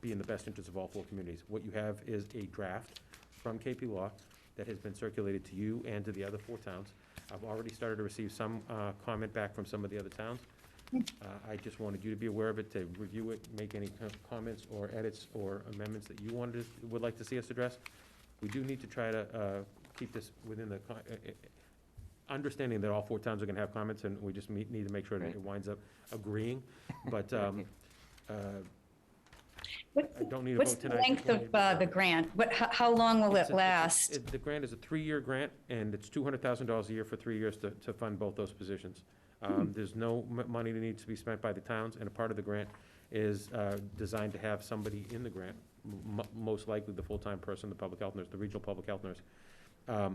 [SPEAKER 3] be in the best interest of all 4 communities. What you have is a draft from KP Law that has been circulated to you and to the other 4 towns. I've already started to receive some comment back from some of the other towns. I just wanted you to be aware of it, to review it, make any comments or edits or amendments that you would like to see us address. We do need to try to keep this within the, understanding that all 4 towns are gonna have comments, and we just need to make sure that it winds up agreeing, but, I don't need a
[SPEAKER 5] What's
[SPEAKER 3] vote
[SPEAKER 5] the
[SPEAKER 3] tonight.
[SPEAKER 5] length of the grant? How long will it last?
[SPEAKER 3] The grant is a 3-year grant, and it's $200,000 a year for 3 years to fund both those positions. There's no money that needs to be spent by the towns, and a part of the grant is designed to have somebody in the grant, most likely the full-time person, the public health nurse, the regional public health nurse,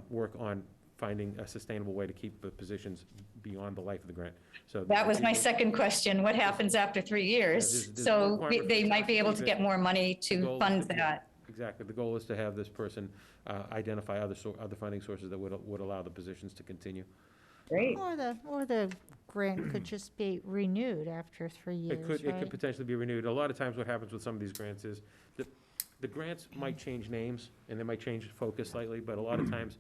[SPEAKER 3] work on finding a sustainable way to keep the positions beyond the life of the grant. So
[SPEAKER 5] That was my second question. What happens after 3 years?
[SPEAKER 3] there's a
[SPEAKER 5] So
[SPEAKER 3] requirement for
[SPEAKER 5] they
[SPEAKER 3] the
[SPEAKER 5] might be able to
[SPEAKER 3] towns
[SPEAKER 5] get more money
[SPEAKER 3] The
[SPEAKER 5] to
[SPEAKER 3] goal is
[SPEAKER 5] fund
[SPEAKER 3] to- yeah,
[SPEAKER 5] that.
[SPEAKER 3] Exactly. The goal is to have this person identify other funding sources that would allow the positions to continue.
[SPEAKER 5] Great.
[SPEAKER 2] Or the grant could just be renewed after 3 years,
[SPEAKER 3] It could
[SPEAKER 2] right?
[SPEAKER 3] potentially be renewed. A lot of times what happens with some of these grants is that the grants might change names and they might change focus slightly, but a lot of times,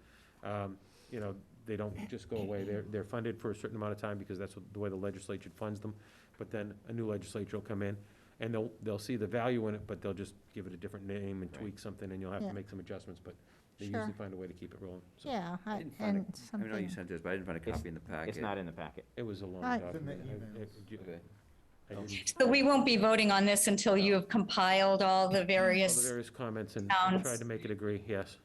[SPEAKER 3] you know, they don't just go away. They're funded for a certain amount of time because that's the way the legislature funds them. But then a new legislature will come in and they'll see the value in it, but they'll just give it a different name and tweak something, and you'll have
[SPEAKER 2] Yeah.
[SPEAKER 3] to make some adjustments, but they
[SPEAKER 2] Sure.
[SPEAKER 3] usually find a way to keep it rolling. So
[SPEAKER 2] Yeah,
[SPEAKER 1] I didn't find
[SPEAKER 2] and
[SPEAKER 1] I know you
[SPEAKER 2] something,
[SPEAKER 1] sent this, but I didn't find a copy in the packet.
[SPEAKER 4] It's not in the packet.
[SPEAKER 3] it was a long
[SPEAKER 2] I-
[SPEAKER 3] document.
[SPEAKER 7] It's in the
[SPEAKER 1] Okay.
[SPEAKER 3] I didn't-
[SPEAKER 5] So we won't be voting on this until you have compiled all the
[SPEAKER 3] all the
[SPEAKER 5] various,
[SPEAKER 3] various comments and
[SPEAKER 5] Sounds-
[SPEAKER 3] tried to make it agree, yes.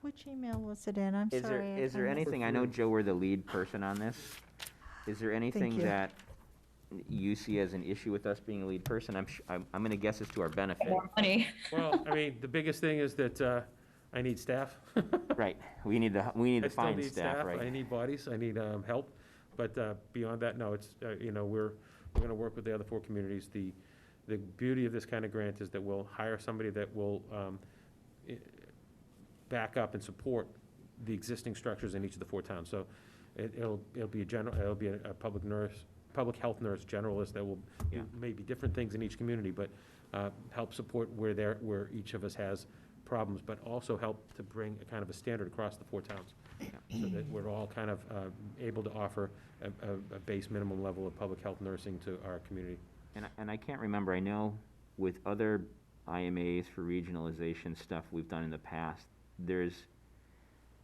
[SPEAKER 2] which email was it in? I'm
[SPEAKER 4] Is there,
[SPEAKER 2] sorry.
[SPEAKER 4] is there anything, I know, Joe, we're the lead person on this. Is there anything
[SPEAKER 2] you.
[SPEAKER 4] that you see as an issue with us being a lead person? I'm gonna guess it's to our benefit.
[SPEAKER 5] more money.
[SPEAKER 3] Well, I mean, the biggest thing is that I need staff.
[SPEAKER 4] Right, we need to
[SPEAKER 3] I still
[SPEAKER 4] find
[SPEAKER 3] need
[SPEAKER 4] staff,
[SPEAKER 3] I
[SPEAKER 4] right?
[SPEAKER 3] need bodies, I need help, but beyond that, no, it's, you know, we're gonna work with the other 4 communities. The beauty of this kind of grant is that we'll hire somebody that will back up and support the existing structures in each of the 4 towns. So it'll be a public health nurse generalist that will
[SPEAKER 4] Yeah.
[SPEAKER 3] do maybe different things in each community, but help support where each of us has problems, but also help to bring a kind of a standard across the 4 towns, so that we're all kind of able to offer a base minimum level of public health nursing to our community.
[SPEAKER 4] And I can't remember, I know with other IMAs for regionalization stuff we've done in the past, there's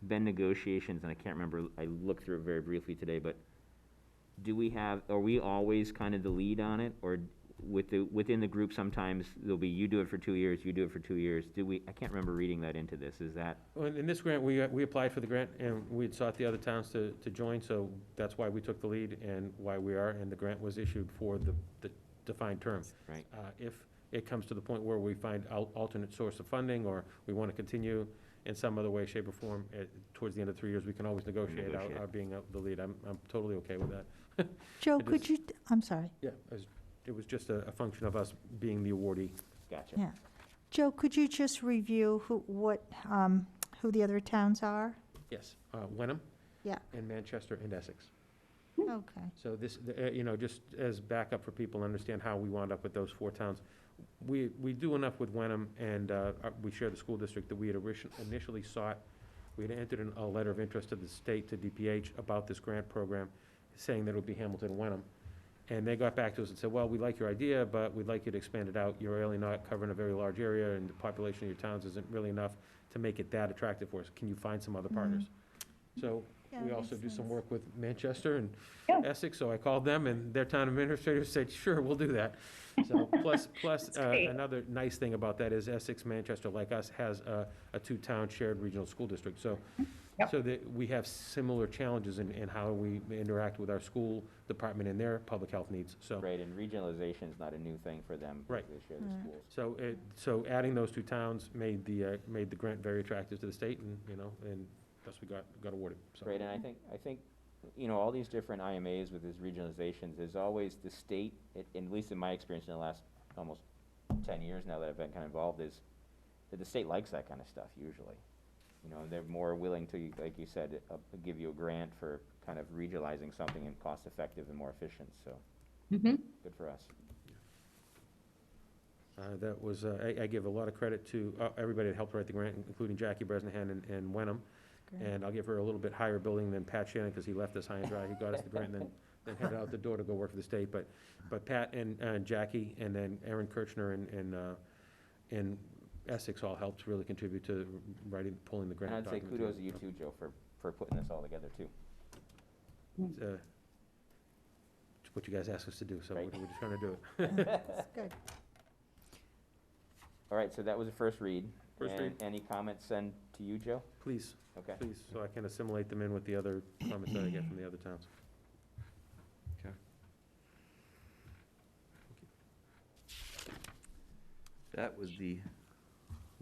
[SPEAKER 4] been negotiations, and I can't remember, I looked through it very briefly today, but are we always kind of the lead on it? Or within the group, sometimes there'll be, you do it for 2 years, you do it for 2 years. I can't remember reading that into this, is that?
[SPEAKER 3] Well, in this grant, we applied for the grant, and we had sought the other towns to join, so that's why we took the lead and why we are, and the grant was issued for the defined term.
[SPEAKER 4] Right.
[SPEAKER 3] If it comes to the point where we find alternate source of funding, or we want to continue in some other way, shape, or form, towards the end of 3 years, we can always negotiate
[SPEAKER 4] Negotiate.
[SPEAKER 3] our being the lead. I'm totally okay with that.
[SPEAKER 2] Joe,
[SPEAKER 3] it
[SPEAKER 2] could
[SPEAKER 3] is-
[SPEAKER 2] you, I'm sorry.
[SPEAKER 3] Yeah, it was just a function of us being the awardee.
[SPEAKER 4] Gotcha.
[SPEAKER 2] Yeah. Joe, could you just review who the other towns are?
[SPEAKER 3] Yes, Wenham.
[SPEAKER 2] Yeah.
[SPEAKER 3] And Manchester and Essex.
[SPEAKER 2] Okay.
[SPEAKER 3] So this, you know, just as backup for people to understand how we wound up with those 4 towns, we do enough with Wenham, and we share the school district, that we had initially sought, we had entered in a letter of interest to the state, to DPH, about this grant program, saying that it would be Hamilton and Wenham. And they got back to us and said, well, we like your idea, but we'd like you to expand it out. You're really not covering a very large area, and the population of your towns isn't really enough to make it that attractive for us. Can you find some other partners? So
[SPEAKER 2] Yeah,
[SPEAKER 3] we
[SPEAKER 2] that
[SPEAKER 3] also
[SPEAKER 2] makes
[SPEAKER 3] do some
[SPEAKER 2] sense.
[SPEAKER 3] work with Manchester and
[SPEAKER 5] Yeah.
[SPEAKER 3] Essex, so I called them, and their town administrator said, sure, we'll do that. So plus,
[SPEAKER 5] great.
[SPEAKER 3] another nice thing about that is Essex, Manchester, like us, has a 2-town shared regional school district. So so that we have similar challenges in how we interact with our school department and their public health needs, so.
[SPEAKER 4] Right, and regionalization is not a new thing for them.
[SPEAKER 3] Right.
[SPEAKER 4] They share the schools.
[SPEAKER 3] So adding those two towns made the grant very attractive to the state, and, and thus we got awarded, so.
[SPEAKER 4] Right, and I think, all these different IMAs with these regionalizations, there's always the state, at least in my experience in the last almost 10 years now that I've been kind of involved, is that the state likes that kind of stuff usually. They're more willing to, like you said, give you a grant for kind of regionalizing something and cost effective and more efficient, so good for us.
[SPEAKER 3] That was, I give a lot of credit to everybody that helped write the grant, including Jackie Bresnahan and Wenham. And I'll give her a little bit higher billing than Pat Shannon, because he left us high and dry. He got us the grant and then headed out the door to go work for the state. But Pat and Jackie, and then Aaron Kirchner and Essex all helped really contribute to pulling the grant
[SPEAKER 4] And I'd say
[SPEAKER 3] document
[SPEAKER 4] kudos to you
[SPEAKER 3] together.
[SPEAKER 4] too, Joe, for putting this all together too.
[SPEAKER 3] It's what you guys asked us to do, so
[SPEAKER 4] Right.
[SPEAKER 3] we're just trying to do it.
[SPEAKER 2] That's good.
[SPEAKER 4] All right, so that was the first read.
[SPEAKER 3] First
[SPEAKER 4] And
[SPEAKER 3] read.
[SPEAKER 4] any comments then to you, Joe?
[SPEAKER 3] Please,
[SPEAKER 4] Okay.
[SPEAKER 3] please, so I can assimilate them in with the other comments that I get from the other towns.
[SPEAKER 1] Okay. That was the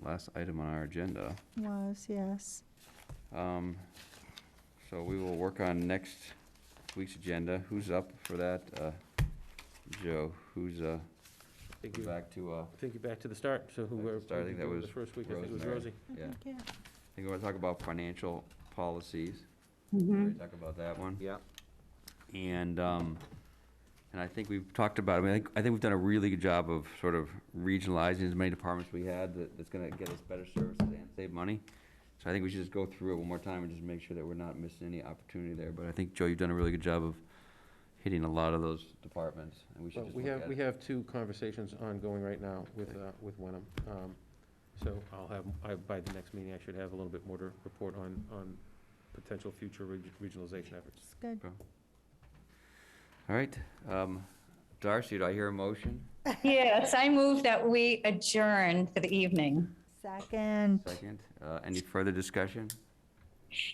[SPEAKER 1] last item on our agenda.
[SPEAKER 2] Was, yes.
[SPEAKER 1] So we will work on next week's agenda. Who's up for that? Joe, who's
[SPEAKER 3] Thank you.
[SPEAKER 1] back to,
[SPEAKER 3] Take you back to the start, so who were,
[SPEAKER 1] start, I think that was
[SPEAKER 3] the first week, I think it was
[SPEAKER 1] Rosemary.
[SPEAKER 3] Rosie.
[SPEAKER 1] yeah.
[SPEAKER 2] Yeah.
[SPEAKER 1] I think we're gonna talk about financial policies. We'll talk about that one.
[SPEAKER 4] Yeah.
[SPEAKER 1] And I think we've talked about, I think we've done a really good job of sort of regionalizing as many departments we had that's gonna get us better services and save money. So I think we should just go through it one more time and just make sure that we're not missing any opportunity there. But I think, Joe, you've done a really good job of hitting a lot of those departments, and we should
[SPEAKER 3] Well,
[SPEAKER 1] just
[SPEAKER 3] we
[SPEAKER 1] look
[SPEAKER 3] have,
[SPEAKER 1] at
[SPEAKER 3] we
[SPEAKER 1] it.
[SPEAKER 3] have two conversations ongoing right now with Wenham. So by the next meeting, I should have a little bit more to report on potential future regionalization efforts.
[SPEAKER 2] It's good.
[SPEAKER 1] All right, Darcy, do I hear a motion?
[SPEAKER 5] Yes, I move that we adjourn for the evening.
[SPEAKER 2] Second.
[SPEAKER 1] Second, any further discussion?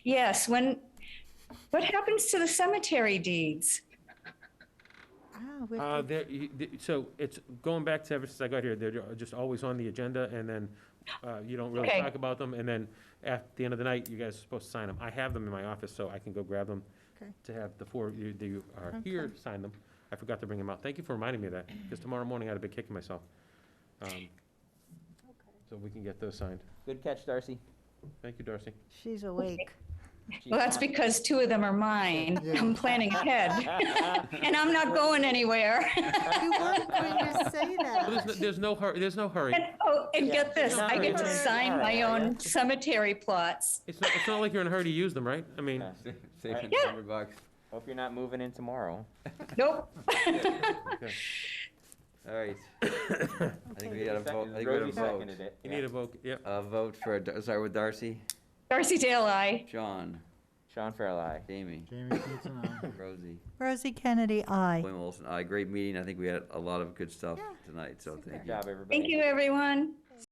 [SPEAKER 5] Yes, what happens to the cemetery deeds?
[SPEAKER 3] So it's, going back to ever since I got here, they're just always on the agenda, and then you don't really
[SPEAKER 5] Okay.
[SPEAKER 3] talk about them, and then at the end of the night, you guys are supposed to sign them. I have them in my office, so I can go grab them
[SPEAKER 2] Okay.
[SPEAKER 3] to have the four of you that are here sign them. I forgot to bring them out. Thank you for reminding me of that, because tomorrow morning I had a big kick in myself. So we can get those signed.
[SPEAKER 4] Good catch, Darcy.
[SPEAKER 3] Thank you, Darcy.
[SPEAKER 2] She's awake.
[SPEAKER 5] Well, that's because two of them are mine. I'm planning ahead. And I'm not going anywhere.
[SPEAKER 2] You weren't going to say
[SPEAKER 3] Well,
[SPEAKER 2] that.
[SPEAKER 3] there's no hurry, there's no hurry.
[SPEAKER 5] And get this, I get to
[SPEAKER 4] All right.
[SPEAKER 5] sign my own cemetery plots.
[SPEAKER 3] It's not like you're in a hurry to use them, right? I mean,
[SPEAKER 4] Yeah.
[SPEAKER 1] Saving
[SPEAKER 5] Yeah.
[SPEAKER 1] $100.
[SPEAKER 4] Hope you're not moving in tomorrow.
[SPEAKER 5] Nope.
[SPEAKER 3] okay.
[SPEAKER 1] All right. I think we got a vote. I think we got a
[SPEAKER 4] Rosie
[SPEAKER 1] vote.
[SPEAKER 4] seconded it.
[SPEAKER 3] You need a vote, yep.
[SPEAKER 1] A vote for, start with Darcy,
[SPEAKER 5] Darcy Dale, aye.
[SPEAKER 1] John,
[SPEAKER 4] Sean Farrell, aye.
[SPEAKER 1] Jamie,
[SPEAKER 7] Jamie Keaton, aye.
[SPEAKER 1] Rosie,
[SPEAKER 2] Rosie Kennedy, aye.
[SPEAKER 1] William Wilson. Aye, great meeting. I think we had a lot of good stuff tonight, so thank
[SPEAKER 4] Good
[SPEAKER 1] you.
[SPEAKER 4] job, everybody.
[SPEAKER 5] Thank you, everyone.